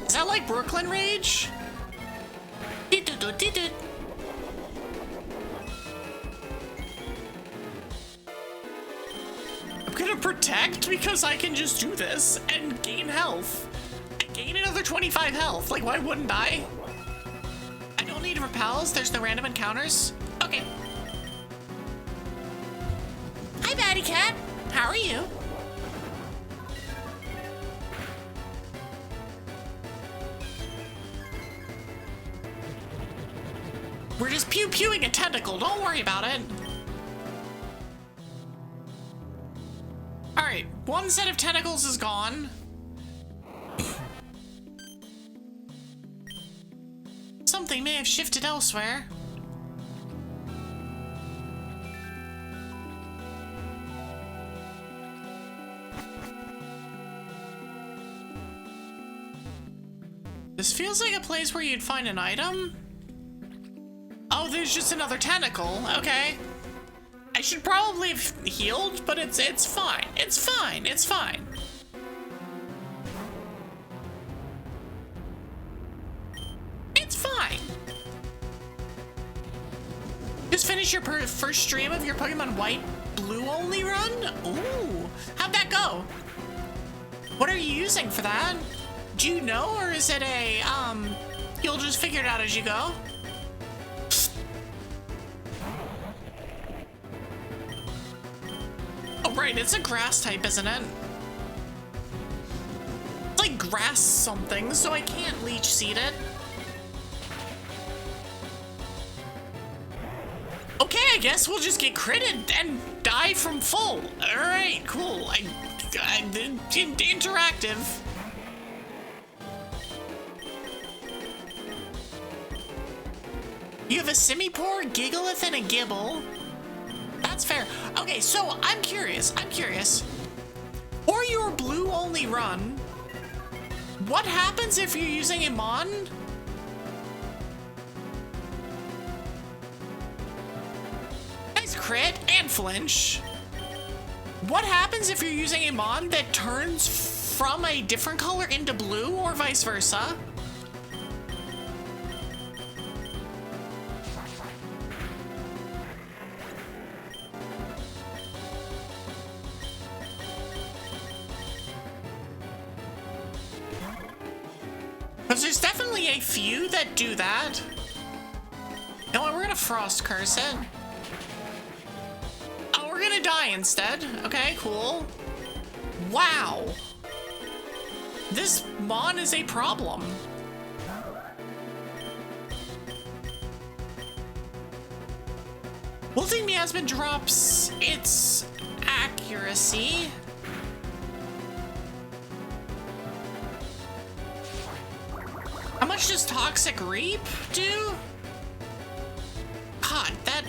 Is that like Brooklyn Rage? I'm gonna protect because I can just do this and gain health. And gain another 25 health. Like, why wouldn't I? I don't need repels. There's no random encounters. Okay. Hi, Batty Cat. How are you? We're just pew-pewing a tentacle, don't worry about it. Alright, one set of tentacles is gone. Something may have shifted elsewhere. This feels like a place where you'd find an item. Oh, there's just another tentacle. Okay. I should probably have healed, but it's fine. It's fine. It's fine. It's fine. Just finish your first stream of your Pokemon White Blue only run? Ooh. How'd that go? What are you using for that? Do you know, or is it a, you'll just figure it out as you go? Oh, right, it's a grass type, isn't it? It's like grass something, so I can't leech seed it. Okay, I guess we'll just get critted and die from full. Alright, cool. Interactive. You have a Simipour, Gigalith, and a Gibble. That's fair. Okay, so I'm curious. For your blue only run, what happens if you're using a Mon? Nice crit and flinch. What happens if you're using a Mon that turns from a different color into blue or vice versa? Because there's definitely a few that do that. You know what, we're gonna Frost Curse it. Oh, we're gonna die instead. Okay, cool. Wow. This Mon is a problem. Wilting Miasma drops its accuracy. How much does Toxic Reap do? God, that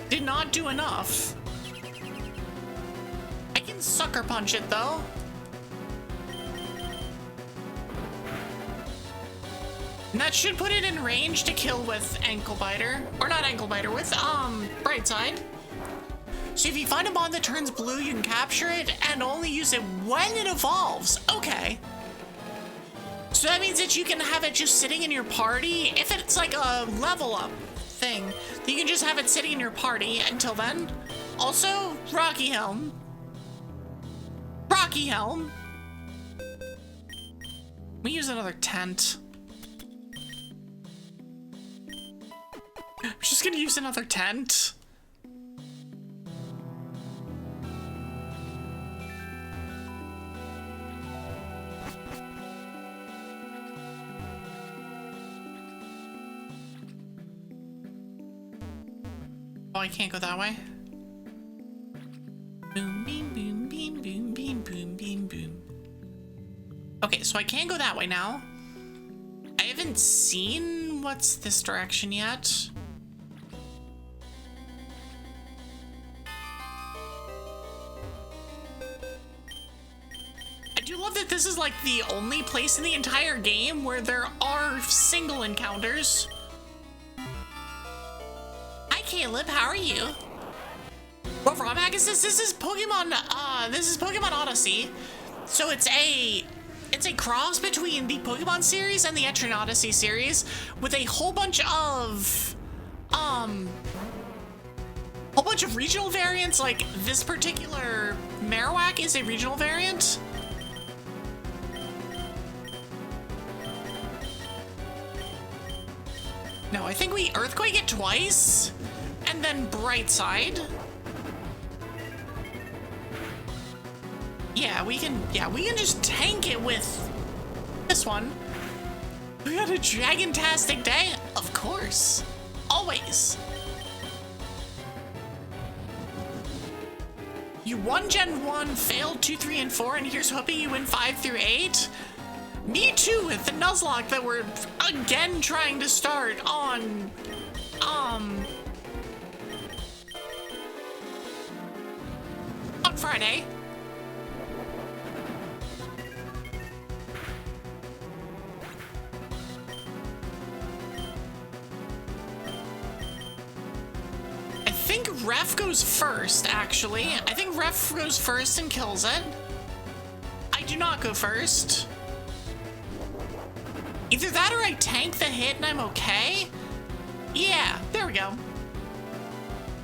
did not do enough. I can Sucker Punch it though. And that should put it in range to kill with Ankle Biter. Or not Ankle Biter, with Bright Side. So if you find a Mon that turns blue, you can capture it and only use it when it evolves. Okay. So that means that you can have it just sitting in your party. If it's like a level up thing, you can just have it sitting in your party until then. Also, Rocky Helm. Rocky Helm. We use another tent. I'm just gonna use another tent. Oh, I can't go that way. Boom, beam, boom, beam, boom, beam, boom, beam, boom. Okay, so I can't go that way now. I haven't seen what's this direction yet. I do love that this is like the only place in the entire game where there are single encounters. Caleb, how are you? What romhack is this? This is Pokemon Odyssey. So it's a cross between the Pokemon series and the Etrian Odyssey series with a whole bunch of regional variants. Like this particular Marowak is a regional variant. No, I think we Earthquake it twice. And then Bright Side. Yeah, we can just tank it with this one. We had a Dragontastic day? Of course. Always. You won Gen 1, failed 2, 3, and 4, and here's hoping you win 5 through 8. Me too, with the Nuzlocke that we're again trying to start on Friday. I think Ref goes first, actually. I think Ref goes first and kills it. I do not go first. Either that or I tank the hit and I'm okay. Yeah, there we go.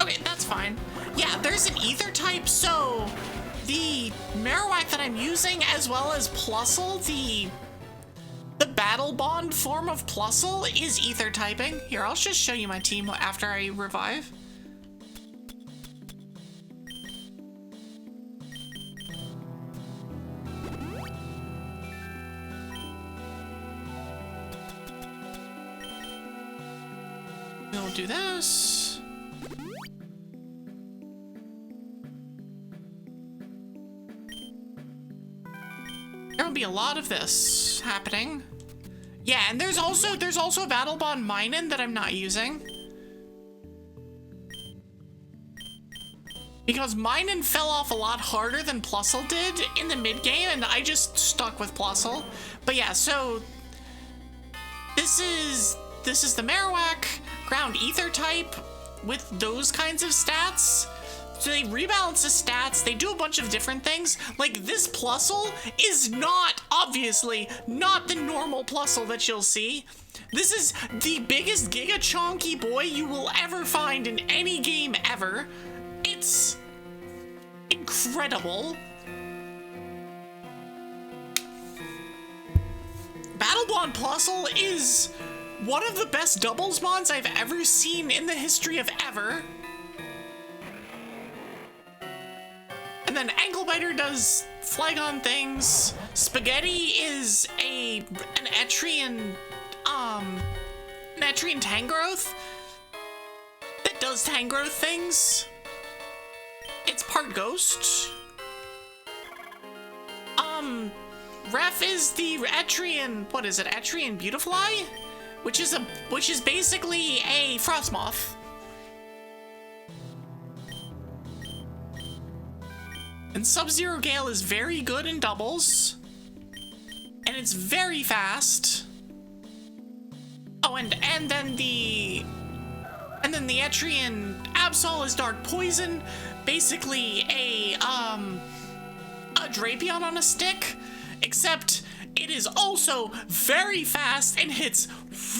Okay, that's fine. Yeah, there's an ether type, so the Marowak that I'm using, as well as Plusle, the Battle Bond form of Plusle, is ether typing. Here, I'll just show you my team after I revive. do this. There will be a lot of this happening. Yeah, and there's also a battle bond Minun that I'm not using. Because Minun fell off a lot harder than Plusle did in the mid-game, and I just stuck with Plusle. But yeah, so this is the Marowak ground ether type with those kinds of stats. So they rebalance the stats, they do a bunch of different things. Like, this Plusle is not, obviously, not the normal Plusle that you'll see. This is the biggest Giga Chonky boy you will ever find in any game ever. It's incredible. Battle Bond Plusle is one of the best doubles mons I've ever seen in the history of ever. And then Anklebiter does Flygon things. Spaghetti is an Etrian Tangrowth that does Tangrowth things. It's part ghost. Ref is the Etrian, what is it? Etrian Beautifly, which is basically a Frostmoth. And Sub-Zero Gale is very good in doubles. And it's very fast. Oh, and then the Etrian Absol is Dark Poison, basically a Drapion on a stick, except it is also very fast and hits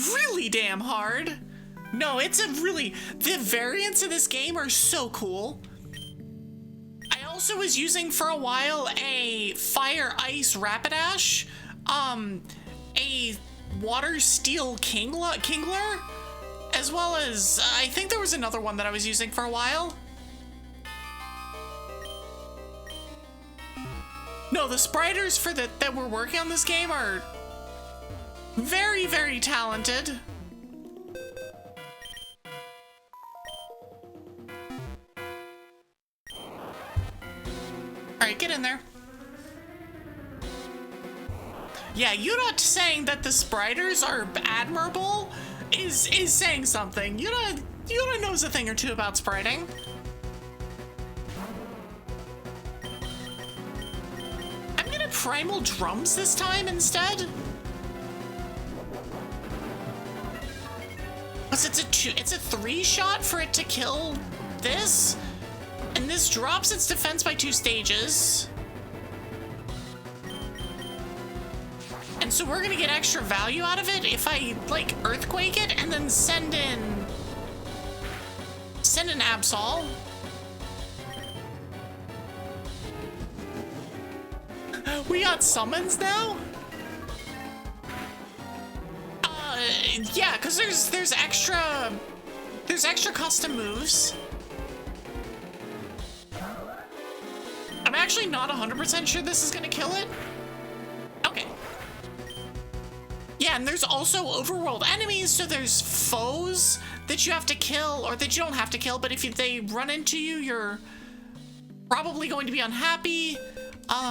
really damn hard. No, the variants of this game are so cool. I also was using for a while a Fire Ice Rapidash, a Water Steel Kingler, as well as, I think there was another one that I was using for a while. No, the spriters that we're working on this game are very, very talented. Alright, get in there. Yeah, Yuna saying that the spriters are admirable is saying something. Yuna knows a thing or two about spriting. I'm gonna Primal Drums this time instead. Because it's a 3-shot for it to kill this. And this drops its defense by 2 stages. And so we're gonna get extra value out of it if I, like, Earthquake it and then send an Absol. We got summons now? Yeah, because there's extra custom moves. I'm actually not 100% sure this is gonna kill it. Okay. Yeah, and there's also overworld enemies, so there's foes that you have to kill, or that you don't have to kill, but if they run into you, you're probably going to be unhappy.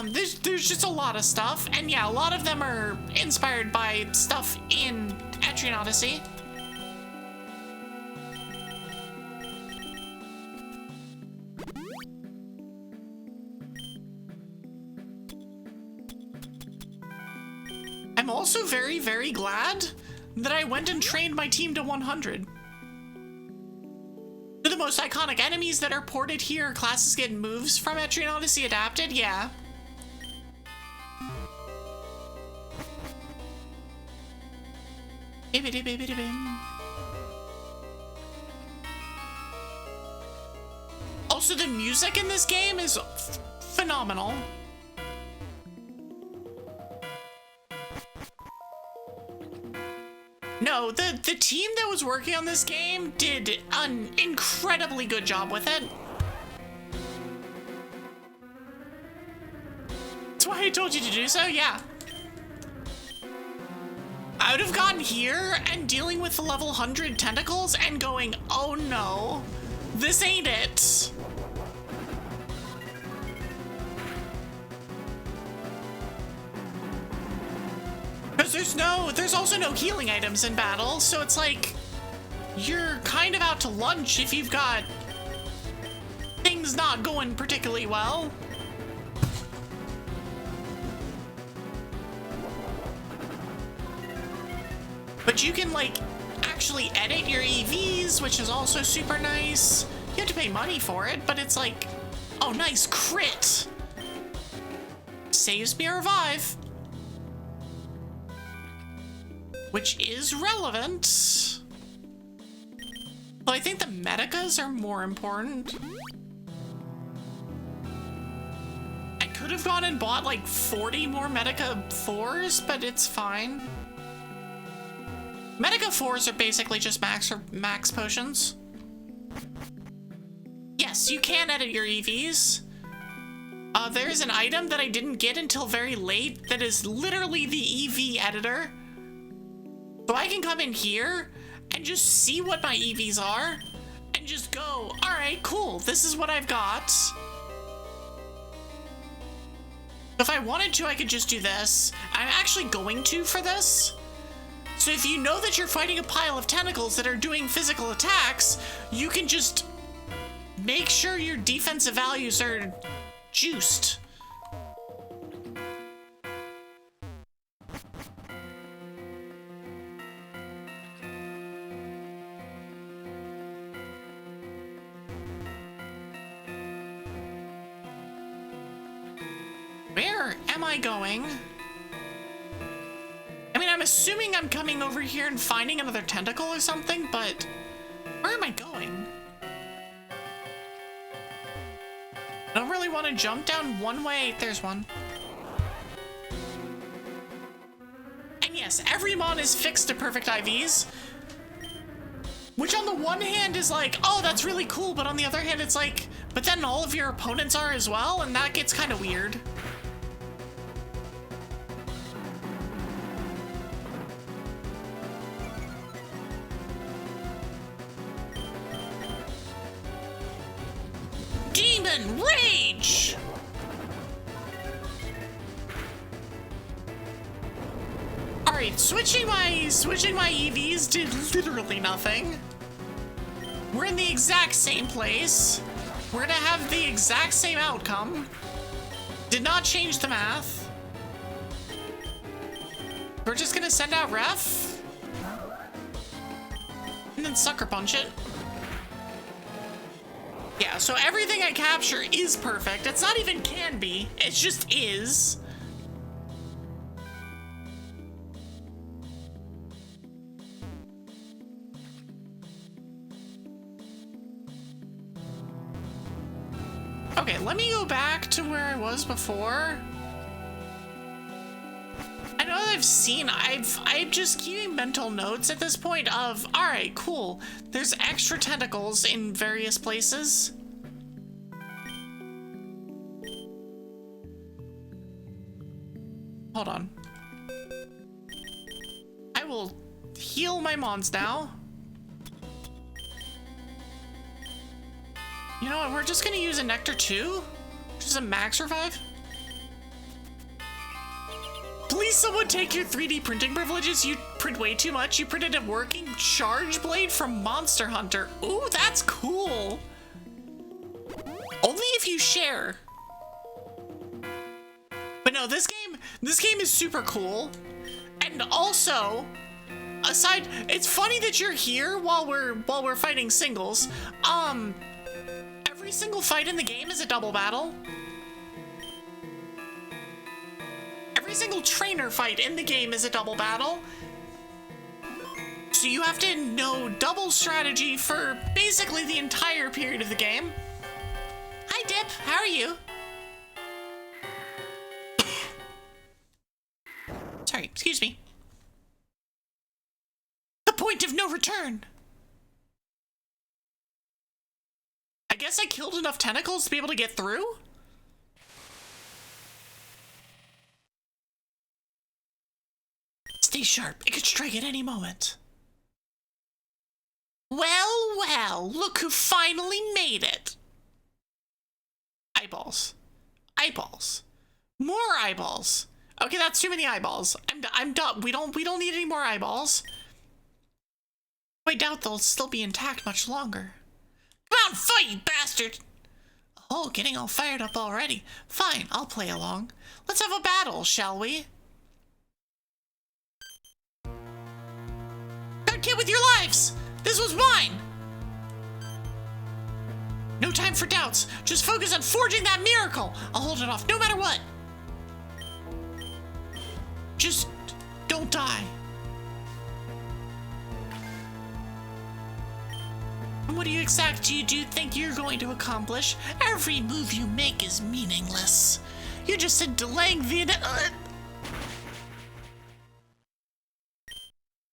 There's just a lot of stuff, and yeah, a lot of them are inspired by stuff in Etrian Odyssey. I'm also very, very glad that I went and trained my team to 100. They're the most iconic enemies that are ported here. Classes get moves from Etrian Odyssey adapted, yeah. Also, the music in this game is phenomenal. No, the team that was working on this game did an incredibly good job with it. That's why I told you to do so, yeah. I would have gotten here and dealing with the level 100 tentacles and going, oh no, this ain't it. Because there's also no healing items in battle, so it's like, you're kind of out to lunch if you've got things not going particularly well. But you can, like, actually edit your EVs, which is also super nice. You have to pay money for it, but it's like, oh, nice crit. Saves me a revive. Which is relevant. Well, I think the medicas are more important. I could have gone and bought like 40 more Medica 4s, but it's fine. Medica 4s are basically just max potions. Yes, you can edit your EVs. There is an item that I didn't get until very late that is literally the EV editor. So I can come in here and just see what my EVs are and just go, all right, cool, this is what I've got. If I wanted to, I could just do this. I'm actually going to for this. So if you know that you're fighting a pile of tentacles that are doing physical attacks, you can just make sure your defensive values are juiced. Where am I going? I mean, I'm assuming I'm coming over here and finding another tentacle or something, but where am I going? I don't really want to jump down one way. There's one. And yes, every mon is fixed to perfect IVs. Which on the one hand is like, oh, that's really cool, but on the other hand, it's like, but then all of your opponents are as well, and that gets kind of weird. Demon Rage! Alright, switching my EVs did literally nothing. We're in the exact same place. We're gonna have the exact same outcome. Did not change the math. We're just gonna send out Ref. And then Sucker Punch it. Yeah, so everything I capture is perfect. It's not even can be, it just is. Okay, let me go back to where I was before. I know that I'm just keeping mental notes at this point of, all right, cool. There's extra tentacles in various places. Hold on. I will heal my mons now. You know what, we're just gonna use a Nectar 2, which is a max revive. Please someone take your 3D printing privileges. You print way too much. You printed a working charge blade from Monster Hunter. Ooh, that's cool. Only if you share. But no, this game is super cool. And also, aside, it's funny that you're here while we're fighting singles. Every single fight in the game is a double battle. Every single trainer fight in the game is a double battle. So you have to know double strategy for basically the entire period of the game. Hi Dip, how are you? Sorry, excuse me. The point of no return. I guess I killed enough tentacles to be able to get through? Stay sharp. It could strike at any moment. Well, well, look who finally made it. Eyeballs. Eyeballs. More eyeballs. Okay, that's too many eyeballs. I'm done. We don't need any more eyeballs. I doubt they'll still be intact much longer. Come on, fight, you bastard! Oh, getting all fired up already. Fine, I'll play along. Let's have a battle, shall we? Don't kid with your lives! This was mine! No time for doubts. Just focus on forging that miracle. I'll hold it off no matter what. Just don't die. What do you think you're going to accomplish? Every move you make is meaningless. You're just delaying the...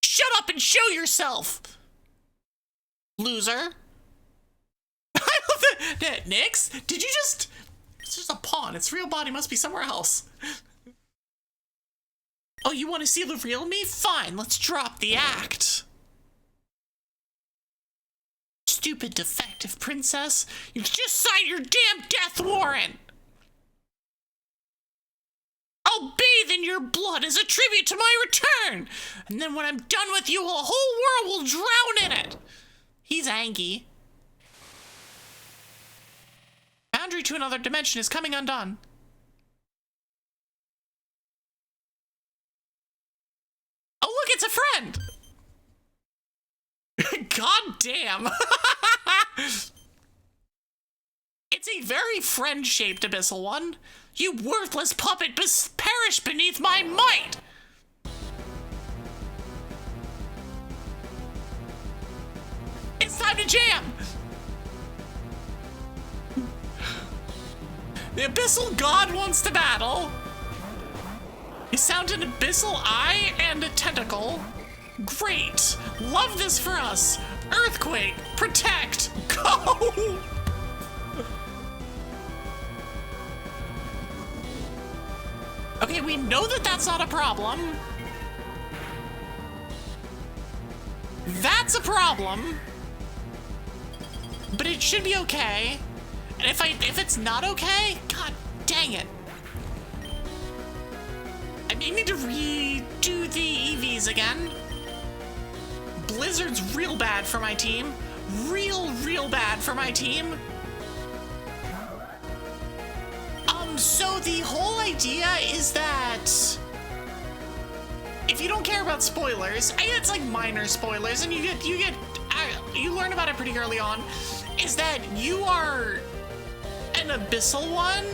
Shut up and show yourself! Loser. I love that. Nyx, did you just... It's just a pawn. Its real body must be somewhere else. Oh, you want to see the real me? Fine, let's drop the act. Stupid defective princess. You just signed your damn death warrant. I'll bathe in your blood as a tribute to my return. And then when I'm done with you, the whole world will drown in it. He's angry. Boundary to another dimension is coming undone. Oh, look, it's a friend. God damn. It's a very friend-shaped Abyssal one. You worthless puppet, perish beneath my might. It's time to jam. The Abyssal God wants to battle. You sound an abyssal eye and a tentacle. Great. Love this for us. Earthquake. Protect. Go. Okay, we know that that's not a problem. That's a problem. But it should be okay. And if it's not okay, god dang it. I may need to redo the EVs again. Blizzard's real bad for my team. Real bad for my team. So the whole idea is that if you don't care about spoilers, it's like minor spoilers, and you learn about it pretty early on, is that you are an abyssal one,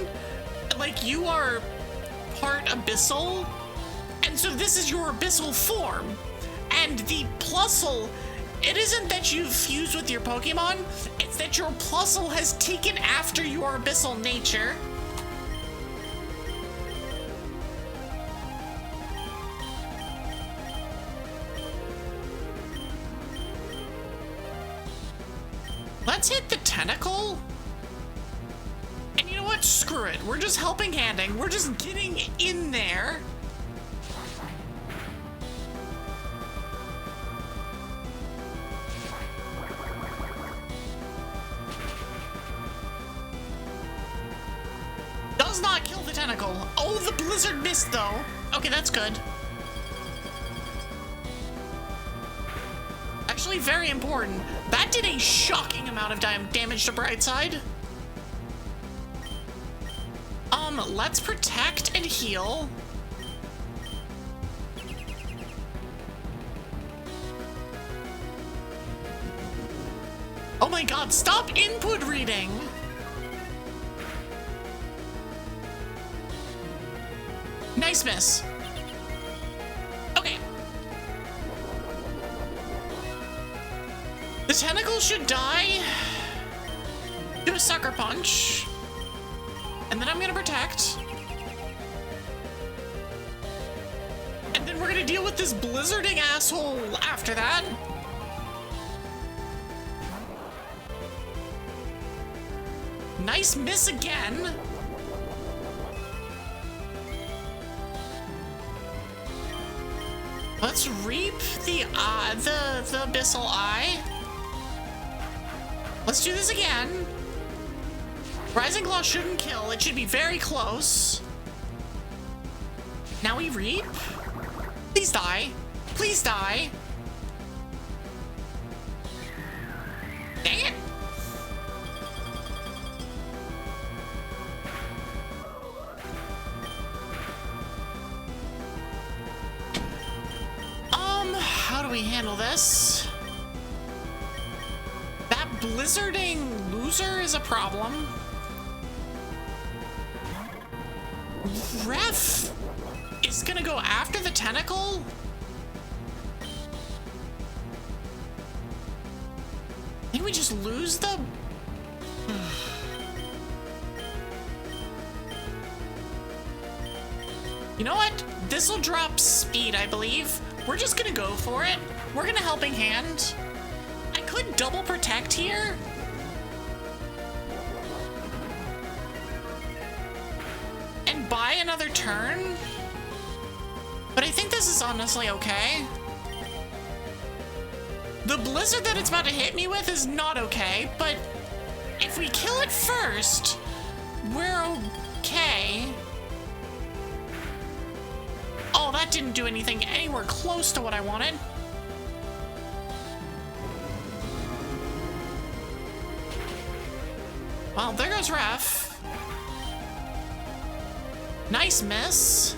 like you are part abyssal, and so this is your abyssal form, and the plusle, it isn't that you've fused with your Pokemon, it's that your plusle has taken after your abyssal nature. Let's hit the tentacle. And you know what? Screw it. We're just helping handing. We're just getting in there. Does not kill the tentacle. Oh, the blizzard missed though. Okay, that's good. Actually, very important. That did a shocking amount of damage to Brightside. Let's protect and heal. Oh my god, stop input reading! Nice miss. Okay. The tentacle should die. Do a sucker punch. And then I'm gonna protect. And then we're gonna deal with this blizzarding asshole after that. Nice miss again. Let's reap the Abyssal Eye. Let's do this again. Rising Claw shouldn't kill. It should be very close. Now we reap. Please die. Please die. Dang it. How do we handle this? That blizzarding loser is a problem. Ref is gonna go after the tentacle? I think we just lose the... You know what? This'll drop speed, I believe. We're just gonna go for it. We're gonna Helping Hand. I could double protect here. And buy another turn. But I think this is honestly okay. The blizzard that it's about to hit me with is not okay, but if we kill it first, we're okay. Oh, that didn't do anything anywhere close to what I wanted. Well, there goes Ref. Nice miss.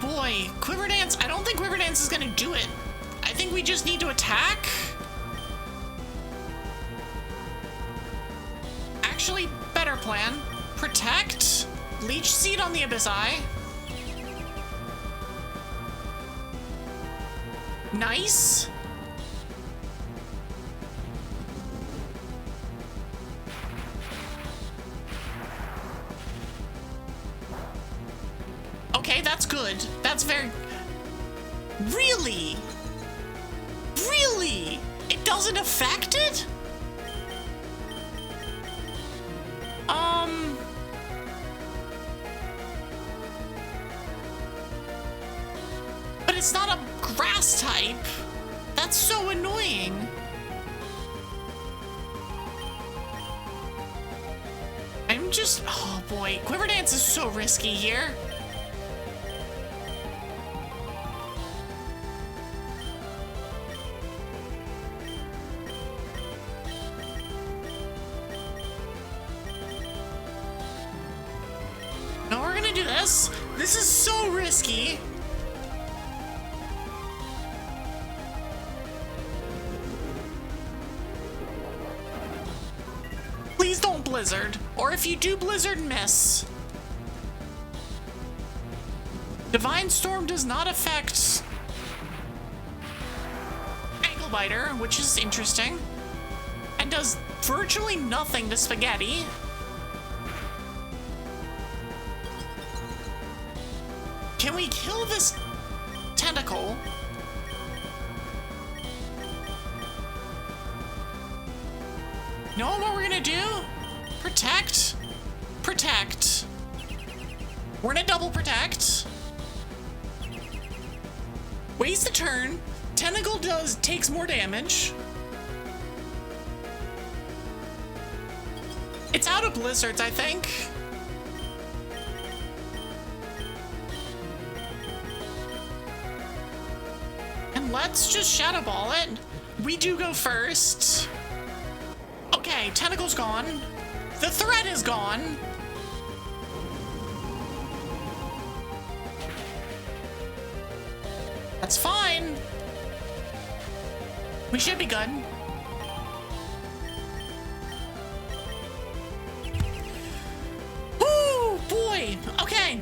Boy, Quiver Dance, I don't think Quiver Dance is gonna do it. I think we just need to attack. Actually, better plan. Protect. Leech Seed on the Abyss Eye. Nice. Okay, that's good. That's very... Really? Really? It doesn't affect it? But it's not a grass type. That's so annoying. I'm just... Oh boy, Quiver Dance is so risky here. No, we're gonna do this. This is so risky. Please don't Blizzard. Or if you do Blizzard, miss. Divine Storm does not affect Ankle Biter, which is interesting. And does virtually nothing to Spaghetti. Can we kill this tentacle? You know what we're gonna do? Protect. Protect. We're gonna double protect. Waste the turn. Tentacle takes more damage. It's out of blizzards, I think. And let's just Shadow Ball it. We do go first. Okay, Tentacle's gone. The threat is gone. That's fine. We should be good. Woo, boy. Okay.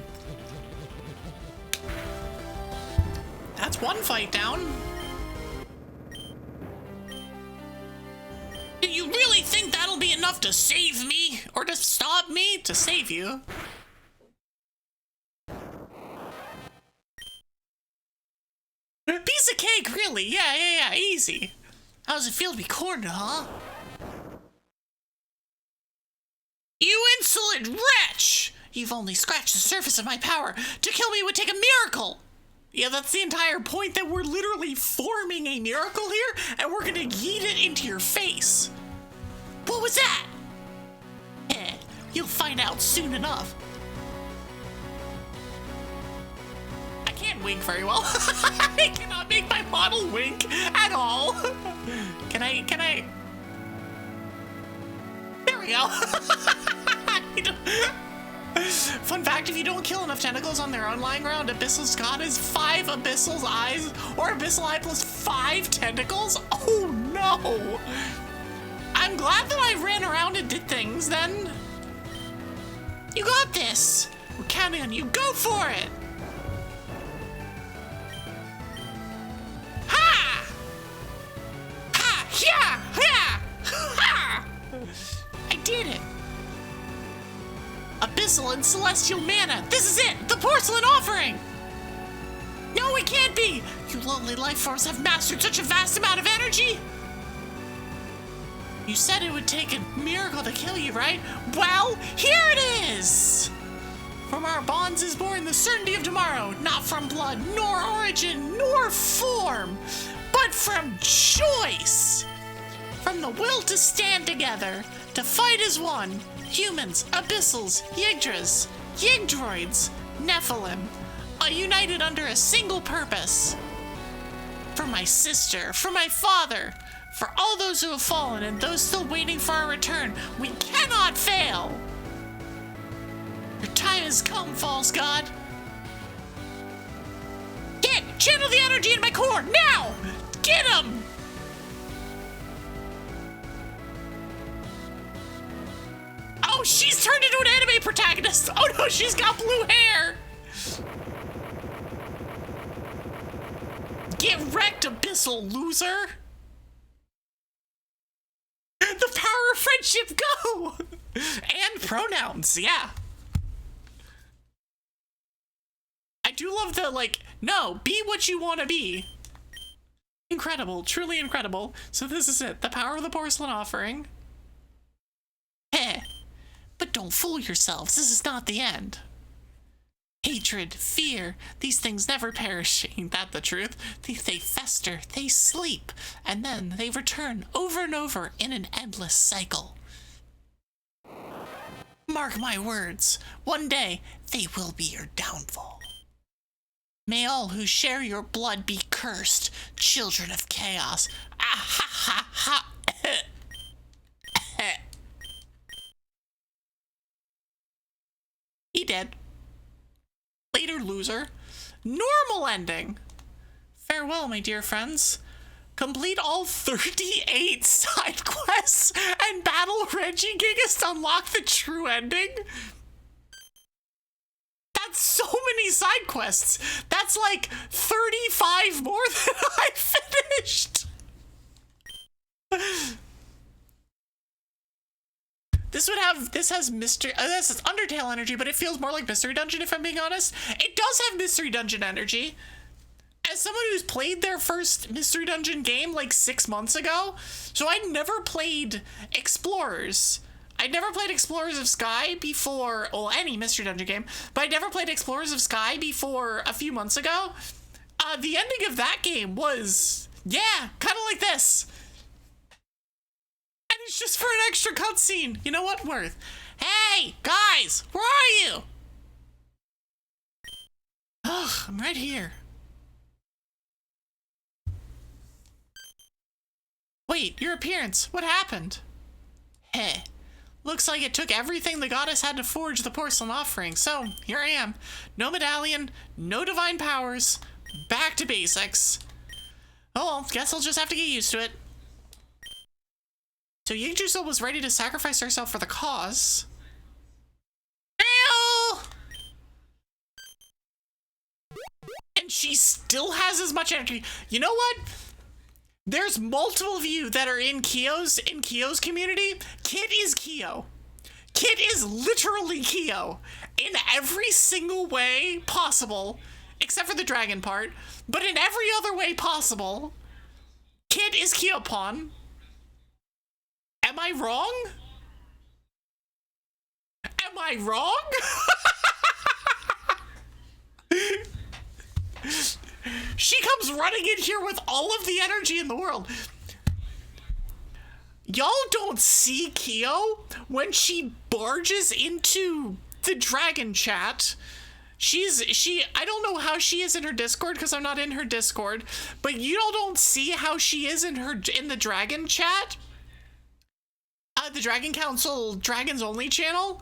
That's one fight down. Do you really think that'll be enough to save me? Or to stop me? To save you? Be piece of cake, really. Yeah, easy. How does it feel to be cornered, huh? You insolent wretch! You've only scratched the surface of my power. To kill me would take a miracle. Yeah, that's the entire point, that we're literally forming a miracle here, and we're gonna yeet it into your face. What was that? You'll find out soon enough. I can't wink very well. I cannot make my model wink at all. Can I? There we go. Fun fact, if you don't kill enough tentacles on their own lying around, Abyssal God is 5 Abyssal eyes, or Abyssal Eye plus 5 tentacles? Oh no! I'm glad that I ran around and did things then. You got this! We're counting on you, go for it! Ha! Ha! Yeah! Yeah! Ha! I did it! Abyssal and Celestial Mana! This is it! The Porcelain Offering! No, it can't be! You lonely life forms have mastered such a vast amount of energy! You said it would take a miracle to kill you, right? Well, here it is! From our bonds is born the certainty of tomorrow, not from blood, nor origin, nor form, but from choice! From the will to stand together, to fight as one, humans, Abyssals, Yggdras, Yggdroids, Nephilim, united under a single purpose. For my sister, for my father, for all those who have fallen and those still waiting for our return, we cannot fail! Your time has come, false god. Channel the energy in my core, now! Get him! Oh, she's turned into an anime protagonist! Oh no, she's got blue hair! Get wrecked, Abyssal loser! The power of friendship, go! And pronouns, yeah. I do love the, no, be what you want to be. Incredible, truly incredible. So this is it, the power of the Porcelain Offering. But don't fool yourselves, this is not the end. Hatred, fear, these things never perish. Ain't that the truth? They fester, they sleep, and then they return over and over in an endless cycle. Mark my words, one day they will be your downfall. May all who share your blood be cursed, children of chaos. Ah ha ha ha. He dead. Later, loser. Normal ending. Farewell, my dear friends. Complete all 38 side quests and battle Regigigas to unlock the true ending. That's so many side quests. That's like 35 more than I finished. This has mystery, this is Undertale energy, but it feels more like Mystery Dungeon, if I'm being honest. It does have Mystery Dungeon energy. As someone who's played their first Mystery Dungeon game like 6 months ago, so I never played Explorers. I'd never played Explorers of Sky before, well, any Mystery Dungeon game, but I never played Explorers of Sky before a few months ago. The ending of that game was, yeah, kind of like this. And it's just for an extra cutscene. You know what? Worth. Hey, guys, where are you? Ugh, I'm right here. Wait, your appearance, what happened? Heh. Looks like it took everything the goddess had to forge the Porcelain Offering, so here I am. No medallion, no divine powers, back to basics. Oh well, guess I'll just have to get used to it. So Yggdrasil was ready to sacrifice herself for the cause. Ew! And she still has as much energy. You know what? There's multiple of you that are in Kyo's community. Kit is Kyo. Kit is literally Kyo in every single way possible except for the dragon part, but in every other way possible, Kid is Kiopon. Am I wrong? Am I wrong? She comes running in here with all of the energy in the world. Y'all don't see Kyo when she barges into the dragon chat. I don't know how she is in her Discord because I'm not in her Discord, but you all don't see how she is in the dragon chat. The Dragon Council Dragons Only channel.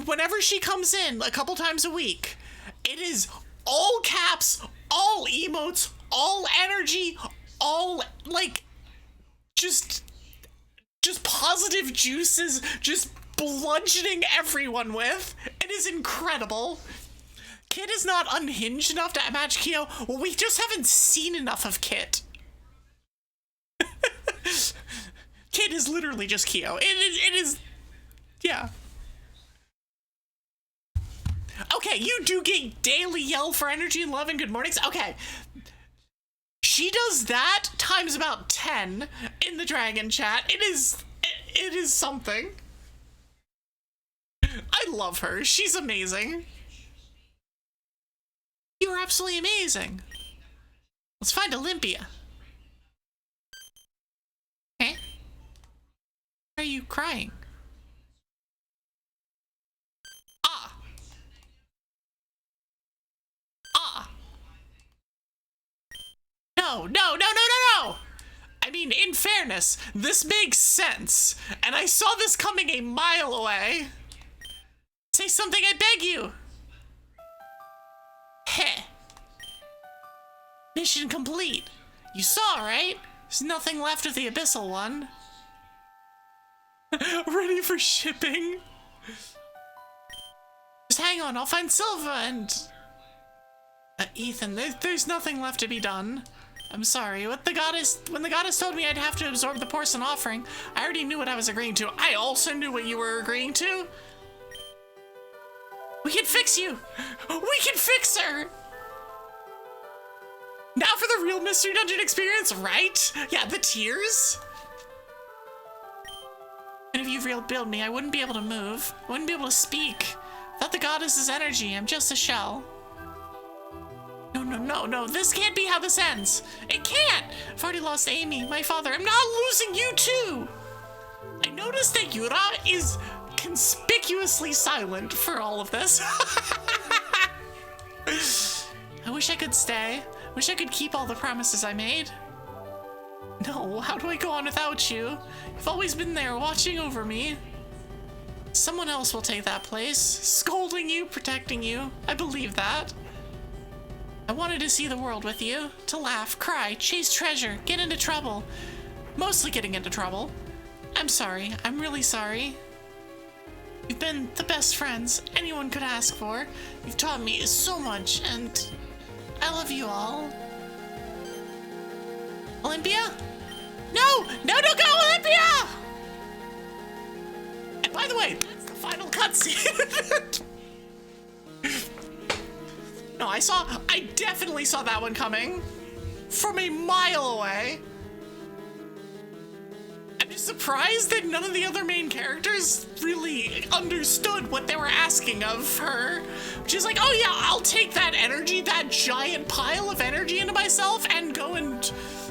Whenever she comes in a couple times a week, it is all caps, all emotes, all energy, all like just positive juices, just bludgeoning everyone with. It is incredible. Kit is not unhinged enough to match Kyo. Well, we just haven't seen enough of Kit. Kit is literally just Kyo. It is, yeah. Okay, you do get daily yell for energy and love and good mornings. Okay. She does that times about 10 in the dragon chat. It is something. I love her. She's amazing. You're absolutely amazing. Let's find Olympia. Eh? Why are you crying? No. I mean, in fairness, this makes sense. And I saw this coming a mile away. Say something, I beg you. Heh. Mission complete. You saw, right? There's nothing left of the Abyssal one. Ready for shipping. Just hang on, I'll find Silva and... Ethan, there's nothing left to be done. I'm sorry. When the goddess told me I'd have to absorb the porcelain offering, I already knew what I was agreeing to. I also knew what you were agreeing to. We can fix you. We can fix her. Now for the real Mystery Dungeon experience, right? Yeah, the tears. And if you rebuild me, I wouldn't be able to move. I wouldn't be able to speak. Without the goddess's energy, I'm just a shell. No, this can't be how this ends. It can't! I've already lost Amy, my father. I'm not losing you too! I noticed that Yura is conspicuously silent for all of this. I wish I could stay. Wish I could keep all the promises I made. No, how do I go on without you? You've always been there watching over me. Someone else will take that place, scolding you, protecting you. I believe that. I wanted to see the world with you, to laugh, cry, chase treasure, get into trouble. Mostly getting into trouble. I'm sorry. I'm really sorry. You've been the best friends anyone could ask for. You've taught me so much, and I love you all. Olympia? No, don't go, Olympia! And by the way, that's the final cutscene. No, I definitely saw that one coming from a mile away. I'm just surprised that none of the other main characters really understood what they were asking of her. She's like, oh yeah, I'll take that energy, that giant pile of energy into myself and go and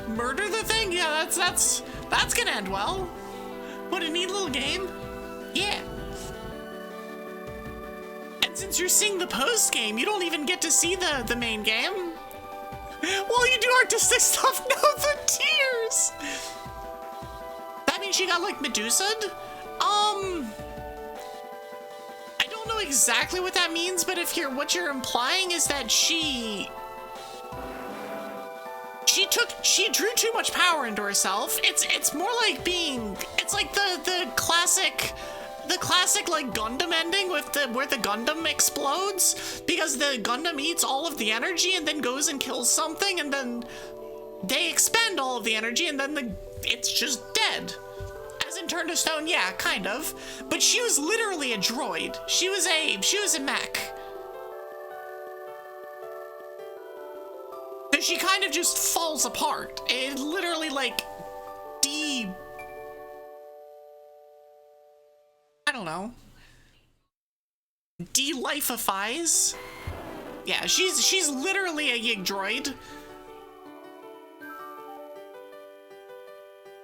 murder the thing. Yeah, that's gonna end well. What a neat little game. Yeah. Since you're seeing the post game, you don't even get to see the main game. Well, you do artistic stuff. No, the tears. That means she got like Medusa'd. I don't know exactly what that means, but what you're implying is that she drew too much power into herself. It's more like it's like the classic like Gundam ending with where the Gundam explodes because the Gundam eats all of the energy and then goes and kills something and then they expend all of the energy and then it's just dead. As in turned to stone, yeah, kind of. But she was literally a droid. She was a mech. she kind of just falls apart. It literally, like, I don't know. De-lifeifies? Yeah, she's literally a Yig droid.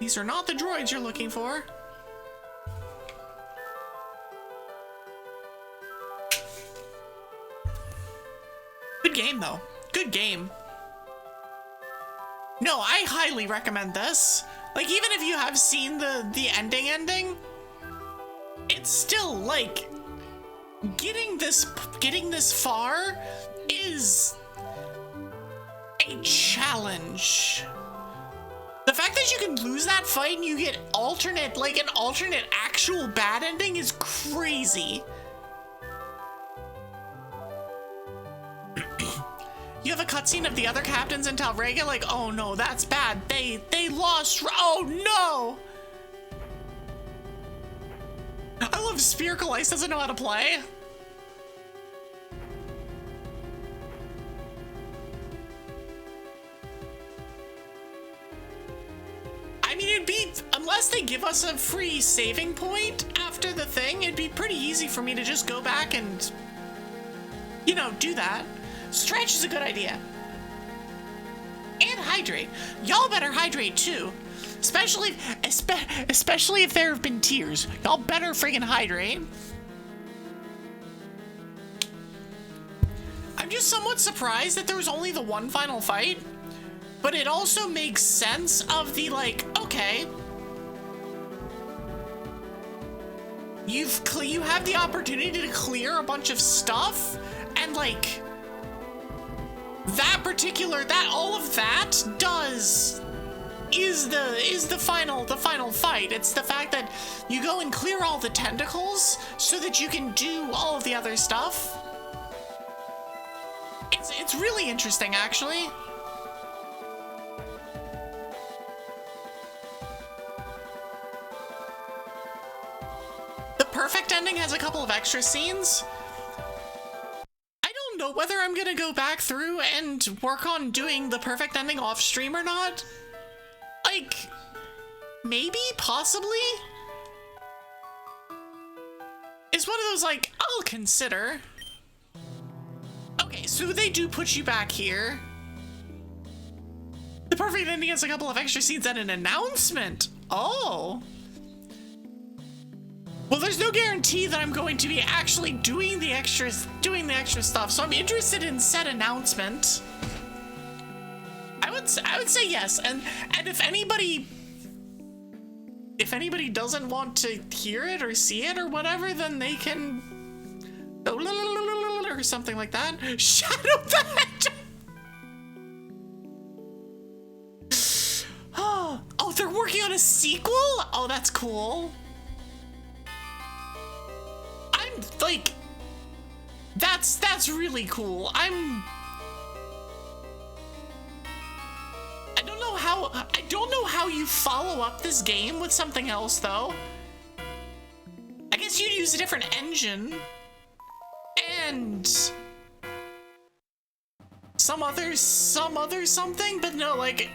These are not the droids you're looking for. Good game, though. Good game. No, I highly recommend this. Like, even if you have seen the ending, it's still, like, getting this far is a challenge. The fact that you can lose that fight and you get an alternate actual bad ending is crazy. You have a cutscene of the other captains in Talrega, like, oh no, that's bad. They lost. Oh no! I love Spherical Ice doesn't know how to play. I mean, it'd be, unless they give us a free saving point after the thing, it'd be pretty easy for me to just go back and, you know, do that. Stretch is a good idea. And hydrate. Y'all better hydrate too. Especially if there have been tears. Y'all better friggin' hydrate. I'm just somewhat surprised that there was only the one final fight. But it also makes sense of the, like, okay. You have the opportunity to clear a bunch of stuff and, like, all of that is the final fight. It's the fact that you go and clear all the tentacles so that you can do all of the other stuff. It's really interesting, actually. The perfect ending has a couple of extra scenes. Know whether I'm gonna go back through and work on doing the perfect ending off stream or not. Like, maybe, possibly. It's one of those, like, I'll consider. Okay, so they do put you back here. The perfect ending has a couple of extra scenes and an announcement. Oh. Well, there's no guarantee that I'm going to be actually doing the extra stuff, so I'm interested in said announcement. I would say yes, and if anybody doesn't want to hear it or see it or whatever, then they can or something like that. Shadow that. Oh, they're working on a sequel? Oh, that's cool. Like, that's really cool. I don't know how you follow up this game with something else, though. I guess you'd use a different engine and some other something, but no, like,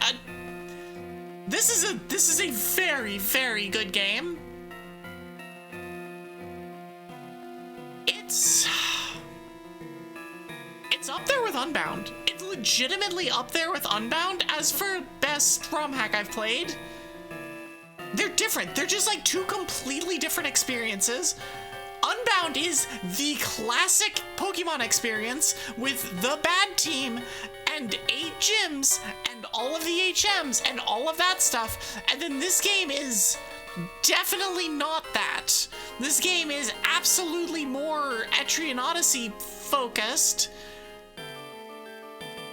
this is a very, very good game. It's up there with Unbound. It's legitimately up there with Unbound. As for best romhack I've played, they're different. They're just like two completely different experiences. Unbound is the classic Pokemon experience with the bad team and 8 gyms and all of the HMs and all of that stuff. And then this game is definitely not that. This game is absolutely more Etrian Odyssey focused.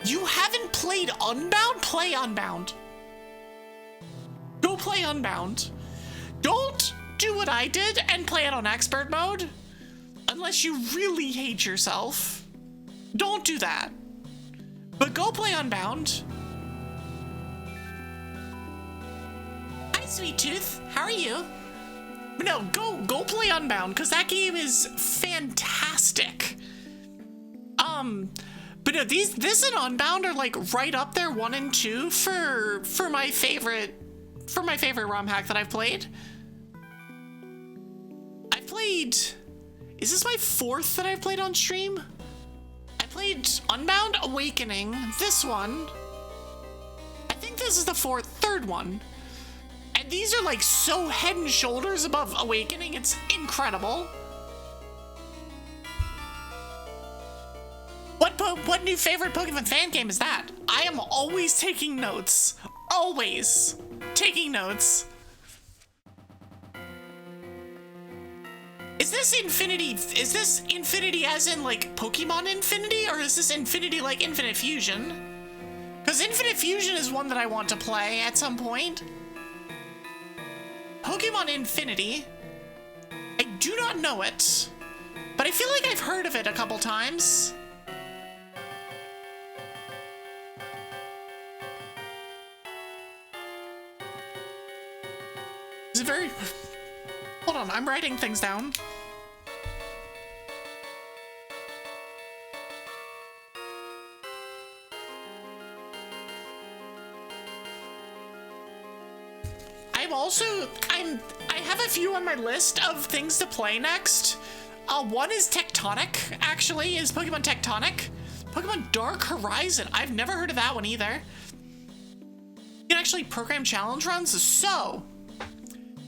You haven't played Unbound? Play Unbound. Go play Unbound. Don't do what I did and play it on expert mode. Unless you really hate yourself. Don't do that. But go play Unbound. Hi, Sweet Tooth. How are you? No, go play Unbound, because that game is fantastic. But But no, this and Unbound are like right up there, 1 and 2 for my favorite romhack that I've played. I've played. Is this my 4th that I've played on stream? I played Unbound, Awakening, this one. I think this is the 3rd one. And these are like so head and shoulders above Awakening, it's incredible. What new favorite Pokemon fan game is that? I am always taking notes. Always taking notes. Is this Infinity as in like Pokemon Infinity, or is this Infinity like Infinite Fusion? Because Infinite Fusion is one that I want to play at some point. Pokemon Infinity. I do not know it, but I feel like I've heard of it a couple times. It's very... Hold on, I'm writing things down. I have a few on my list of things to play next. One is Tectonic, actually, is Pokemon Tectonic. Pokemon Dark Horizon, I've never heard of that one either. You can actually program challenge runs, so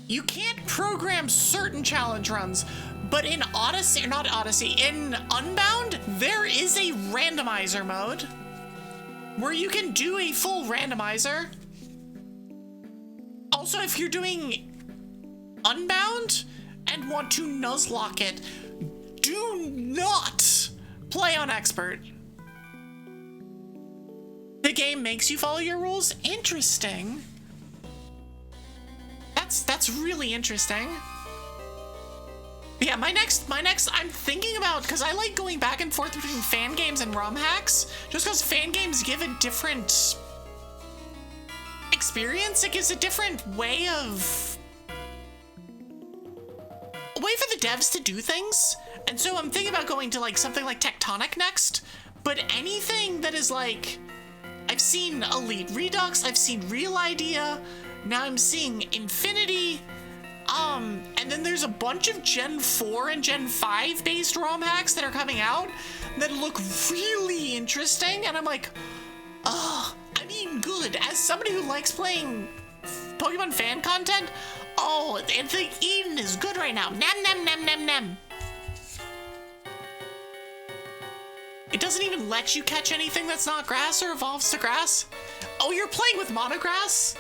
you can't program certain challenge runs, but in Odyssey, or not Odyssey, in Unbound, there is a randomizer mode where you can do a full randomizer. Also, if you're doing Unbound and want to Nuzlocke it, do not play on Expert. The game makes you follow your rules? Interesting. That's really interesting. But yeah, my next, I'm thinking about, because I like going back and forth between fan games and ROM hacks, just because fan games give a different experience. It gives a different way for the devs to do things. And so I'm thinking about going to like something like Tectonic next, but anything that is like, I've seen Elite Redux, I've seen Real Idea, now I'm seeing Infinity, and then there's a bunch of Gen 4 and Gen 5 based ROM hacks that are coming out that look really interesting, and I'm like, I'm eating good. As somebody who likes playing Pokemon fan content, the eating is good right now. Nam nam nam nam nam. It doesn't even let you catch anything that's not grass or evolves to grass. Oh, you're playing with monograss?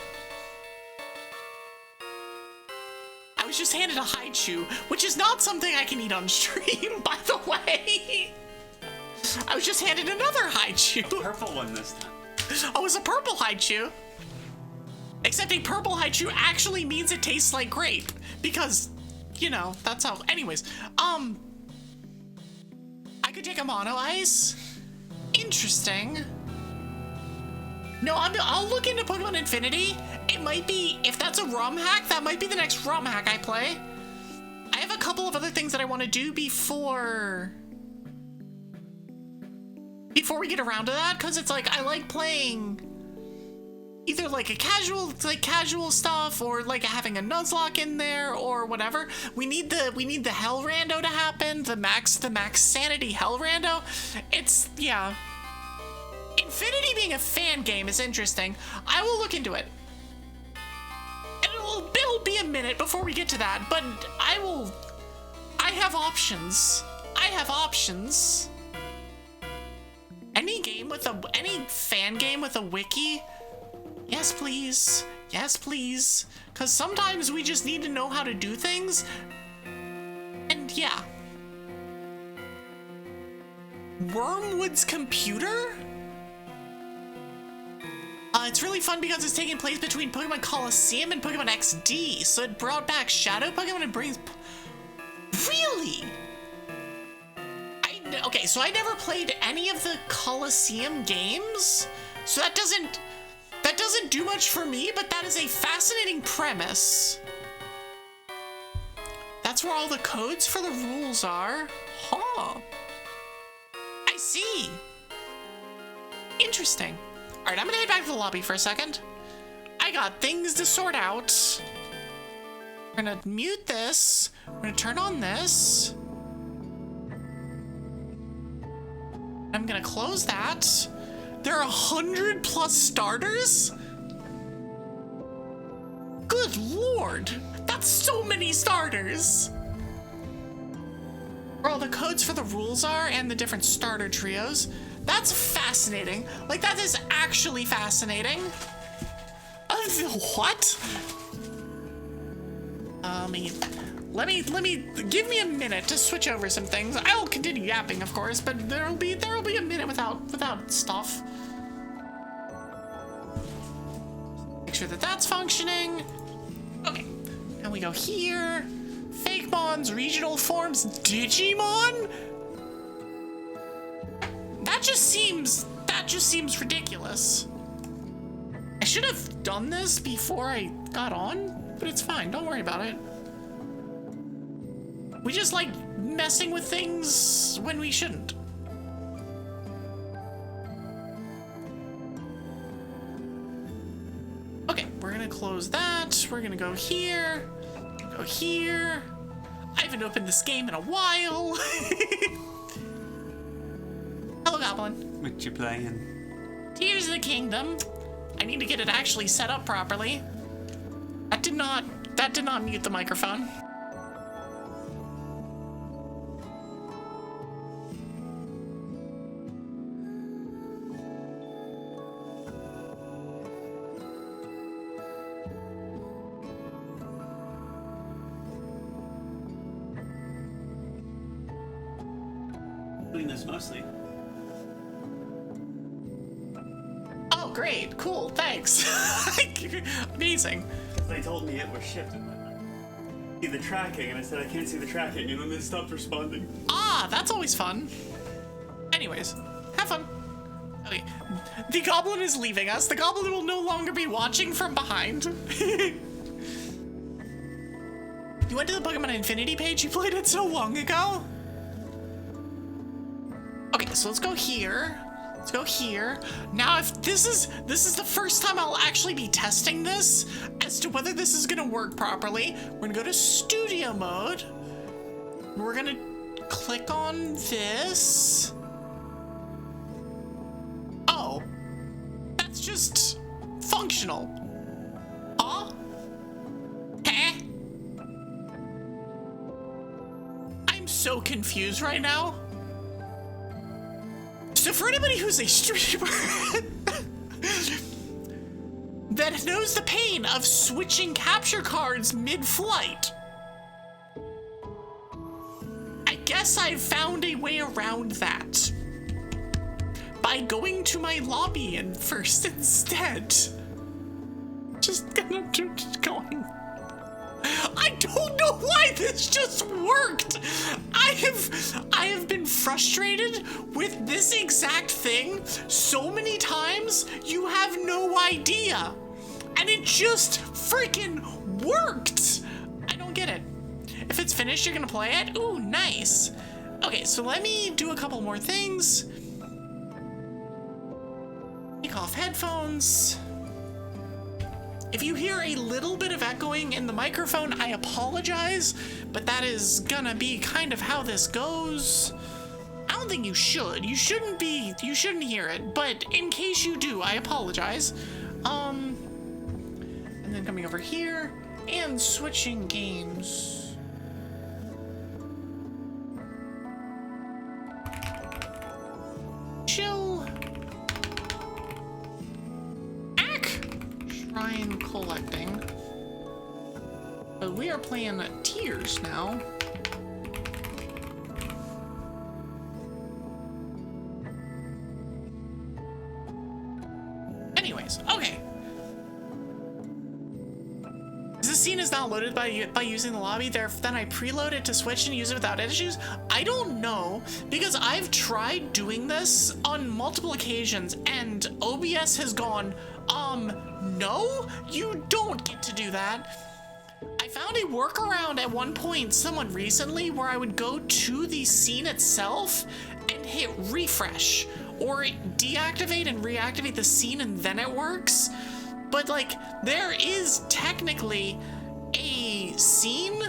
I was just handed a Haichu, which is not something I can eat on stream, by the way. I was just handed another Haichu. Purple one this time. Oh, it's a purple Haichu. Except a purple Haichu actually means it tastes like grape. Because, you know, that's how... Anyways, I could take a Mono Ice. Interesting. No, I'll look into Pokemon Infinity. It might be... If that's a ROM hack, that might be the next ROM hack I play. I have a couple of other things that I want to do before we get around to that, because it's like I like playing either like a casual stuff, or like having a Nuzlocke in there, or whatever. We need the Hell Rando to happen, the max sanity Hell Rando. It's, yeah. Infinity being a fan game is interesting. I will look into it. And it'll be a minute before we get to that, but I have options. Any fan game with a wiki? Yes, please. Yes, please. Because sometimes we just need to know how to do things. And yeah. Wormwood's Computer? It's really fun because it's taking place between Pokemon Coliseum and Pokemon XD. So it brought back Shadow Pokemon and brings... Really? Okay, so I never played any of the Coliseum games, so that doesn't do much for me, but that is a fascinating premise. That's where all the codes for the rules are. Huh. I see. Interesting. All right, I'm gonna head back to the lobby for a second. I got things to sort out. We're gonna mute this. We're gonna turn on this. I'm gonna close that. There are 100+ starters? Good lord, that's so many starters. Where all the codes for the rules are and the different starter trios. That's fascinating. Like, that is actually fascinating. What? Let me give me a minute to switch over some things. I'll continue yapping, of course, but there'll be a minute without stuff. Make sure that that's functioning. Okay, and we go here. Fake Mons, regional forms, Digimon? That just seems ridiculous. I should have done this before I got on, but it's fine, don't worry about it. We just like messing with things when we shouldn't. Okay, we're gonna close that. We're gonna go here, go here. I haven't opened this game in a while. Hello, Goblin. What you playing? Tears of the Kingdom. I need to get it actually set up properly. That did not mute the microphone. Doing this mostly. Oh, great, cool, thanks. Amazing. They told me it was shipped and see the tracking, and I said I can't see the tracking, and then they stopped responding. Ah, that's always fun. Anyways, have fun. Okay, the goblin is leaving us. The goblin will no longer be watching from behind. You went to the Pokemon Infinity page? You played it so long ago? Okay, so let's go here. Let's go here. Now, if this is the first time I'll actually be testing this as to whether this is gonna work properly. We're gonna go to studio mode. We're gonna click on this. Oh, that's just functional. Huh? Huh? I'm so confused right now. So for anybody who's a streamer that knows the pain of switching capture cards mid-flight, I guess I've found a way around that by going to my lobby and first instead. Just gonna keep going. I don't know why this just worked. I have been frustrated with this exact thing so many times, you have no idea. And it just freaking worked. I don't get it. If it's finished, you're gonna play it? Ooh, nice. Okay, so let me do a couple more things. Take off headphones. If you hear a little bit of echoing in the microphone, I apologize, but that is gonna be kind of how this goes. I don't think you should. You shouldn't hear it, but in case you do, I apologize. And then coming over here and switching games. Chill. Shrine collecting. But we are playing tiers now. Anyways, okay. This scene is not loaded by using the lobby. Then I preload it to Switch and use it without issues. I don't know, because I've tried doing this on multiple occasions and OBS has gone, no, you don't get to do that. I found a workaround at one point, someone recently, where I would go to the scene itself and hit refresh or deactivate and reactivate the scene and then it works. But like, there is technically a scene,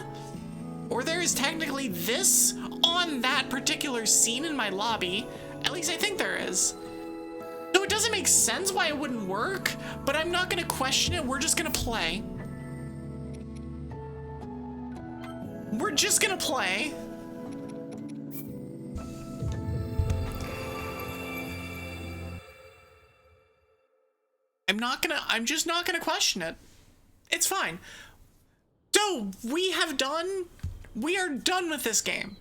or there is technically this on that particular scene in my lobby. At least I think there is. So it doesn't make sense why it wouldn't work, but I'm not gonna question it. We're just gonna play. We're just gonna play. I'm just not gonna question it. It's fine. So we are done with this game.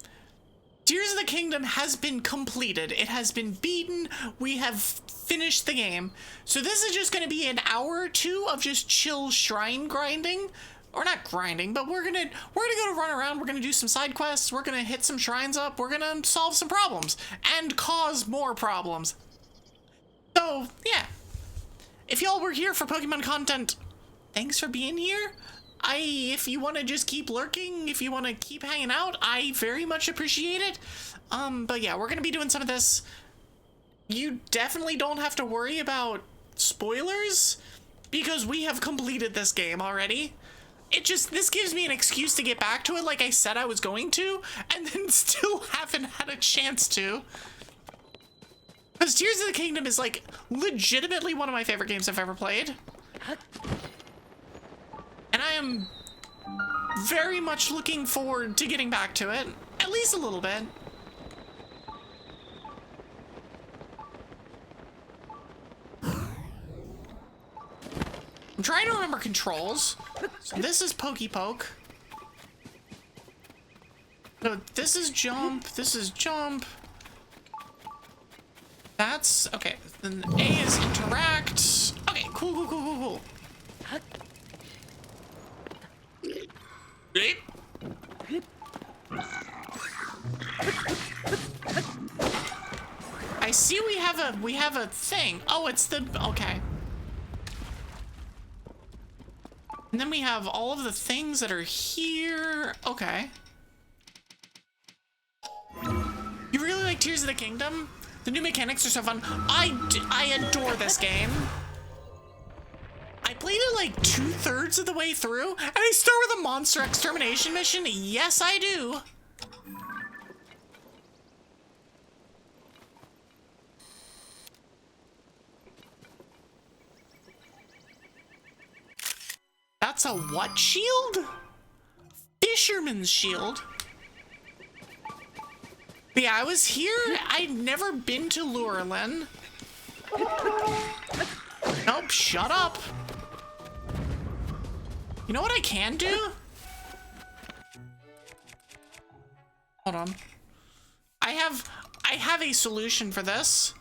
Tears of the Kingdom has been completed. It has been beaten. We have finished the game. So this is just gonna be an hour or two of just chill shrine grinding. Or not grinding, but we're gonna go run around, we're gonna do some side quests, we're gonna hit some shrines up, we're gonna solve some problems and cause more problems. So yeah. If y'all were here for Pokemon content, thanks for being here. If you want to just keep lurking, if you want to keep hanging out, I very much appreciate it. But yeah, we're going to be doing some of this. You definitely don't have to worry about spoilers because we have completed this game already. This gives me an excuse to get back to it like I said I was going to, and then still haven't had a chance to. Because Tears of the Kingdom is like legitimately one of my favorite games I've ever played. And I am very much looking forward to getting back to it, at least a little bit. I'm trying to remember controls. So this is Pokey Poke. No, this is jump, this is jump. That's, okay, then A is interact. Okay, cool. Beep. I see we have a thing. Oh, it's the, okay. And then we have all of the things that are here. Okay. You really like Tears of the Kingdom? The new mechanics are so fun. I adore this game. I played it like 2/3 of the way through, and I start with a monster extermination mission. Yes, I do. That's a what shield? Fisherman's shield. But yeah, I was here. I'd never been to Lurelin. Nope, shut up. You know what I can do? Hold on. I have a solution for this.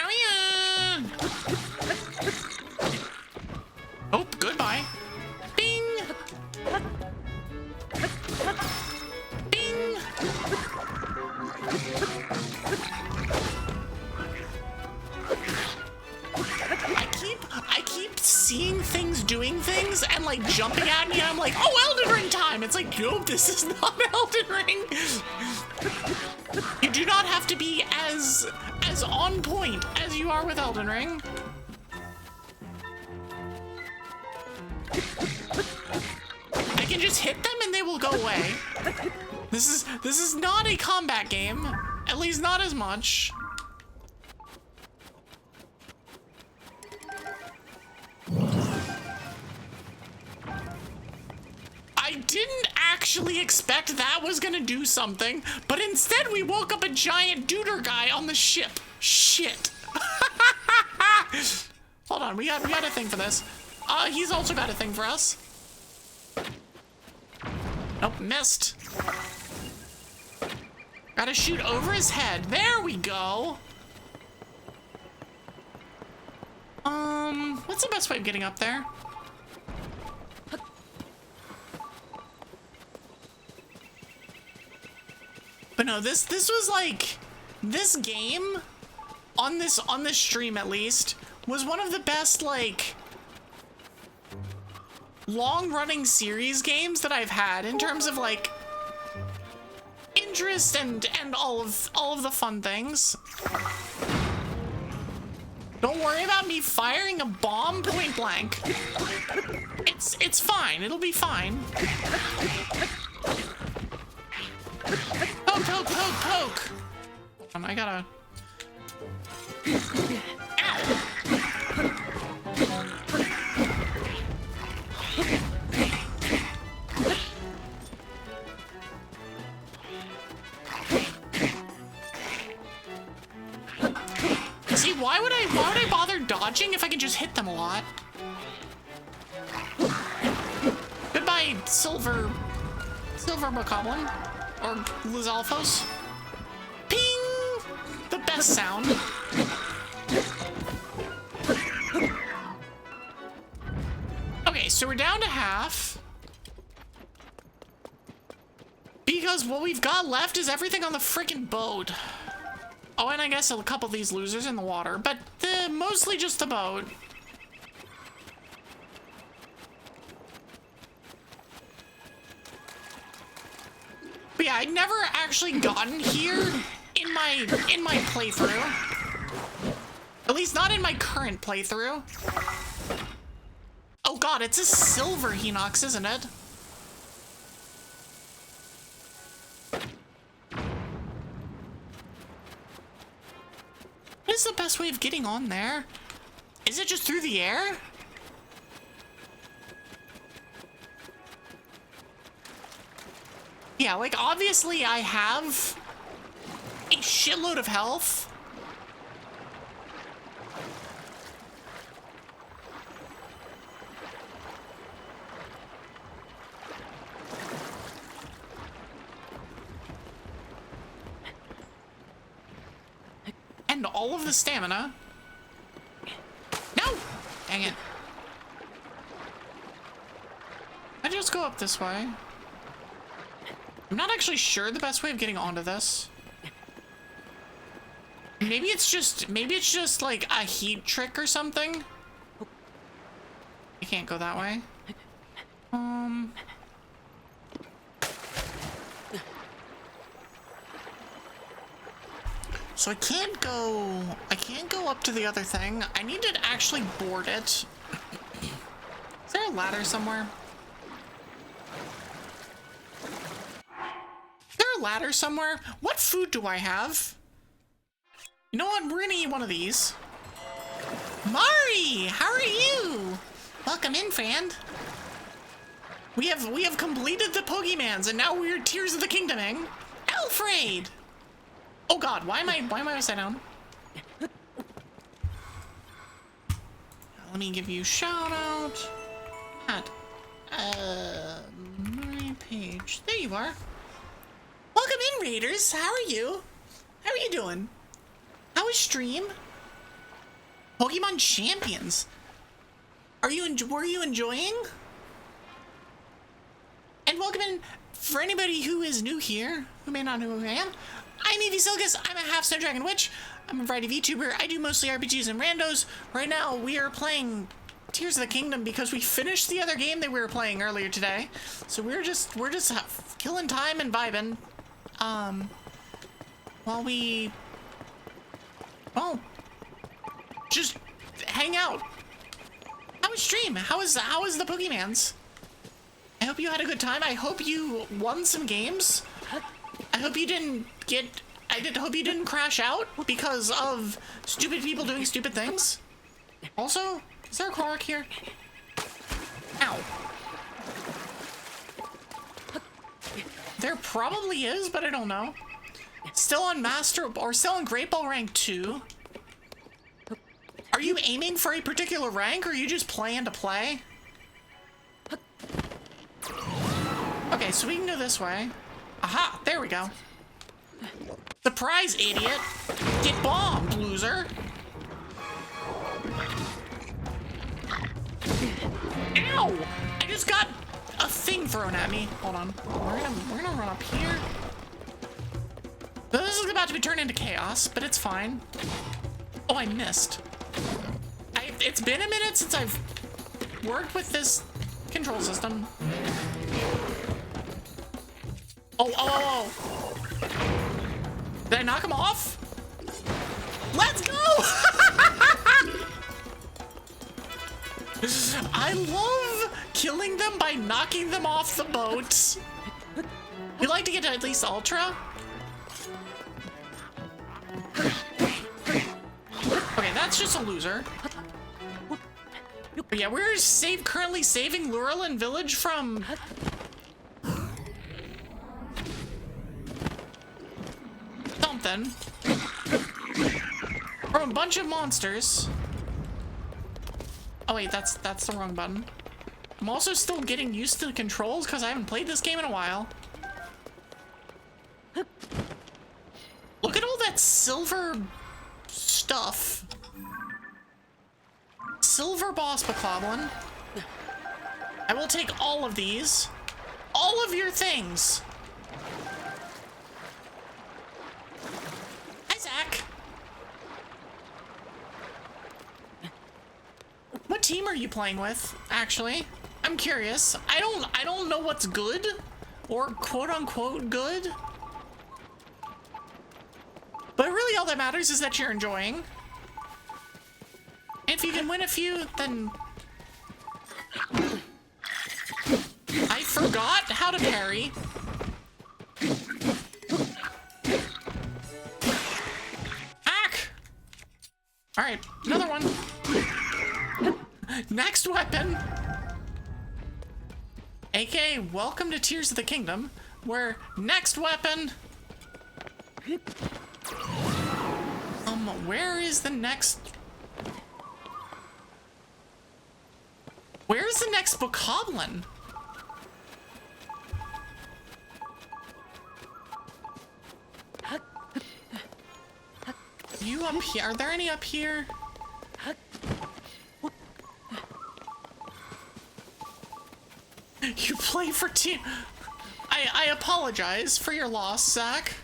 Oh yeah. Oh, goodbye. Bing. Bing. I keep seeing things doing things and like jumping at me and I'm like, oh, Elden Ring time. It's like, nope, this is not Elden Ring. You do not have to be as on point as you are with Elden Ring. I can just hit them and they will go away. This is not a combat game, at least not as much. I didn't actually expect that was gonna do something, but instead we woke up a giant duder guy on the ship. Shit. Hold on, we got a thing for this. He's also got a thing for us. Nope, missed. Gotta shoot over his head. There we go. What's the best way of getting up there? But no, this was like, this game on this stream at least was one of the best like long-running series games that I've had in terms of like dangerous and all of the fun things. Don't worry about me firing a bomb point blank. It's fine. It'll be fine. Poke, poke, poke, poke. I gotta. Ow. See, why would I bother dodging if I can just hit them a lot? Goodbye, Silver Bokoblin. Or Lizalfos. Ping! The best sound. Okay, so we're down to half. Because what we've got left is everything on the freaking boat. Oh, and I guess a couple of these losers in the water, but mostly just the boat. But yeah, I'd never actually gotten here in my playthrough. At least not in my current playthrough. Oh god, it's a silver Hinox, isn't it? What is the best way of getting on there? Is it just through the air? Yeah, like, obviously I have a shitload of health. And all of the stamina. No! Dang it. I just go up this way. I'm not actually sure the best way of getting onto this. Maybe it's just like a heat trick or something. I can't go that way. So I can't go up to the other thing. I need to actually board it. Is there a ladder somewhere? Ladder somewhere? What food do I have? You know what? We're gonna eat one of these. Mari, how are you? Welcome in, friend. We have completed the Pokemans, and now we're Tears of the Kingdoming. Alfred. Oh God, why am I upside down? Let me give you a shout out. At my page. There you are. Welcome in, Raiders. How are you? How are you doing? How was stream? Pokemon Champions. Were you enjoying? And welcome in for anybody who is new here, who may not know who I am. I'm Evie Sylkas. I'm a half Snow Dragon Witch. I'm a variety VTuber. I do mostly RPGs and randos. Right now, we are playing Tears of the Kingdom because we finished the other game that we were playing earlier today. So we're just killing time and vibing. While we, well, just hang out. How was stream? How was the Pokemans? I hope you had a good time. I hope you won some games. I hope you didn't hope you didn't crash out because of stupid people doing stupid things. Also, is there a Korok here? Ow. There probably is, but I don't know. Still on Master, or still on Great Ball rank 2. Are you aiming for a particular rank, or are you just playing to play? Okay, so we can go this way. Aha, there we go. Surprise, idiot. Get bombed, loser. Ow! I just got a thing thrown at me. Hold on. We're gonna run up here. This is about to be turned into chaos, but it's fine. Oh, I missed. It's been a minute since I've worked with this control system. Oh. Did I knock him off? Let's go! I love killing them by knocking them off the boat. You like to get to at least Ultra? Okay, that's just a loser. But yeah, we're currently saving Lurelin Village from... something. From a bunch of monsters. Oh wait, that's the wrong button. I'm also still getting used to the controls because I haven't played this game in a while. Look at all that silver stuff. Silver boss Bokoblin. I will take all of these. All of your things. Hi, Zach. What team are you playing with, actually? I'm curious. I don't know what's good or quote unquote good. But really all that matters is that you're enjoying. If you can win a few, then... I forgot how to parry. Hack! Alright, another one. Next weapon. AKA, welcome to Tears of the Kingdom, where next weapon... where is the next... Where's the next Bokoblin? You up here? Are there any up here? You play for team... I apologize for your loss, Zach.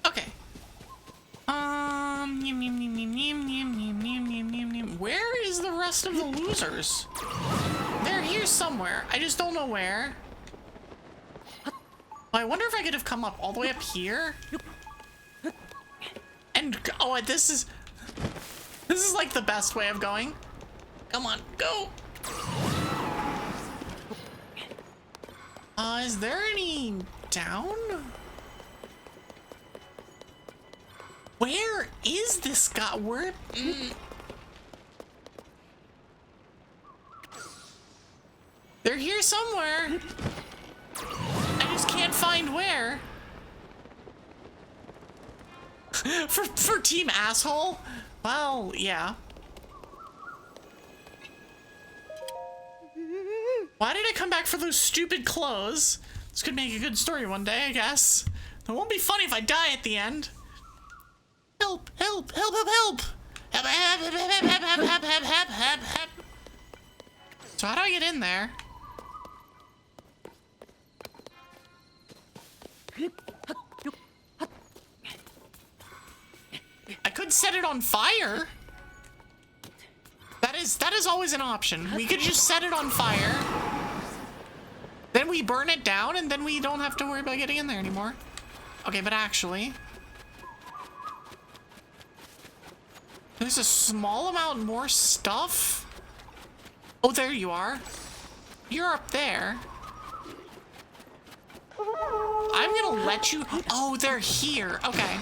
Okay. Where is the rest of the losers? They're here somewhere. I just don't know where. I wonder if I could have come up all the way up here. And oh, this is like the best way of going. Come on, go. Is there any down? Where is this guy? Where? They're here somewhere. I just can't find where. for team asshole? Well, yeah. Why did I come back for those stupid clothes? This could make a good story one day, I guess. It won't be funny if I die at the end. Help, help, help, help, help! Help, help, help, help, help, help, help, help, help, help. So how do I get in there? I could set it on fire. That is always an option. We could just set it on fire. Then we burn it down and then we don't have to worry about getting in there anymore. Okay, but actually... There's a small amount more stuff. Oh, there you are. You're up there. I'm gonna let you... Oh, they're here. Okay.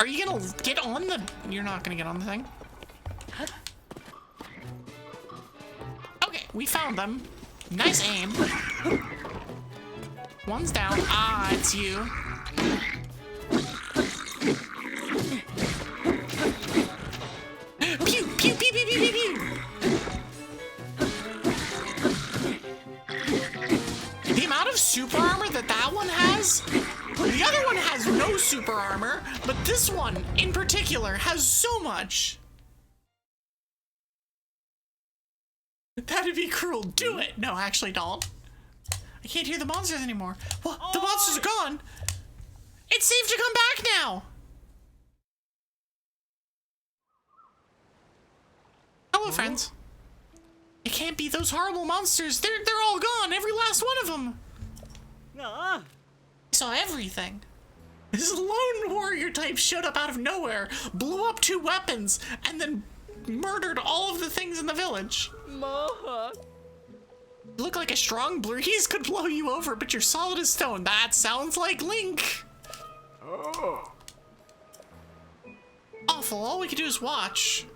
Are you gonna get on the... You're not gonna get on the thing. Okay, we found them. Nice aim. One's down. Ah, it's you. Pew, pew, pew, pew, pew, pew, pew. The amount of super armor that one has... The other one has no super armor, but this one, in particular, has so much. That'd be cruel. Do it! No, actually don't. I can't hear the monsters anymore. Well, the monsters are gone. It's safe to come back now. Hello, friends. It can't be those horrible monsters. They're all gone. Every last one of them. Ah. I saw everything. This lone warrior type showed up out of nowhere, blew up 2 weapons, and then murdered all of the things in the village. Mohawk. You look like a strong breeze could blow you over, but you're solid as stone. That sounds like Link. Oh. Awful. All we can do is watch.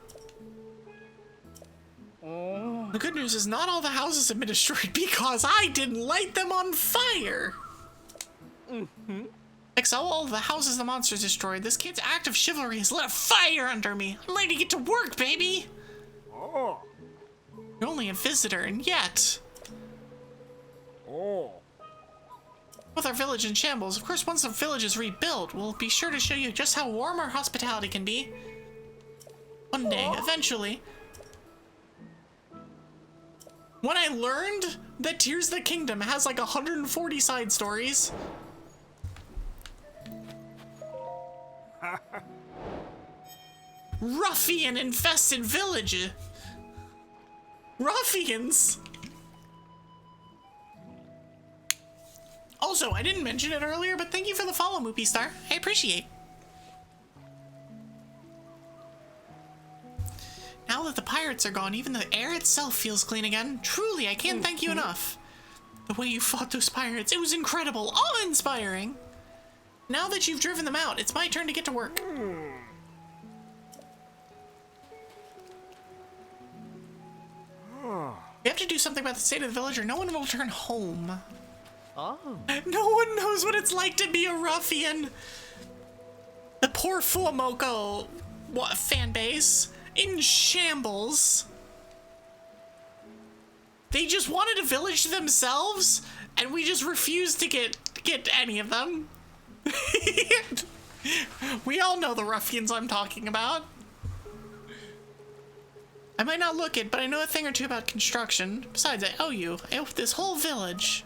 Oh. The good news is not all the houses have been destroyed because I didn't light them on fire. Mm-hmm. Like so, all the houses the monsters destroyed. This kid's act of chivalry has lit a fire under me. I'm ready to get to work, baby. Oh. You're only a visitor, and yet... Oh. With our village in shambles, of course, once the village is rebuilt, we'll be sure to show you just how warm our hospitality can be. One day, eventually. When I learned that Tears of the Kingdom has like 140 side stories. Ruffian infested village. Ruffians. Also, I didn't mention it earlier, but thank you for the follow, Moopy Star. I appreciate. Now that the pirates are gone, even the air itself feels clean again. Truly, I can't thank you enough. The way you fought those pirates, it was incredible, awe-inspiring. Now that you've driven them out, it's my turn to get to work. We have to do something about the state of the village or no one will return home. Oh. No one knows what it's like to be a ruffian. The poor Fuamoko fan base in shambles. They just wanted a village to themselves, and we just refused to get any of them. We all know the ruffians I'm talking about. I might not look it, but I know a thing or two about construction. Besides, I owe you. I owe this whole village.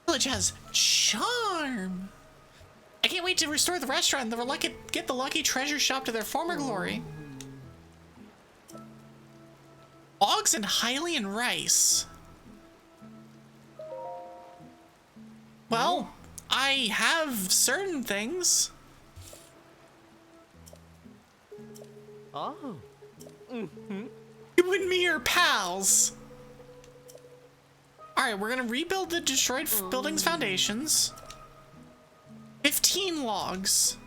Village has charm. I can't wait to restore the restaurant and get the lucky treasure shop to their former glory. Logs and Hylian rice. Well, I have certain things. Oh. Mm-hmm. You and me are pals. Alright, we're gonna rebuild the destroyed building's foundations. 15 logs.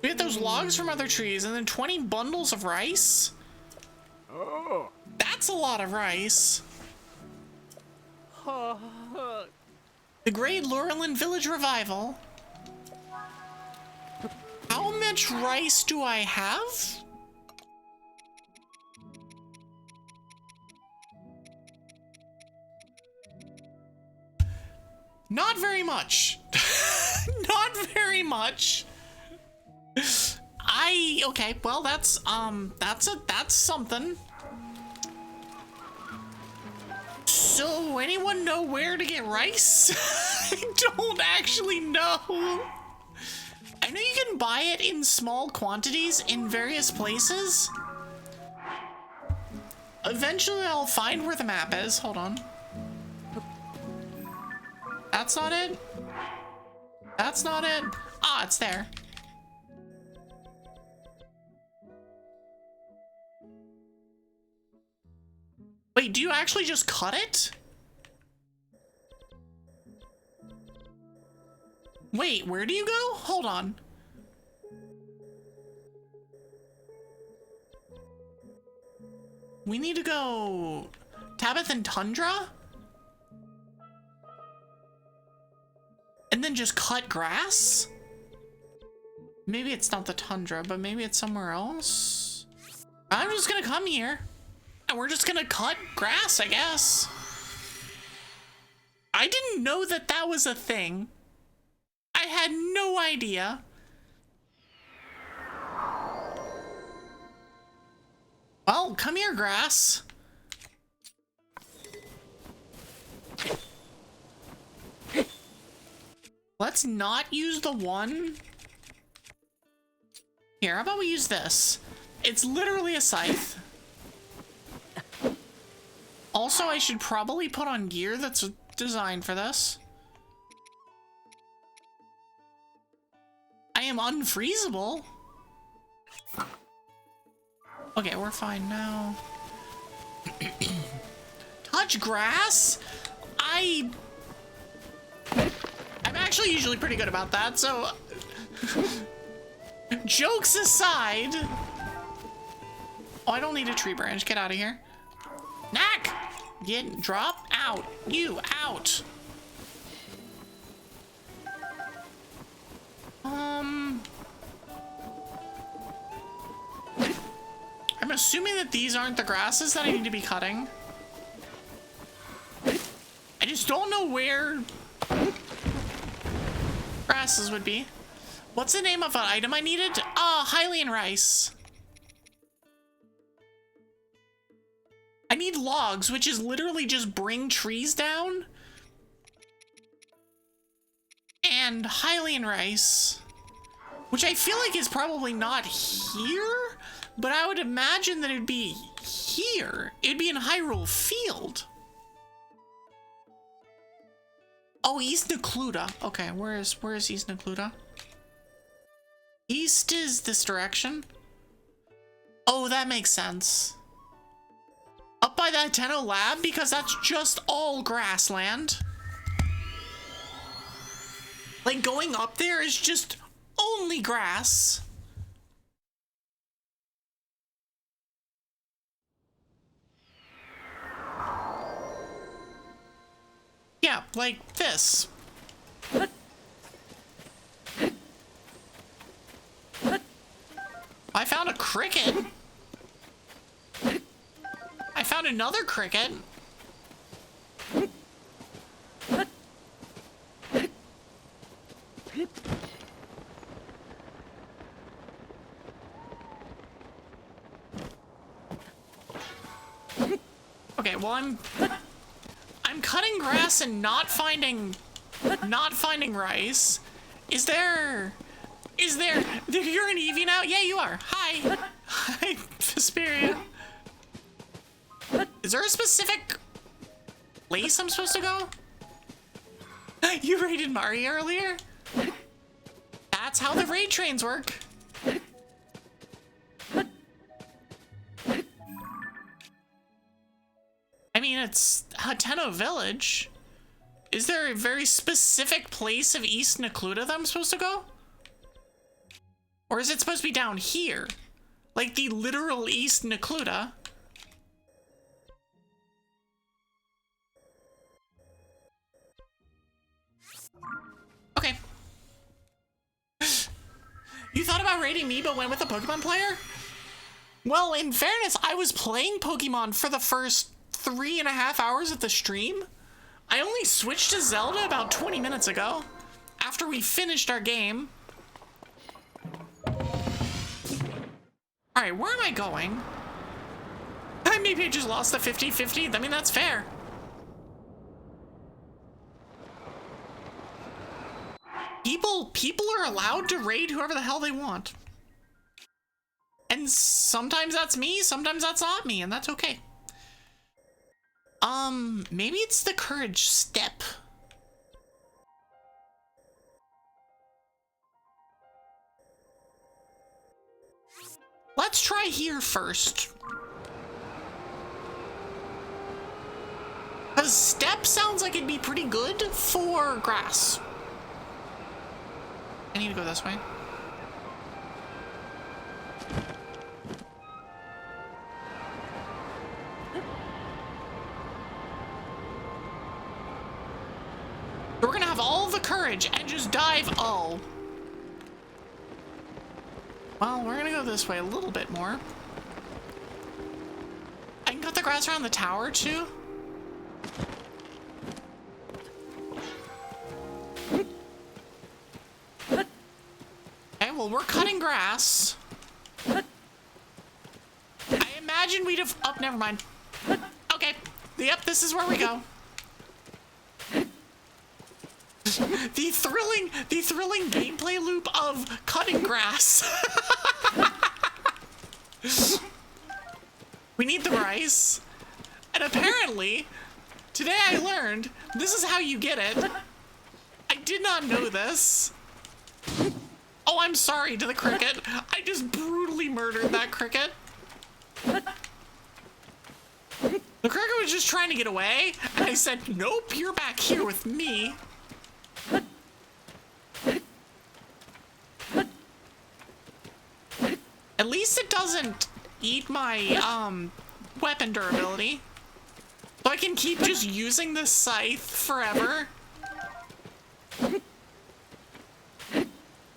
We get those logs from other trees, and then 20 bundles of rice? Oh. That's a lot of rice. Oh. The Great Lurelin Village Revival. How much rice do I have? Not very much. Not very much. Okay, well that's something. So anyone know where to get rice? I don't actually know. I know you can buy it in small quantities in various places. Eventually I'll find where the map is. Hold on. That's not it. That's not it. Ah, it's there. Wait, do you actually just cut it? Wait, where do you go? Hold on. We need to go Tabith and Tundra? And then just cut grass? Maybe it's not the Tundra, but maybe it's somewhere else. I'm just gonna come here. And we're just gonna cut grass, I guess. I didn't know that that was a thing. I had no idea. Well, come here, grass. Let's not use the one. Here, how about we use this? It's literally a scythe. Also, I should probably put on gear that's designed for this. I am unfreezable. Okay, we're fine now. Touch grass? I'm actually usually pretty good about that, so... Jokes aside... Oh, I don't need a tree branch. Get out of here. Knack! Drop out. You out. I'm assuming that these aren't the grasses that I need to be cutting. I just don't know where grasses would be. What's the name of an item I needed? Ah, Hylian rice. I need logs, which is literally just bring trees down. And Hylian rice, which I feel like is probably not here, but I would imagine that it'd be here. It'd be in Hyrule Field. Oh, East Necluda. Okay, where is East Necluda? East is this direction. Oh, that makes sense. Up by that Tenno lab, because that's just all grassland. Like, going up there is just only grass. Yeah, like this. I found a cricket. I found another cricket. Okay, well I'm cutting grass and not finding rice. You're an Evie now? Yeah, you are. Hi. Hi, Vesperia. Is there a specific place I'm supposed to go? You raided Mari earlier? That's how the raid trains work. I mean, it's Hateno Village. Is there a very specific place of East Necluda that I'm supposed to go? Or is it supposed to be down here? Like the literal East Necluda? Okay. You thought about raiding me but went with a Pokemon player? Well, in fairness, I was playing Pokemon for the first 3.5 hours of the stream. I only switched to Zelda about 20 minutes ago, after we finished our game. Alright, where am I going? Maybe I just lost the 50-50. I mean, that's fair. People are allowed to raid whoever the hell they want. And sometimes that's me, sometimes that's not me, and that's okay. Maybe it's the courage step. Let's try here first. Because step sounds like it'd be pretty good for grass. I need to go this way. We're gonna have all the courage and just dive. Oh. Well, we're gonna go this way a little bit more. I can cut the grass around the tower too. Okay, well, we're cutting grass. I imagine we'd have... Oh, never mind. Okay. Yep, this is where we go. The thrilling gameplay loop of cutting grass. We need the rice. And apparently, today I learned this is how you get it. I did not know this. Oh, I'm sorry to the cricket. I just brutally murdered that cricket. The cricket was just trying to get away, and I said, nope, you're back here with me. At least it doesn't eat my, weapon durability. So I can keep just using this scythe forever.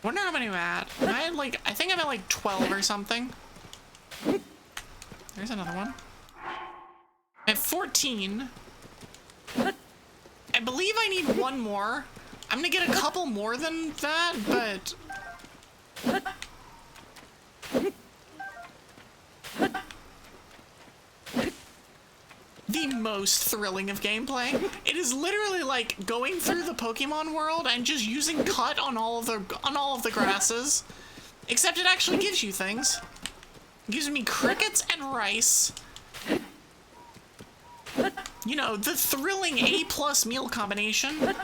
Wonder how many I'm at. Am I at like, I think I'm at like 12 or something. There's another one. At 14. I believe I need one more. I'm gonna get a couple more than that, but... the most thrilling of gameplay. It is literally like going through the Pokemon world and just using cut on all of the grasses. Except it actually gives you things. It gives me crickets and rice. You know, the thrilling A+ meal combination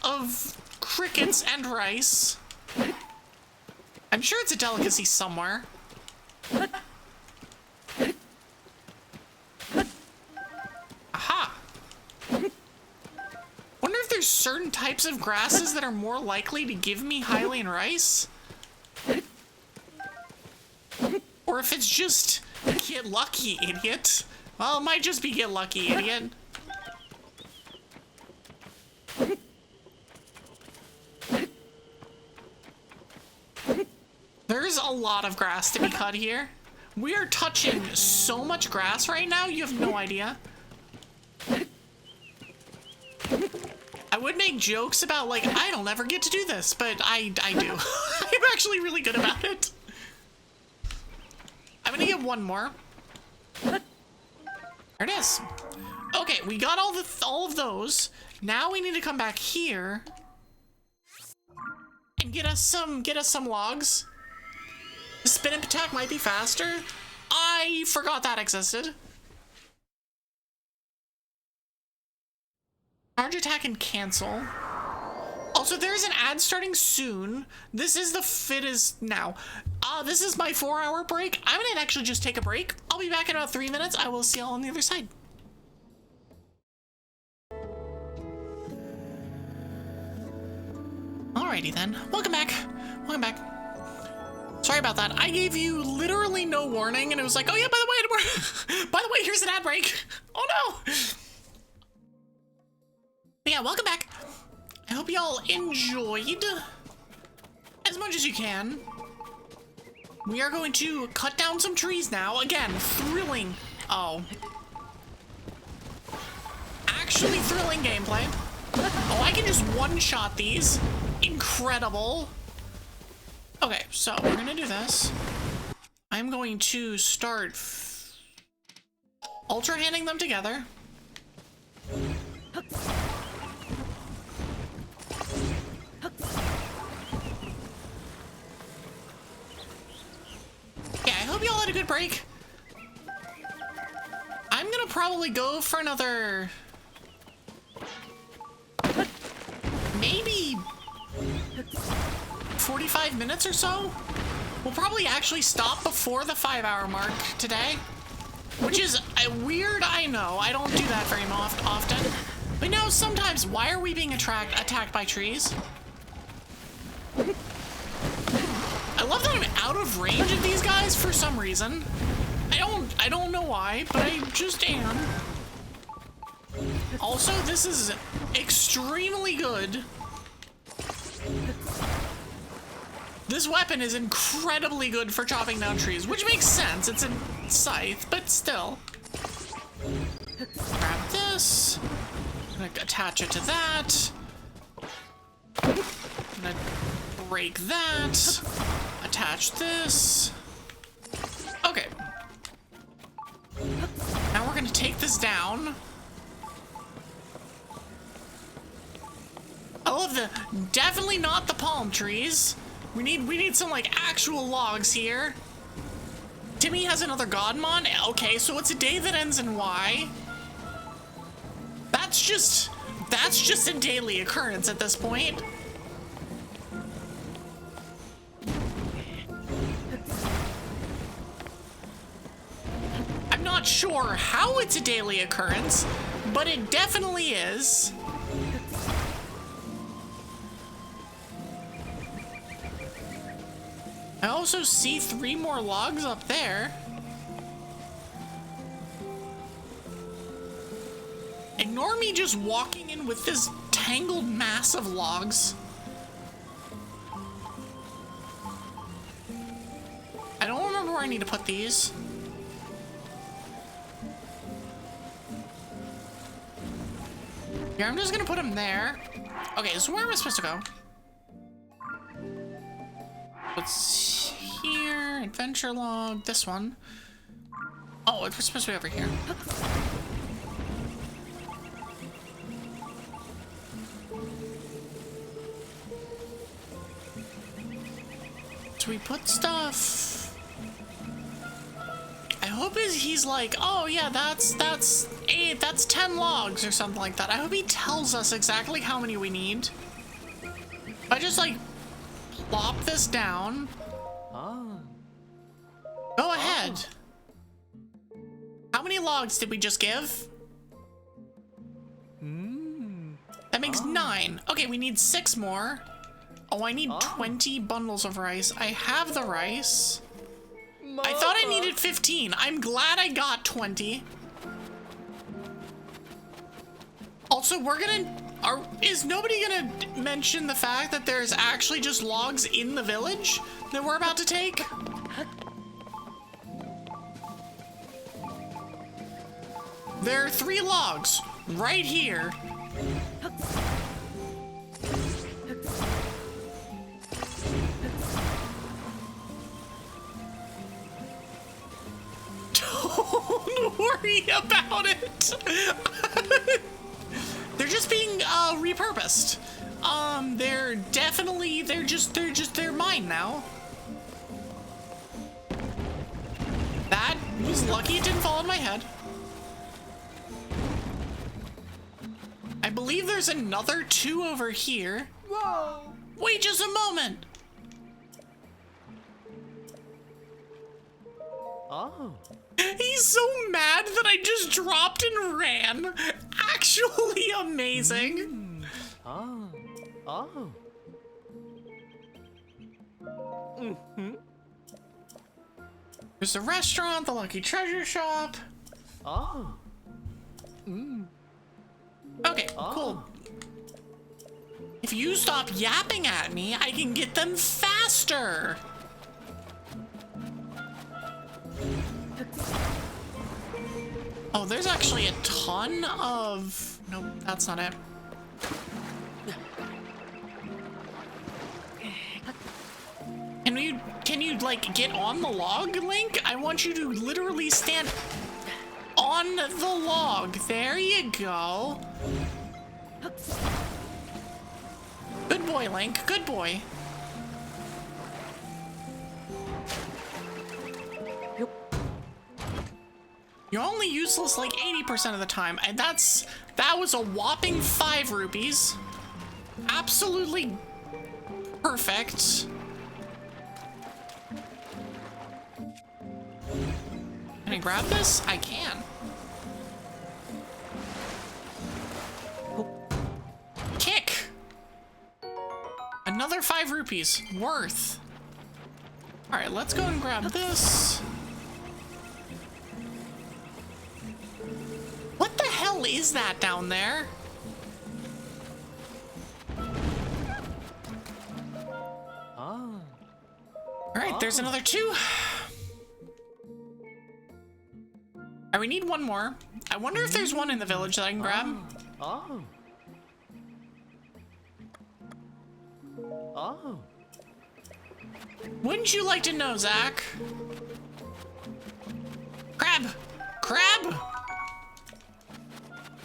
of crickets and rice. I'm sure it's a delicacy somewhere. Aha! Wonder if there's certain types of grasses that are more likely to give me Hylian rice? Or if it's just get lucky, idiot. Well, it might just be get lucky, idiot. There's a lot of grass to be cut here. We are touching so much grass right now, you have no idea. I would make jokes about, like, I don't ever get to do this, but I do. I'm actually really good about it. I'm gonna get one more. There it is. Okay, we got all of those. Now we need to come back here and get us some logs. The spin and attack might be faster. I forgot that existed. Charge attack and cancel. Also, there's an ad starting soon. This is the fit is now. This is my 4-hour break. I'm gonna actually just take a break. I'll be back in about 3 minutes. I will see y'all on the other side. Alrighty then. Welcome back. Welcome back. Sorry about that. I gave you literally no warning, and it was like, oh yeah, by the way, here's an ad break. Oh no. But yeah, welcome back. I hope y'all enjoyed as much as you can. We are going to cut down some trees now. Again, thrilling. Oh. Actually thrilling gameplay. Oh, I can just one-shot these. Incredible. Okay, so we're gonna do this. I'm going to start ultra handing them together. Yeah, I hope y'all had a good break. I'm gonna probably go for another... maybe 45 minutes or so. We'll probably actually stop before the 5-hour mark today, which is weird. I know I don't do that very often, but no, sometimes. Why are we being attacked by trees? I love that I'm out of range of these guys for some reason. I don't know why, but I just am. Also, this is extremely good. This weapon is incredibly good for chopping down trees, which makes sense. It's a scythe, but still. Grab this. I'm gonna attach it to that. I'm gonna break that. Attach this. Okay. Now we're gonna take this down. I love the, definitely not the palm trees. We need some like actual logs here. Timmy has another Godmon. Okay, so it's a day that ends in Y. that's just a daily occurrence at this point. I'm not sure how it's a daily occurrence, but it definitely is. I also see 3 more logs up there. Ignore me just walking in with this tangled mass of logs. I don't remember where I need to put these. Here, I'm just gonna put them there. Okay, so where am I supposed to go? What's here? Adventure log, this one. Oh, it's supposed to be over here. So we put stuff. I hope he's like, oh yeah, that's 8, that's 10 logs or something like that. I hope he tells us exactly how many we need. If I just like plop this down. Go ahead. How many logs did we just give? That makes 9. Okay, we need 6 more. Oh, I need 20 bundles of rice. I have the rice. I thought I needed 15. I'm glad I got 20. Also, is nobody gonna mention the fact that there's actually just logs in the village that we're about to take? There are 3 logs right here. Don't worry about it. They're just being repurposed. They're mine now. That was lucky it didn't fall on my head. I believe there's another 2 over here. Whoa! Wait just a moment. Oh. He's so mad that I just dropped and ran. Actually amazing. Oh. There's the restaurant, the Lucky Treasure Shop. Oh. Okay, cool. If you stop yapping at me, I can get them faster. Oh, there's actually a ton of... Nope, that's not it. Can you like get on the log, Link? I want you to literally stand on the log. There you go. Good boy, Link. Good boy. You're only useless like 80% of the time, and that was a whopping 5 rupees. Absolutely perfect. Can I grab this? I can. Kick! Another 5 rupees worth. Alright, let's go and grab this. What the hell is that down there? Alright, there's another 2. Alright, we need 1 more. I wonder if there's one in the village that I can grab. Wouldn't you like to know, Zach? Crab! Crab!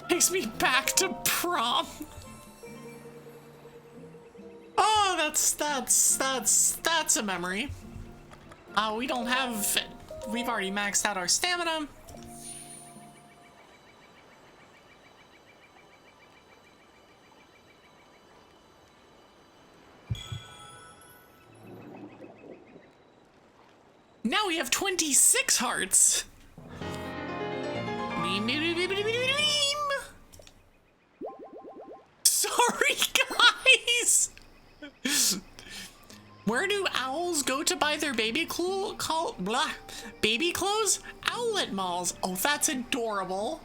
Takes me back to prom. Oh, that's a memory. We don't have... We've already maxed out our stamina. Now we have 26 hearts. Sorry, guys. Where do owls go to buy their baby clothes? Owlet malls. Oh, that's adorable.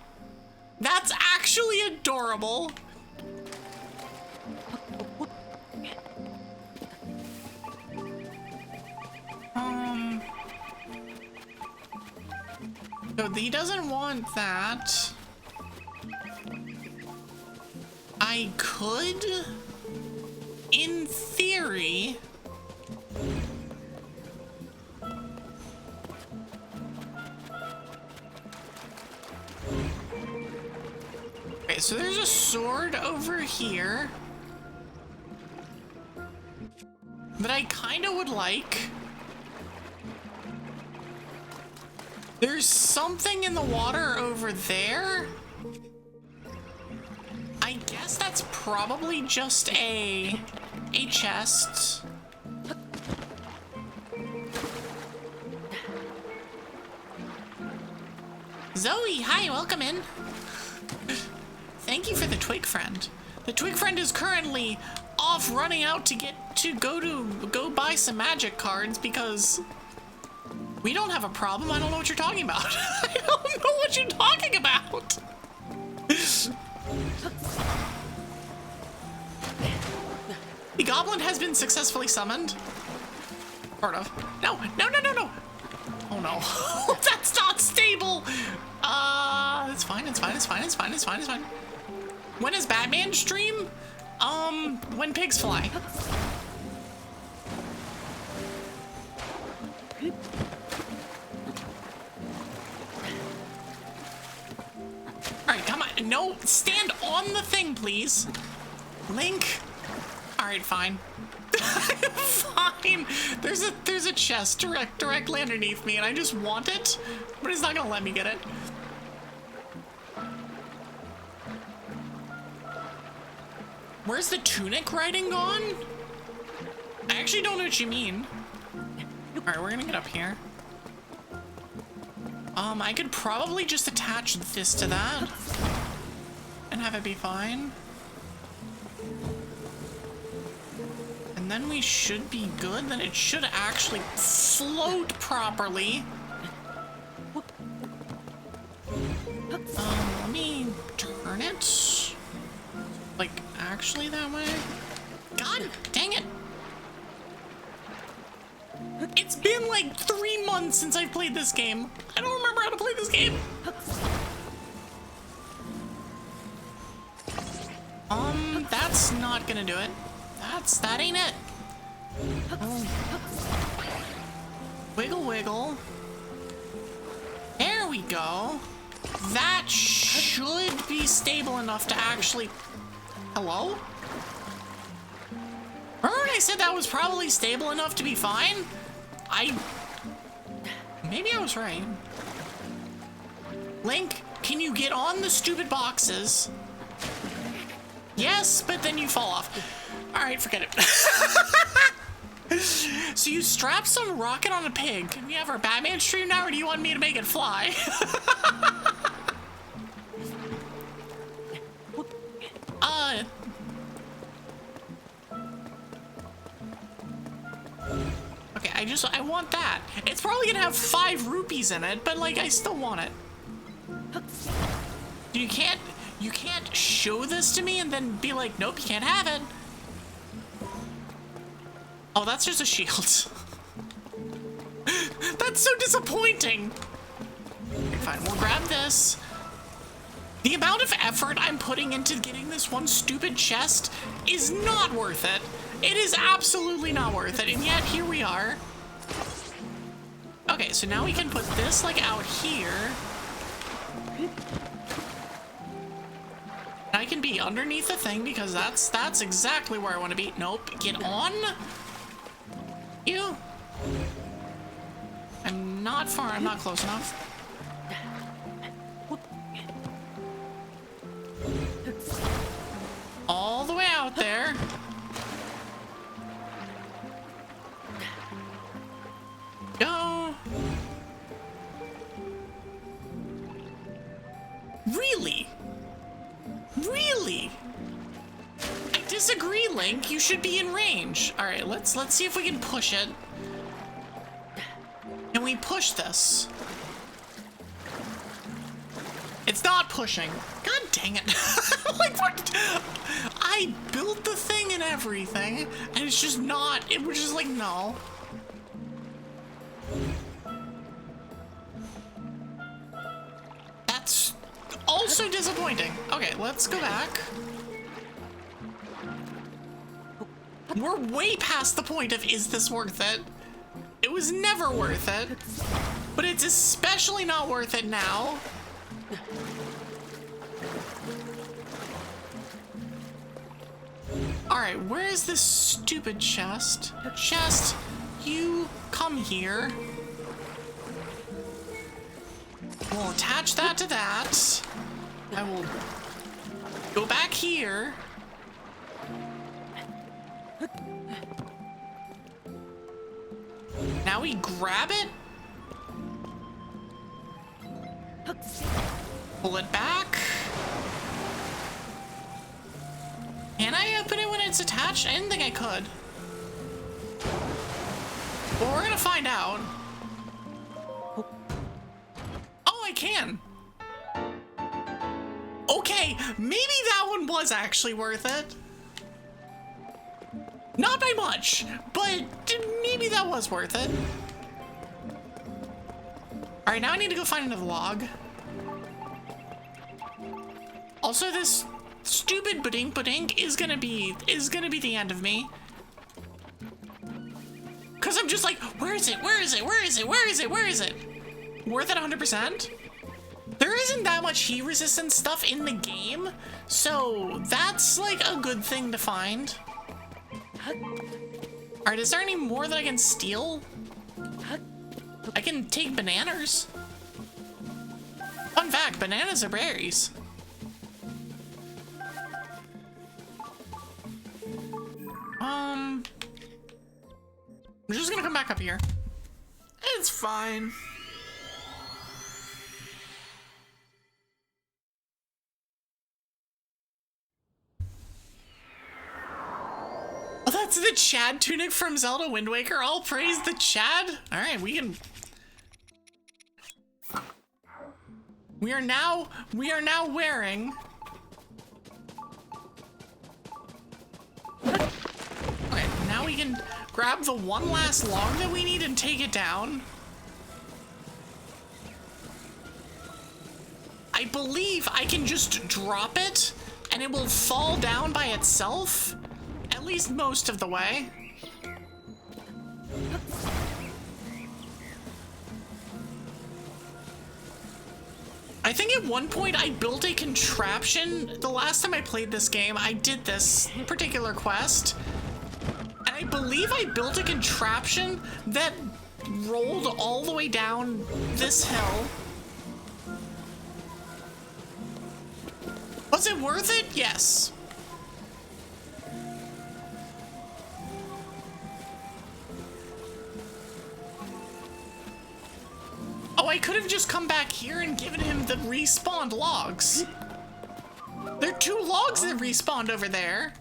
That's actually adorable. So he doesn't want that. I could, in theory, okay, so there's a sword over here that I kind of would like. There's something in the water over there. I guess that's probably just a chest. Zoe, hi, welcome in. Thank you for the twig friend. The twig friend is currently off running out to go buy some magic cards because we don't have a problem. I don't know what you're talking about. I don't know what you're talking about. The goblin has been successfully summoned. Sort of. No. Oh no. That's not stable. It's fine. When is Batman stream? When pigs fly. Alright, come on. No, stand on the thing, please. Link. Alright, fine. Fine. There's a chest directly underneath me, and I just want it, but it's not gonna let me get it. Where's the tunic writing gone? I actually don't know what you mean. Alright, we're gonna get up here. I could probably just attach this to that and have it be fine. And then we should be good. Then it should actually float properly. Let me turn it. Like, actually that way? God dang it! It's been like 3 months since I've played this game. I don't remember how to play this game. That's not gonna do it. That ain't it. Wiggle, wiggle. There we go. That should be stable enough to actually... Hello? Remember when I said that was probably stable enough to be fine? Maybe I was right. Link, can you get on the stupid boxes? Yes, but then you fall off. Alright, forget it. So you strap some rocket on a pig. Can we have our Batman stream now, or do you want me to make it fly? Okay, I want that. It's probably gonna have 5 rupees in it, but like, I still want it. You can't show this to me and then be like, nope, you can't have it. Oh, that's just a shield. That's so disappointing. Okay, fine, we'll grab this. The amount of effort I'm putting into getting this one stupid chest is not worth it. It is absolutely not worth it, and yet here we are. Okay, so now we can put this like out here. I can be underneath the thing because that's exactly where I want to be. Nope, get on. You. I'm not far, I'm not close enough. All the way out there. Go. Really? Really? I disagree, Link. You should be in range. All right, let's see if we can push it. Can we push this? It's not pushing. God dang it. Like, what? I built the thing and everything, and it's just not, it was just like, no. That's also disappointing. Okay, let's go back. We're way past the point of, is this worth it? It was never worth it, but it's especially not worth it now. Alright, where is this stupid chest? Chest, you come here. We'll attach that to that. I will go back here. Now we grab it. Pull it back. Can I open it when it's attached? I didn't think I could. Well, we're gonna find out. Oh, I can. Okay, maybe that one was actually worth it. Not by much, but maybe that was worth it. All right, now I need to go find another log. Also, this stupid badink is gonna be the end of me. Cause I'm just like, where is it? Where is it? Where is it? Where is it? Where is it? Worth it 100%? There isn't that much heat resistant stuff in the game, so that's like a good thing to find. Alright, is there any more that I can steal? I can take bananas. Fun fact, bananas are berries. I'm just gonna come back up here. It's fine. Oh, that's the Chad tunic from Zelda Wind Waker. All praise the Chad. All right, we can. We are now wearing. Okay, now we can grab the one last log that we need and take it down. I believe I can just drop it and it will fall down by itself, at least most of the way. I think at one point I built a contraption. The last time I played this game, I did this particular quest. And I believe I built a contraption that rolled all the way down this hill. Was it worth it? Yes. Oh, I could have just come back here and given him the respawned logs. There are 2 logs that respawned over there.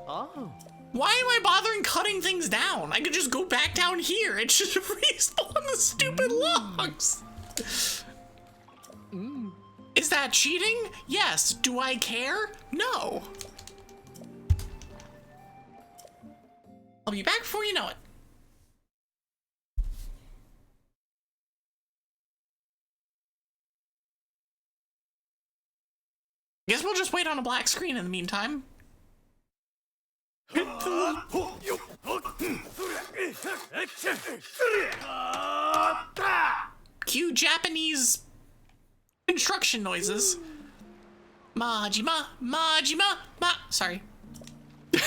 Oh. Why am I bothering cutting things down? I could just go back down here and just respawn the stupid logs. Is that cheating? Yes. Do I care? No. I'll be back before you know it. Guess we'll just wait on a black screen in the meantime. Cue Japanese construction noises. Majima, Majima, sorry. It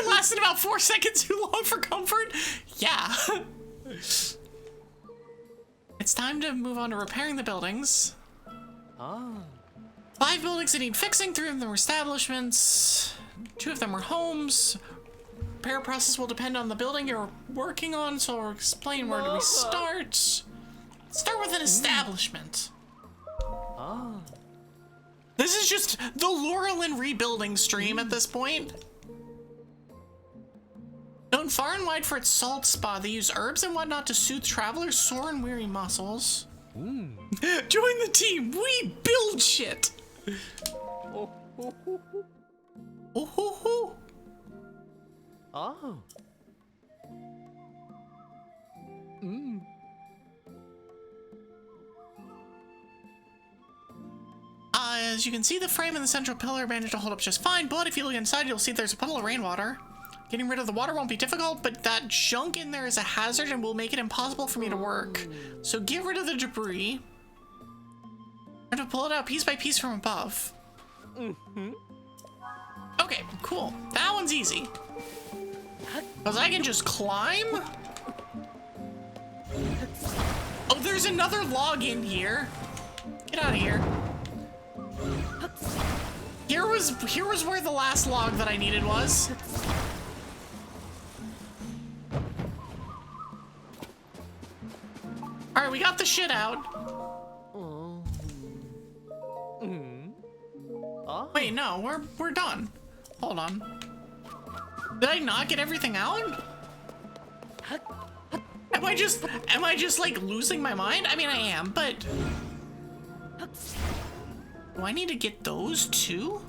lasted about 4 seconds too long for comfort. Yeah. It's time to move on to repairing the buildings. 5 buildings that need fixing, 3 of them were establishments, 2 of them were homes. Repair process will depend on the building you're working on, so I'll explain where do we start. Start with an establishment. This is just the Lurelin rebuilding stream at this point. Known far and wide for its salt spa, they use herbs and whatnot to soothe travelers' sore and weary muscles. Join the team. We build shit. Oh, oh, oh, oh. Oh, ho, ho. Oh. As you can see, the frame and the central pillar managed to hold up just fine, but if you look inside, you'll see there's a puddle of rainwater. Getting rid of the water won't be difficult, but that junk in there is a hazard and will make it impossible for me to work. So get rid of the debris. I'm going to pull it out piece by piece from above. Okay, cool. That one's easy. Because I can just climb? Oh, there's another log in here. Get out of here. Here was where the last log that I needed was. Alright, we got the shit out. Oh. Wait, no, we're done. Hold on. Did I not get everything out? Am I just like losing my mind? I mean, I am, but do I need to get those too?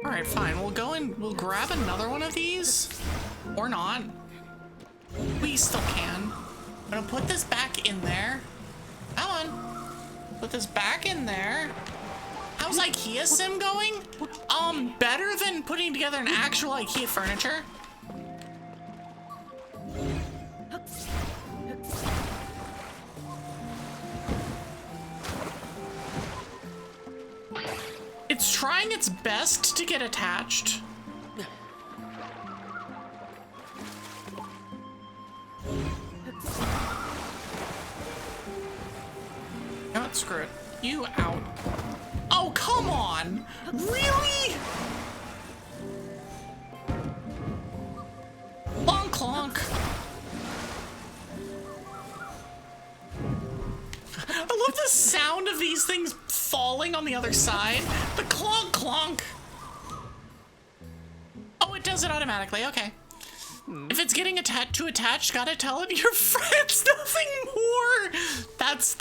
All right, fine. We'll go and we'll grab another one of these, or not. We still can. I'm gonna put this back in there. Come on. Put this back in there. How's IKEA sim going? Better than putting together an actual IKEA furniture. It's trying its best to get attached. No, screw it. You out. Oh, come on! Really? Clonk, clonk. I love the sound of these things falling on the other side. The clonk, clonk. Oh, it does it automatically. Okay. If it's getting too attached, gotta tell it your friends nothing more. That's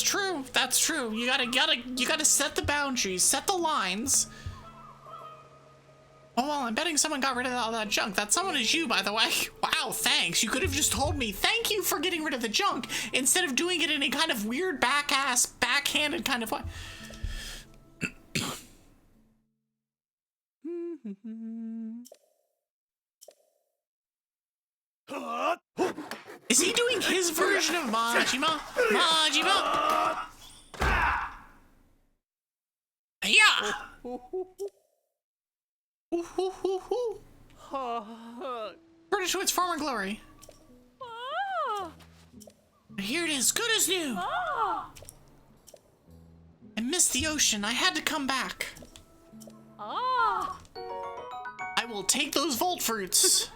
true. That's true. You gotta set the boundaries, set the lines. Oh, well, I'm betting someone got rid of all that junk. That someone is you, by the way. Wow, thanks. You could have just told me, thank you for getting rid of the junk, instead of doing it in a kind of weird backhanded kind of way. Is he doing his version of Majima? Majima! Yeah! Return to its former glory. Here it is, good as new. I missed the ocean. I had to come back. I will take those volt fruits.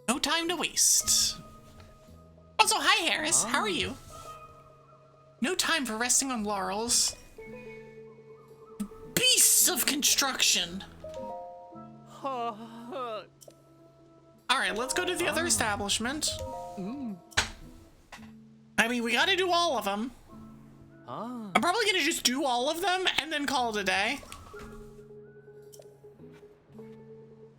No time to waste. Also, hi Harris. How are you? No time for resting on laurels. Beasts of construction. Alright, let's go to the other establishment. I mean, we gotta do all of them. I'm probably gonna just do all of them and then call it a day.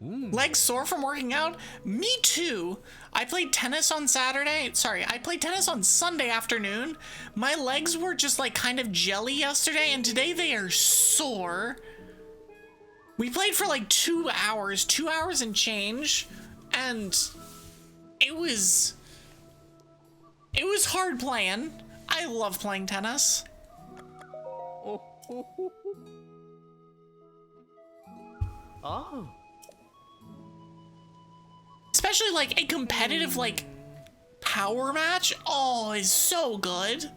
Legs sore from working out? Me too. I played tennis on Saturday. Sorry, I played tennis on Sunday afternoon. My legs were just like kind of jelly yesterday, and today they are sore. We played for like 2 hours and change, and it was hard playing. I love playing tennis. Oh. Especially like a competitive like power match. Oh, is so good.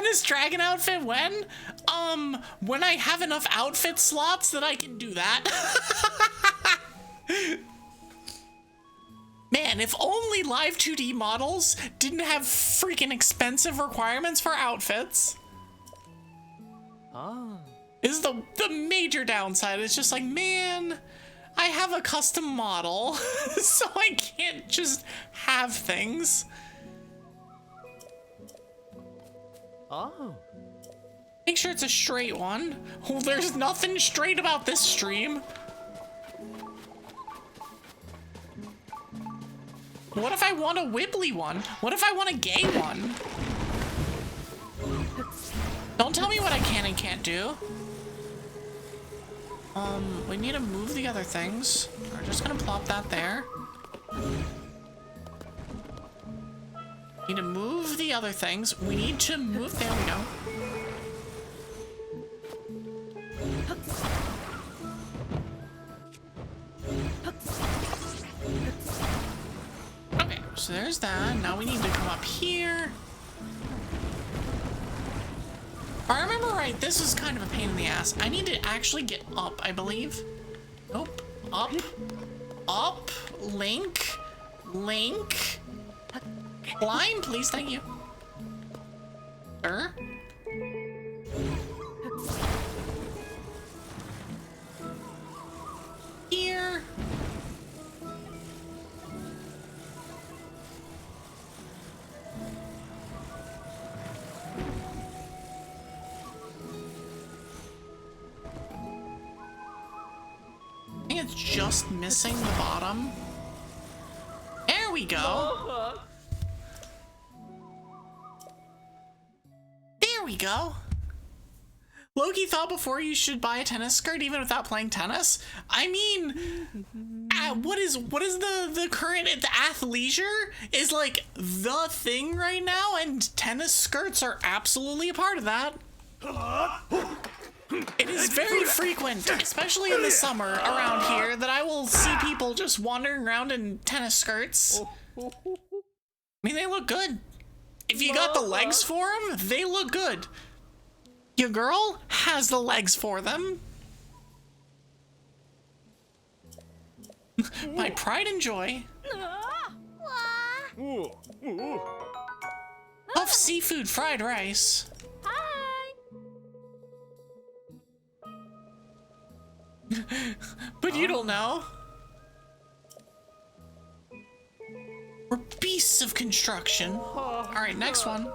tennis dragon outfit when? When I have enough outfit slots that I can do that. Man, if only live 2D models didn't have freaking expensive requirements for outfits. Ah. Is the major downside. It's just like, man, I have a custom model, so I can't just have things. Oh. Make sure it's a straight one. Oh, there's nothing straight about this stream. What if I want a wibbly one? What if I want a gay one? Don't tell me what I can and can't do. We need to move the other things. We're just gonna plop that there. Need to move the other things. We need to move, there we go. Okay, so there's that. Now we need to come up here. If I remember right, this is kind of a pain in the ass. I need to actually get up, I believe. Nope. Up. Up. Link. Link. Climb, please. Thank you. Sir? Here. I think it's just missing the bottom. There we go. There we go. Loki thought before you should buy a tennis skirt even without playing tennis. I mean, what is the current, the athleisure is like the thing right now, and tennis skirts are absolutely a part of that. It is very frequent, especially in the summer around here, that I will see people just wandering around in tennis skirts. I mean, they look good. If you got the legs for them, they look good. Your girl has the legs for them. My pride and joy. Puff seafood fried rice. But you don't know. We're beasts of construction. Alright, next one.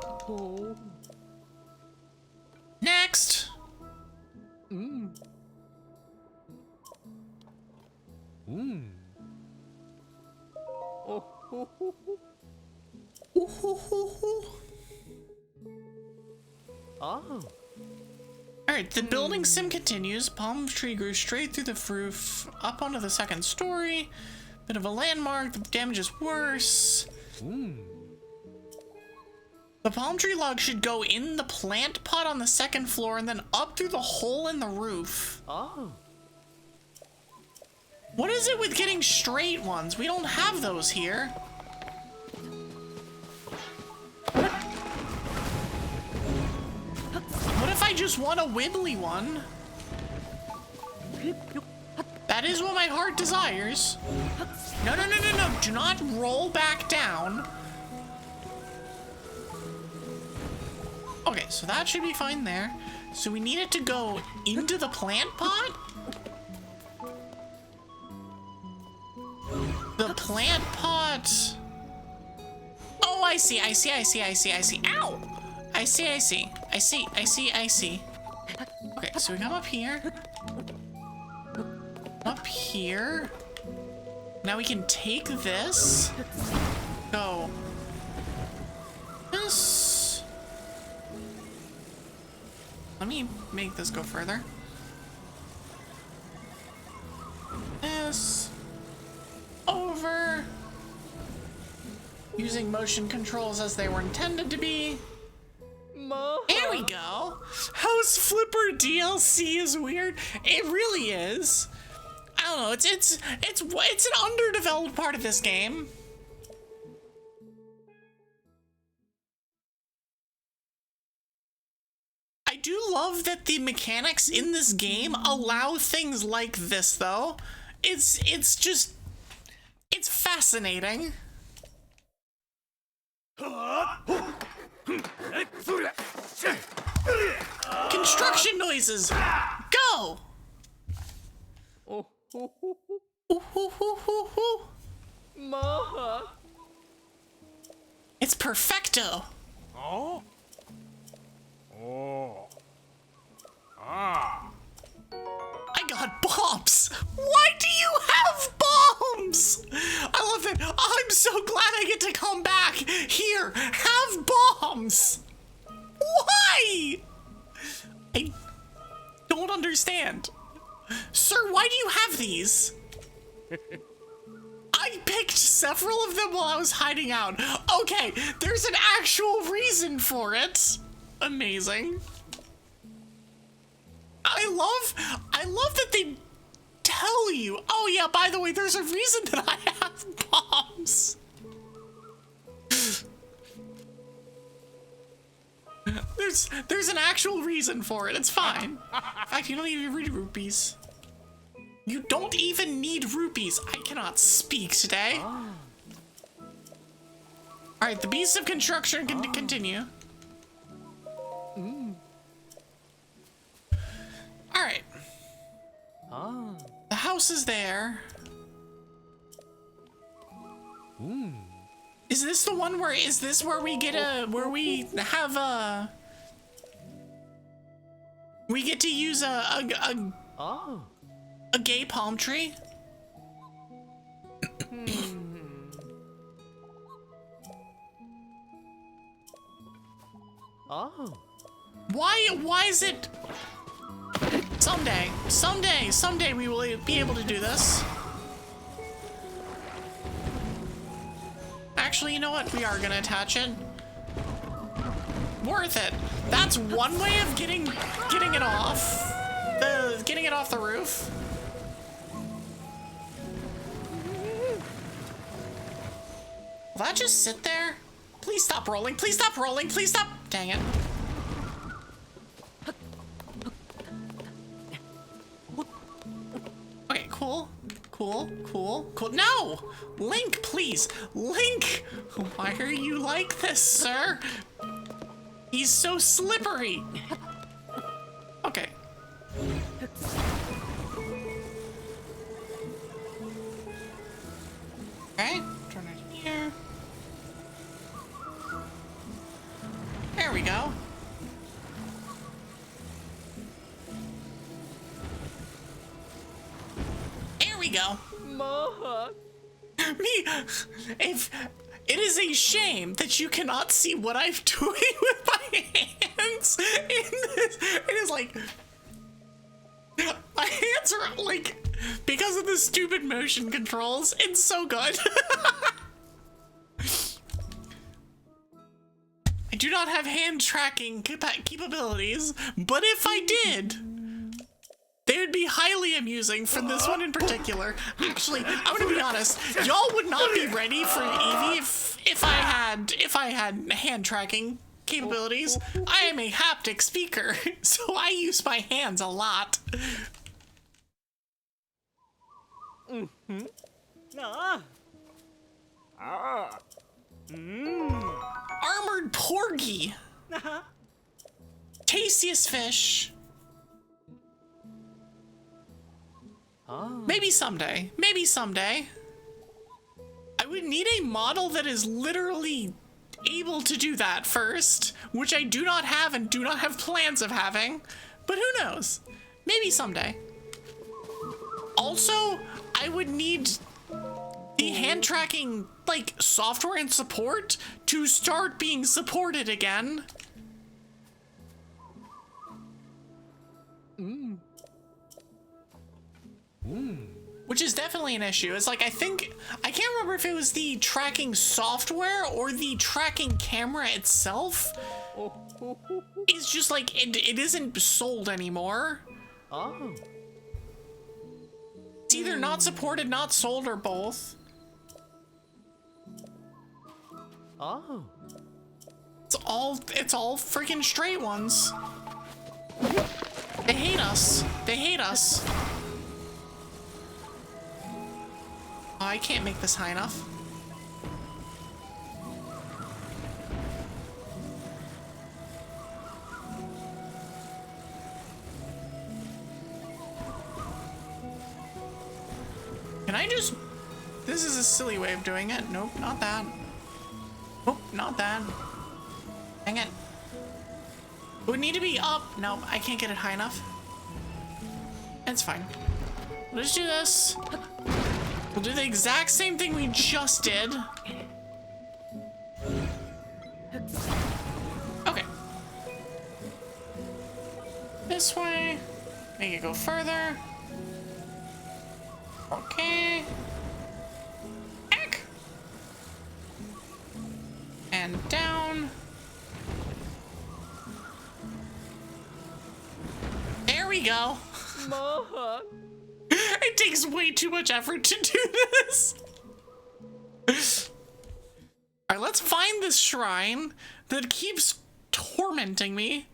Next! Oh. Alright, the building sim continues. Palm tree grew straight through the roof, up onto the second story. Bit of a landmark, the damage is worse. The palm tree log should go in the plant pot on the second floor and then up through the hole in the roof. Oh. What is it with getting straight ones? We don't have those here. What if I just want a wibbly one? That is what my heart desires. No, no, no, no, no. Do not roll back down. Okay, so that should be fine there. So we need it to go into the plant pot? The plant pot... Oh, I see, I see, I see, I see, I see. Ow! I see, I see. I see, I see, I see. Okay, so we come up here. Up here. Now we can take this. Go. This. Let me make this go further. This. Over. Using motion controls as they were intended to be. There we go. House Flipper DLC is weird. It really is. I don't know. It's an underdeveloped part of this game. do love that the mechanics in this game allow things like this, though. It's fascinating. Construction noises! Go! It's perfecto. Oh. I got bombs. Why do you have bombs? I love it. I'm so glad I get to come back. Here, have bombs. Why? I don't understand. Sir, why do you have these? I picked several of them while I was hiding out. Okay, there's an actual reason for it. Amazing. I love that they tell you. Oh yeah, by the way, there's a reason that I have bombs. There's an actual reason for it. It's fine. In fact, you don't even need rupees. You don't even need rupees. I cannot speak today. Alright, the beasts of construction can continue. Alright. The house is there. Is this the one where, is this where we get where we have we get to use a gay palm tree? Why is it? Someday we will be able to do this. Actually, you know what? We are gonna attach it. Worth it. That's one way of getting it off. Getting it off the roof. Will that just sit there? Please stop rolling. Please stop rolling. Please stop. Dang it. Okay, cool. No! Link, please. Link! Why are you like this, sir? He's so slippery. Okay. Okay, turn it here. There we go. There we go. Me, if it is a shame that you cannot see what I'm doing with my hands in this. It is like my hands are like, because of the stupid motion controls, it's so good. I do not have hand tracking capabilities, but if I did, they would be highly amusing for this one in particular. Actually, I'm gonna be honest, y'all would not be ready for Evie if I had hand tracking capabilities. I am a haptic speaker, so I use my hands a lot. Armored porgy. Tastiest fish. Maybe someday. Maybe someday. I would need a model that is literally able to do that first, which I do not have and do not have plans of having, but who knows? Maybe someday. Also, I would need the hand tracking, like, software and support to start being supported again. Which is definitely an issue. It's like, I can't remember if it was the tracking software or the tracking camera itself. It's just like, it isn't sold anymore. It's either not supported, not sold, or both. It's all freaking straight ones. They hate us. They hate us. Oh, I can't make this high enough. Can I just... This is a silly way of doing it. Nope, not that. Nope, not that. Dang it. It would need to be up. Nope, I can't get it high enough. It's fine. We'll just do this. We'll do the exact same thing we just did. Okay. This way. Make it go further. Okay. Eck. And down. There we go. It takes way too much effort to do this. Alright, let's find this shrine that keeps tormenting me.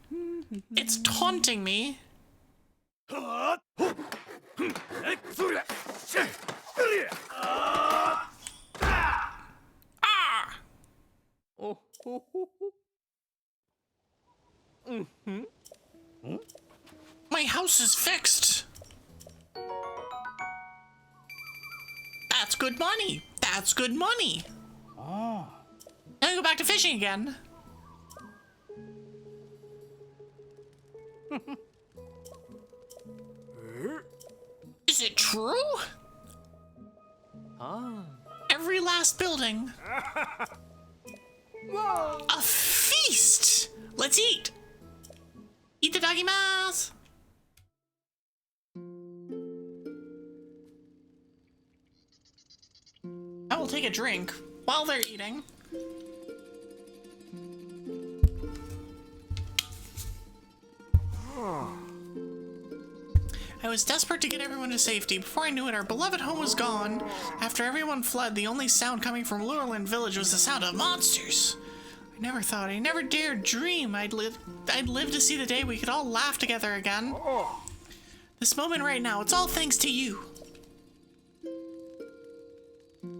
It's taunting me. Ah! My house is fixed. That's good money. That's good money. Oh. Now I go back to fishing again. Is it true? Ah. Every last building. Whoa. A feast. Let's eat. Itadakimasu. I will take a drink while they're eating. I was desperate to get everyone to safety. Before I knew it, our beloved home was gone. After everyone fled, the only sound coming from Lurelin village was the sound of monsters. I never dared dream I'd live to see the day we could all laugh together again. This moment right now, it's all thanks to you.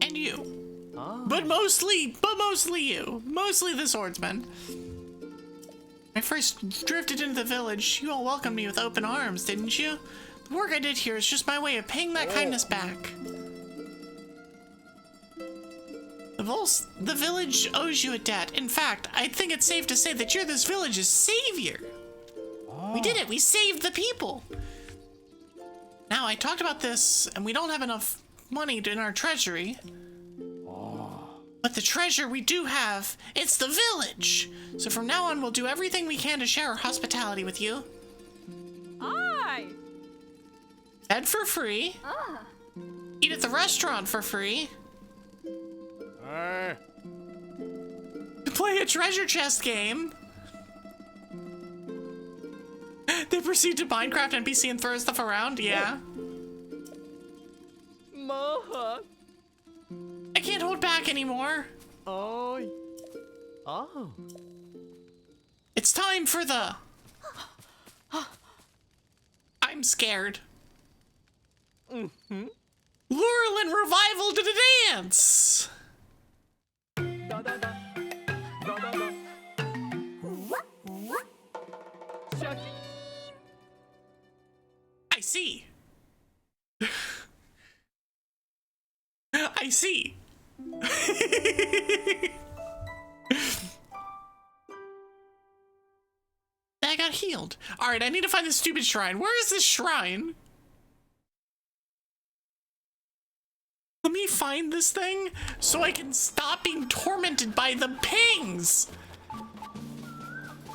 And you. Ah. But mostly you. Mostly the swordsman. When I first drifted into the village, you all welcomed me with open arms, didn't you? The work I did here is just my way of paying that kindness back. The village owes you a debt. In fact, I think it's safe to say that you're this village's savior. We did it. We saved the people. Now, I talked about this, and we don't have enough money in our treasury. But the treasure we do have, it's the village. So from now on, we'll do everything we can to share our hospitality with you. Aye. Bed for free. Eat at the restaurant for free. Play a treasure chest game. They proceed to Minecraft NPC and throw stuff around? Yeah. Maha. I can't hold back anymore. Oh. Oh. It's time for the... I'm scared. Lurelin revival to the dance! Da da da. Da da da. Shucky. I see. I see. I got healed. Alright, I need to find this stupid shrine. Where is this shrine? Let me find this thing so I can stop being tormented by the pings.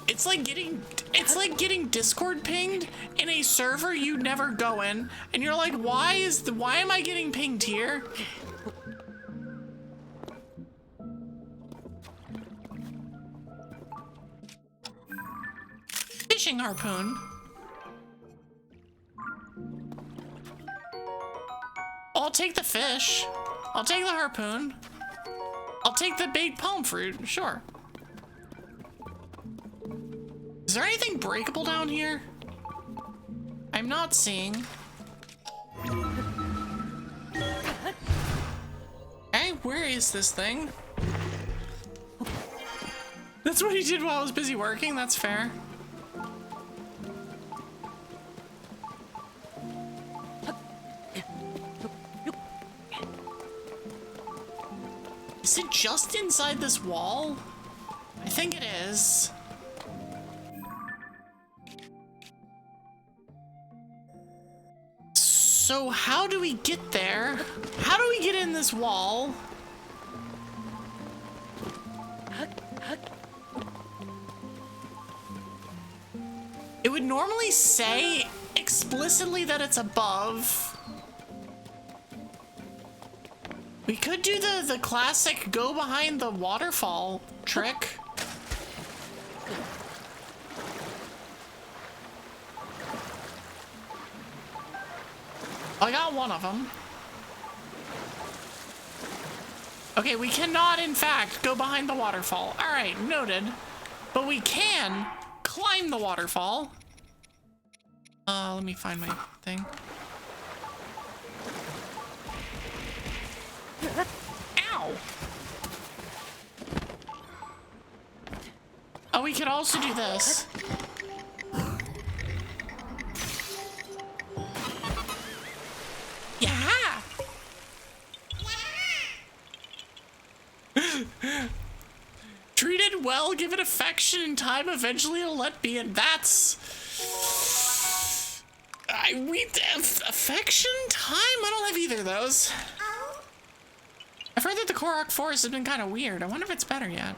It's like getting Discord pinged in a server you never go in, and you're like, why am I getting pinged here? Fishing harpoon. I'll take the fish. I'll take the harpoon. I'll take the big palm fruit, sure. Is there anything breakable down here? I'm not seeing. Okay, where is this thing? That's what he did while I was busy working, that's fair. Is it just inside this wall? I think it is. So how do we get there? How do we get in this wall? It would normally say explicitly that it's above. We could do the classic go behind the waterfall trick. I got one of them. Okay, we cannot, in fact, go behind the waterfall. All right, noted. But we can climb the waterfall. Let me find my thing. Ow! Oh, we could also do this. Yeah! Treated well, give it affection in time, eventually it'll let be, and that's... affection? Time? I don't have either of those. I've heard that the Korok Forest has been kind of weird. I wonder if it's better yet.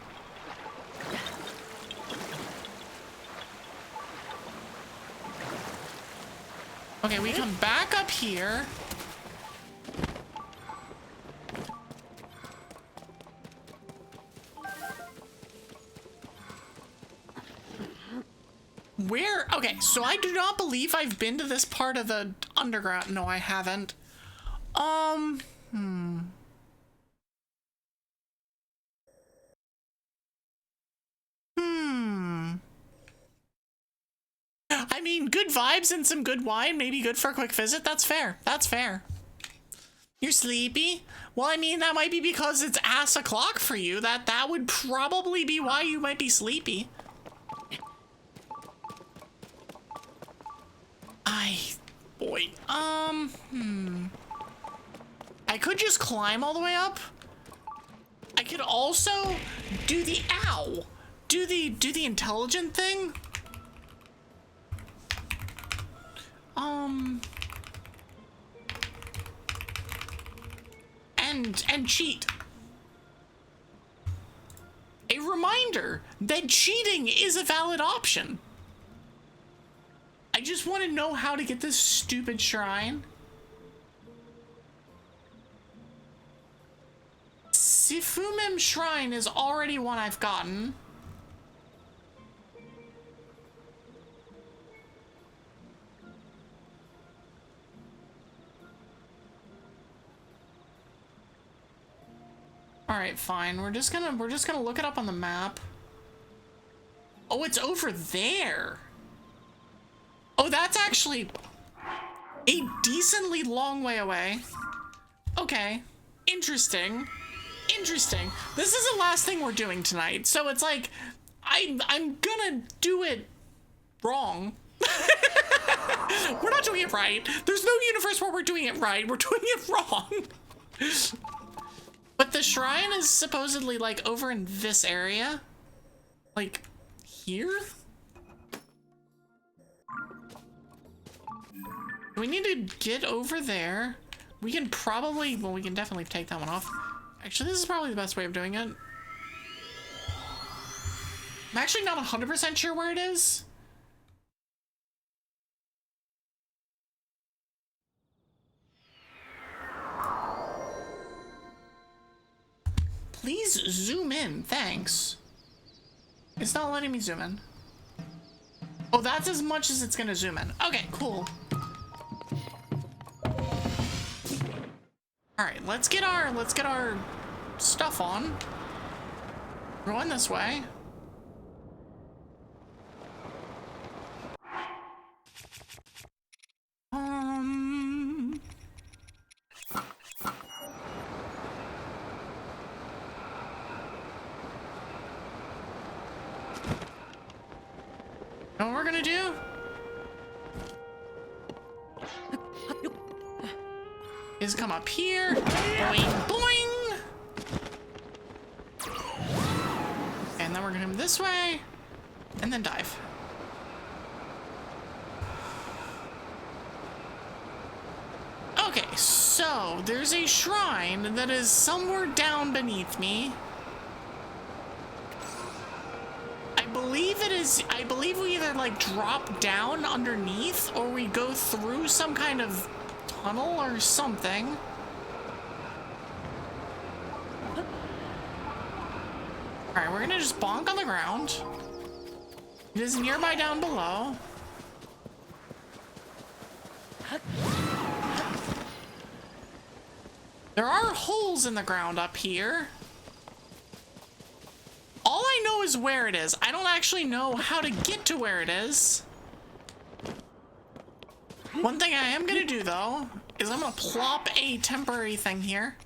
Okay, we come back up here. Where? Okay, so I do not believe I've been to this part of the underground. No, I haven't. I mean, good vibes and some good wine, maybe good for a quick visit. That's fair. That's fair. You're sleepy? Well, I mean, that might be because it's ass o'clock for you. That would probably be why you might be sleepy. Boy. I could just climb all the way up. I could also do the do the intelligent thing. And cheat. A reminder that cheating is a valid option. I just want to know how to get this stupid shrine. Sifumem Shrine is already one I've gotten. All right, fine. We're just gonna look it up on the map. Oh, it's over there. Oh, that's actually a decently long way away. Okay, interesting. Interesting. This is the last thing we're doing tonight, so it's like I'm gonna do it wrong. We're not doing it right. There's no universe where we're doing it right. We're doing it wrong. But the shrine is supposedly like over in this area, like here. We need to get over there. We can probably, well, we can definitely take that one off. Actually, this is probably the best way of doing it. I'm actually not 100% sure where it is. Please zoom in, thanks. It's not letting me zoom in. Oh, that's as much as it's gonna zoom in. Okay, cool. All right, let's get our stuff on. We're going this way. know what we're gonna do? Is come up here. Boing, boing. And then we're gonna come this way. And then dive. Okay, so there's a shrine that is somewhere down beneath me. I believe we either like drop down underneath or we go through some kind of tunnel or something. Alright, we're gonna just bonk on the ground. It is nearby down below. There are holes in the ground up here. All I know is where it is. I don't actually know how to get to where it is. One thing I am gonna do though is I'm gonna plop a temporary thing here.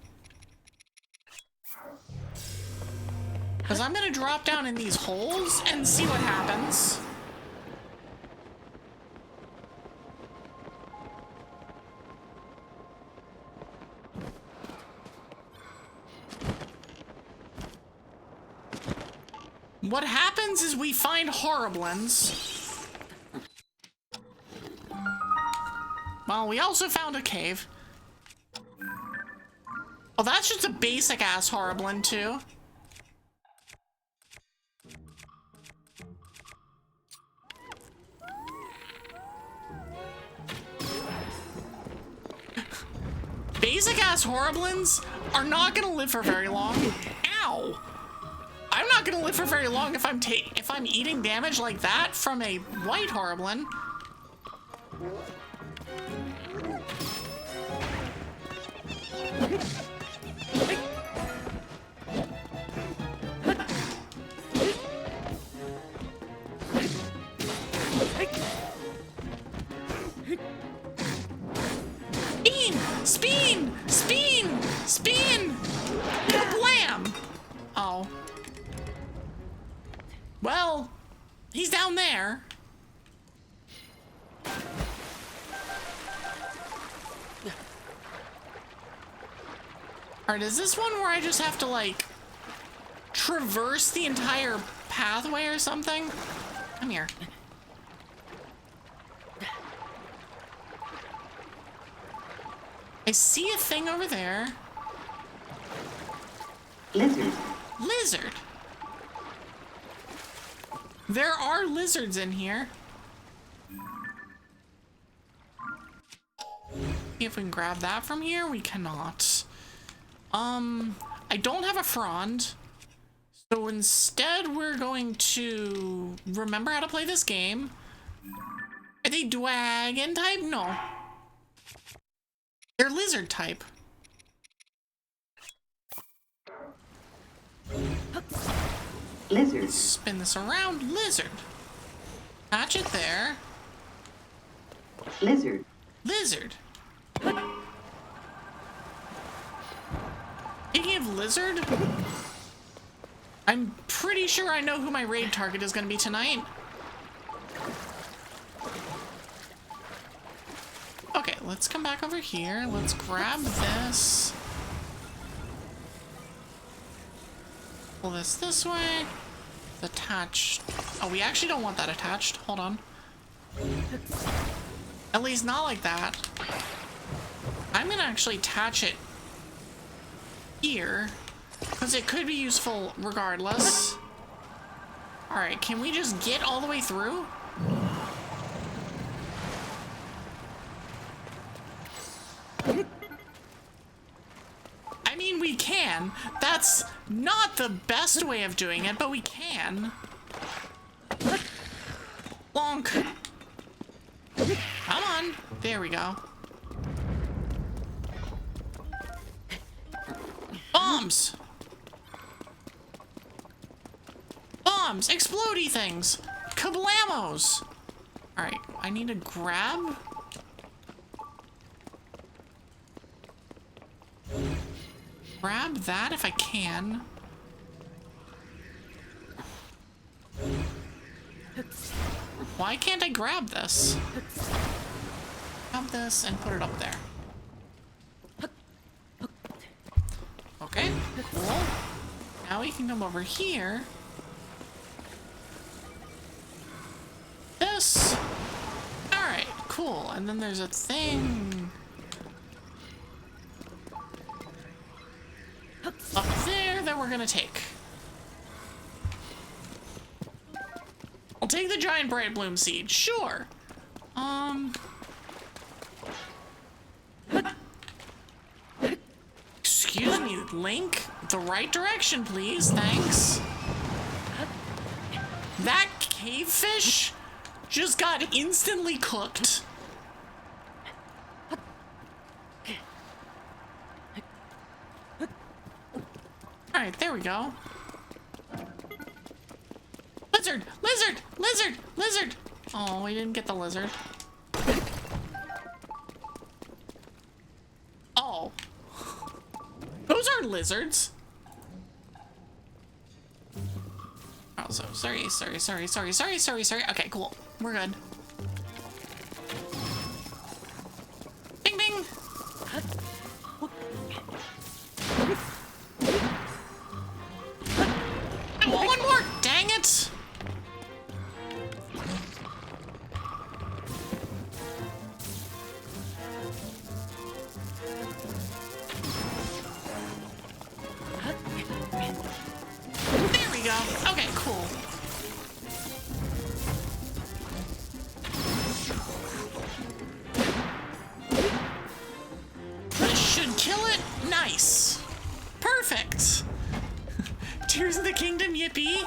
Because I'm gonna drop down in these holes and see what happens. What happens is we find Horriblins. Well, we also found a cave. Oh, that's just a basic ass Horriblin too. Basic ass Horriblins are not gonna live for very long. Ow! I'm not gonna live for very long if I'm eating damage like that from a white Horriblin. Spin! Spin! Spin! Kablam! Oh. Well, he's down there. Alright, is this one where I just have to, like, traverse the entire pathway or something? Come here. I see a thing over there. Lizard. Lizard. There are lizards in here. See if we can grab that from here. We cannot. I don't have a frond. So instead we're going to remember how to play this game. Are they dragon type? No. They're lizard type. Lizard. Spin this around. Lizard. Attach it there. Lizard. Lizard. Speaking of lizard, I'm pretty sure I know who my raid target is going to be tonight. Okay, let's come back over here. Let's grab this. Pull this way. Attach. Oh, we actually don't want that attached. Hold on. At least not like that. I'm gonna actually attach it here, because it could be useful regardless. Alright, can we just get all the way through? I mean, we can. That's not the best way of doing it, but we can. Bonk. Come on. There we go. Bombs! Bombs! Explodey things! Kablamos! Alright, I need to grab... Grab that if I can. Why can't I grab this? Grab this and put it up there. Okay, cool. Now we can come over here. This. Alright, cool. And then there's a thing up there that we're gonna take. I'll take the giant bright bloom seed, sure. Excuse me, Link. The right direction, please. Thanks. That cave fish just got instantly cooked. Alright, there we go. Lizard! Lizard! Lizard! Lizard! Oh, we didn't get the lizard. Oh. Those are lizards. Oh, so sorry. Okay, cool. We're good. Bing bing! I want one more! Dang it! There we go. Okay, cool. This should kill it. Nice. Perfect. Tears of the Kingdom, yippee.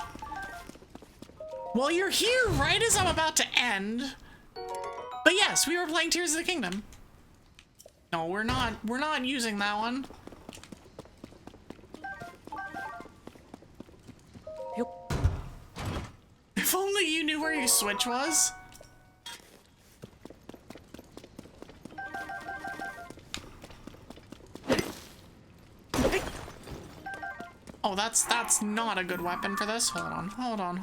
Well, you're here right as I'm about to end. But yes, we were playing Tears of the Kingdom. No, we're not using that one. If only you knew where your switch was. Oh, that's not a good weapon for this. Hold on.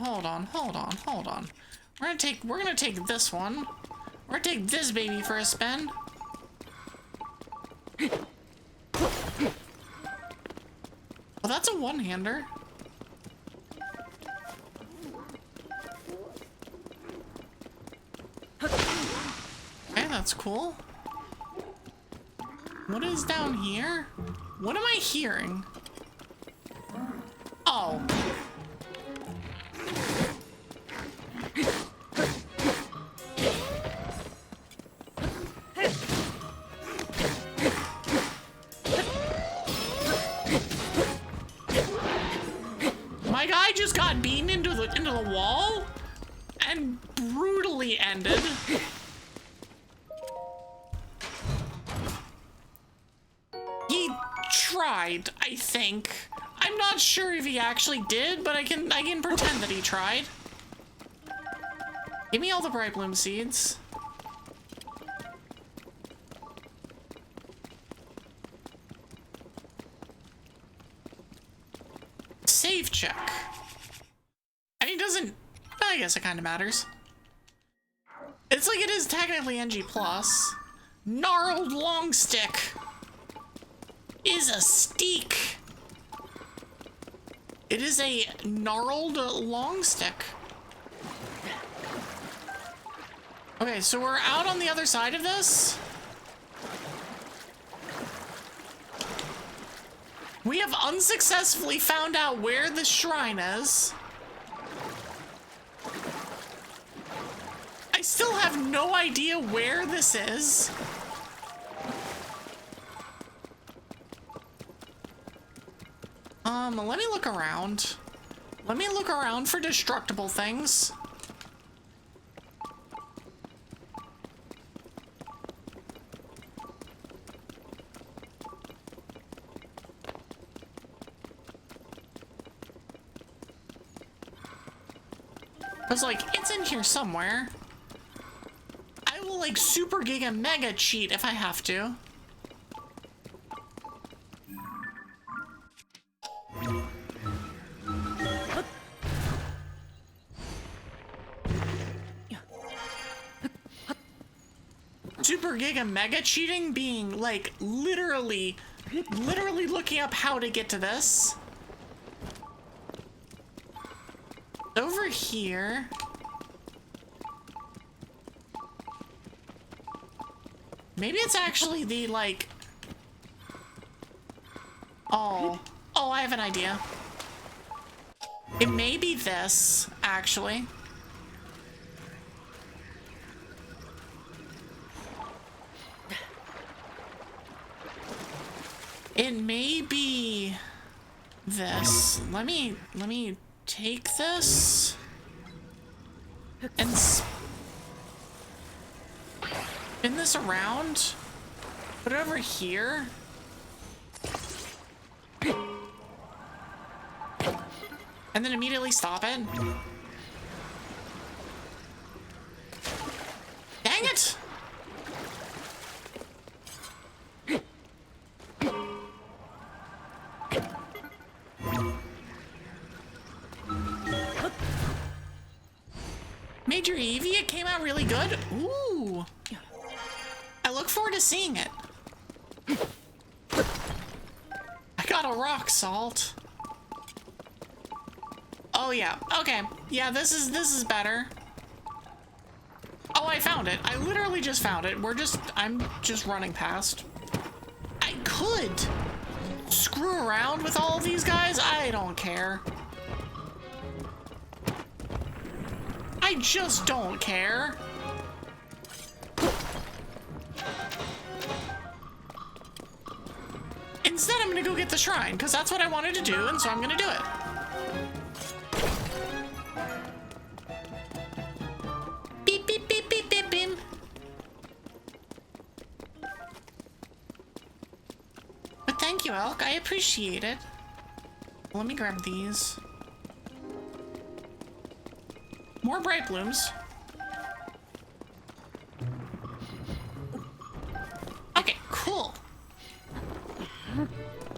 We're gonna take this one. We're gonna take this baby for a spin. Well, that's a one-hander. Okay, that's cool. What is down here? What am I hearing? Oh. My guy just got beaten into the wall and brutally ended. He tried, I think. I'm not sure if he actually did, but I can pretend that he tried. Give me all the bright bloom seeds. Save check. I mean, I guess it kind of matters. It's like it is technically NG+. Gnarled long stick is a steak. It is a gnarled long stick. Okay, so we're out on the other side of this. We have unsuccessfully found out where the shrine is. I still have no idea where this is. Let me look around. Let me look around for destructible things. I was like, it's in here somewhere. I will like super giga mega cheat if I have to. super giga mega cheating being like literally looking up how to get to this. Over here. Maybe it's actually the like... Oh, I have an idea. It may be this, actually. It may be this. Let me take this and spin this around. Put it over here. And then immediately stop it. Dang it! Major Evie, it came out really good. Ooh. I look forward to seeing it. I got a rock salt. Oh yeah, okay. Yeah, this is better. Oh, I found it. I literally just found it. I'm just running past. I could screw around with all of these guys. I don't care. I just don't care. Instead, I'm gonna go get the shrine, because that's what I wanted to do, and so I'm gonna do it. Beep, beep, beep, beep, beep, beep. But thank you, Elk. I appreciate it. Let me grab these. More bright blooms. Okay, cool.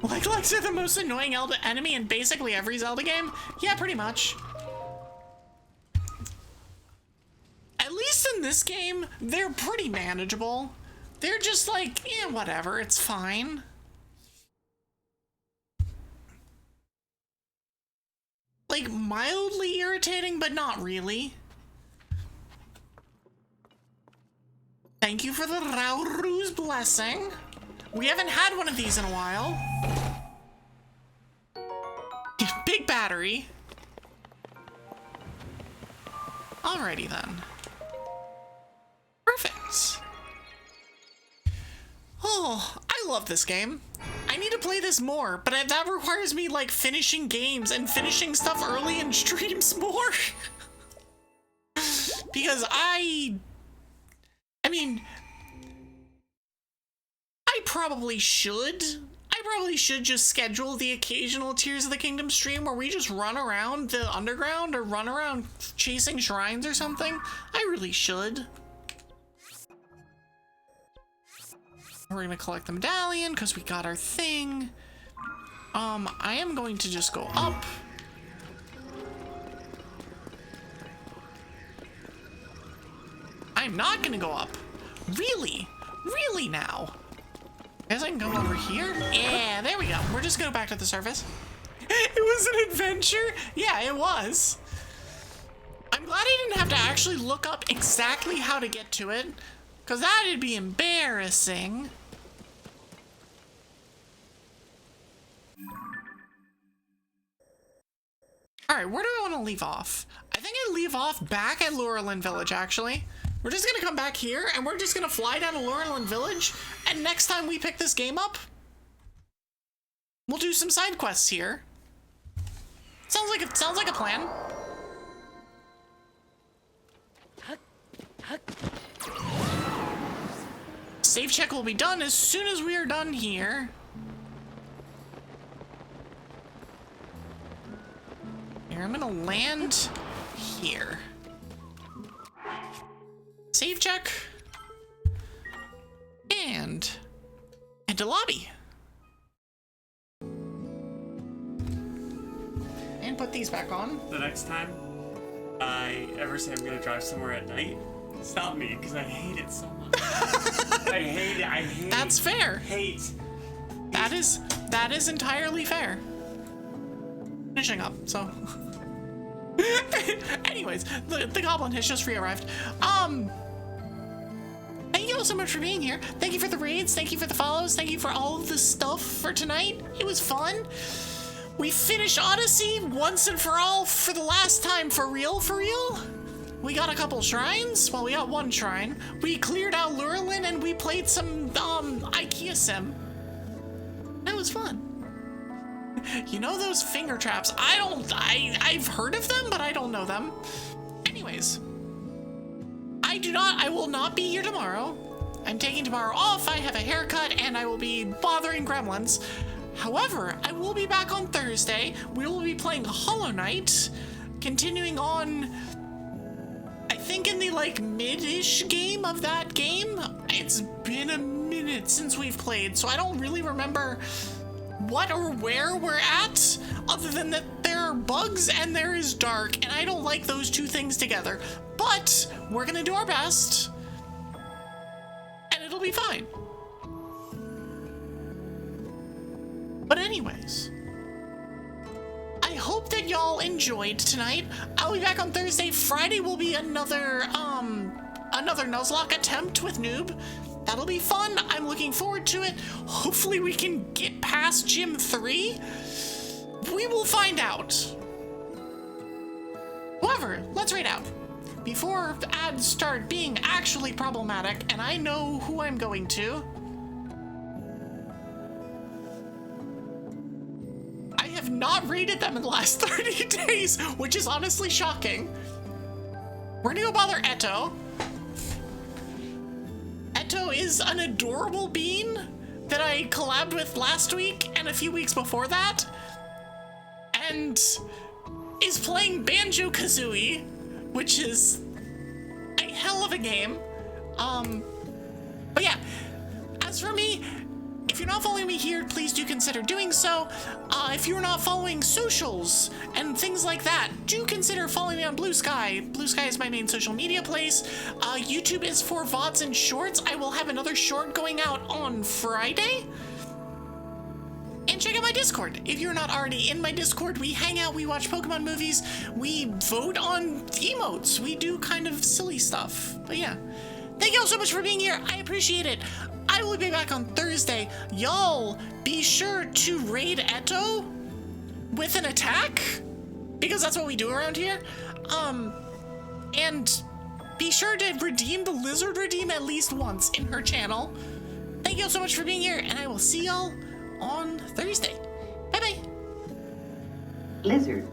Like are the most annoying enemy in basically every Zelda game? Yeah, pretty much. At least in this game, they're pretty manageable. They're just like, yeah, whatever, it's fine. Like, mildly irritating, but not really. Thank you for the Rauru's blessing. We haven't had one of these in a while. Big battery. Alrighty then. Perfect. Oh, I love this game. I need to play this more, but that requires me like finishing games and finishing stuff early in streams more. Because I mean, I probably should just schedule the occasional Tears of the Kingdom stream where we just run around the underground or run around chasing shrines or something. I really should. We're gonna collect the medallion because we got our thing. I am going to just go up. I'm not gonna go up. Really? Really now? Guess I can go over here? Yeah, there we go. We're just going back to the surface. It was an adventure? Yeah, it was. I'm glad I didn't have to actually look up exactly how to get to it, because that'd be embarrassing. Alright, where do I want to leave off? I think I leave off back at Lurelin Village, actually. We're just gonna come back here, and we're just gonna fly down to Lurelin Village, and next time we pick this game up, we'll do some side quests here. Sounds like a plan. Save check will be done as soon as we are done here. Here, I'm gonna land here. Save check. And to lobby. And put these back on. The next time I ever say I'm gonna drive somewhere at night, stop me, because I hate it so much. I hate it. I hate. That's fair. Hate. That is entirely fair. Finishing up, so. Anyways, the goblin has just re-arrived. Thank you all so much for being here. Thank you for the raids. Thank you for the follows. Thank you for all of the stuff for tonight. It was fun. We finished Odyssey once and for all for the last time. For real, for real. We got a couple shrines. Well, we got one shrine. We cleared out Lurelin and we played some IKEA sim. That was fun. You know those finger traps? I've heard of them, but I don't know them. Anyways, I will not be here tomorrow. I'm taking tomorrow off. I have a haircut and I will be bothering gremlins. However, I will be back on Thursday. We will be playing Hollow Knight, continuing on, I think in the like mid-ish game of that game. It's been a minute since we've played, so I don't really remember what or where we're at, other than that there are bugs and there is dark, and I don't like those two things together. But we're gonna do our best, and it'll be fine. But anyways, I hope that y'all enjoyed tonight. I'll be back on Thursday. Friday will be another Nuzlocke attempt with Noob. That'll be fun. I'm looking forward to it. Hopefully we can get past Gym 3. We will find out. However, let's raid out. Before ads start being actually problematic, and I know who I'm going to. I have not raided them in the last 30 days, which is honestly shocking. We're gonna go bother Eto. Eto is an adorable bean that I collabed with last week and a few weeks before that, and is playing Banjo-Kazooie, which is a hell of a game. But yeah, as for me, if you're not following me here, please do consider doing so. If you're not following socials and things like that, do consider following me on Blue Sky. Blue Sky is my main social media place. YouTube is for VODs and shorts. I will have another short going out on Friday. And check out my Discord. If you're not already in my Discord, we hang out, we watch Pokemon movies, we vote on emotes, we do kind of silly stuff. But yeah, thank you all so much for being here. I appreciate it. I will be back on Thursday. Y'all, be sure to raid Eto with an attack, because that's what we do around here. And be sure to redeem the Lizard Redeem at least once in her channel. Thank you all so much for being here, and I will see y'all on Thursday. Bye-bye. Lizard.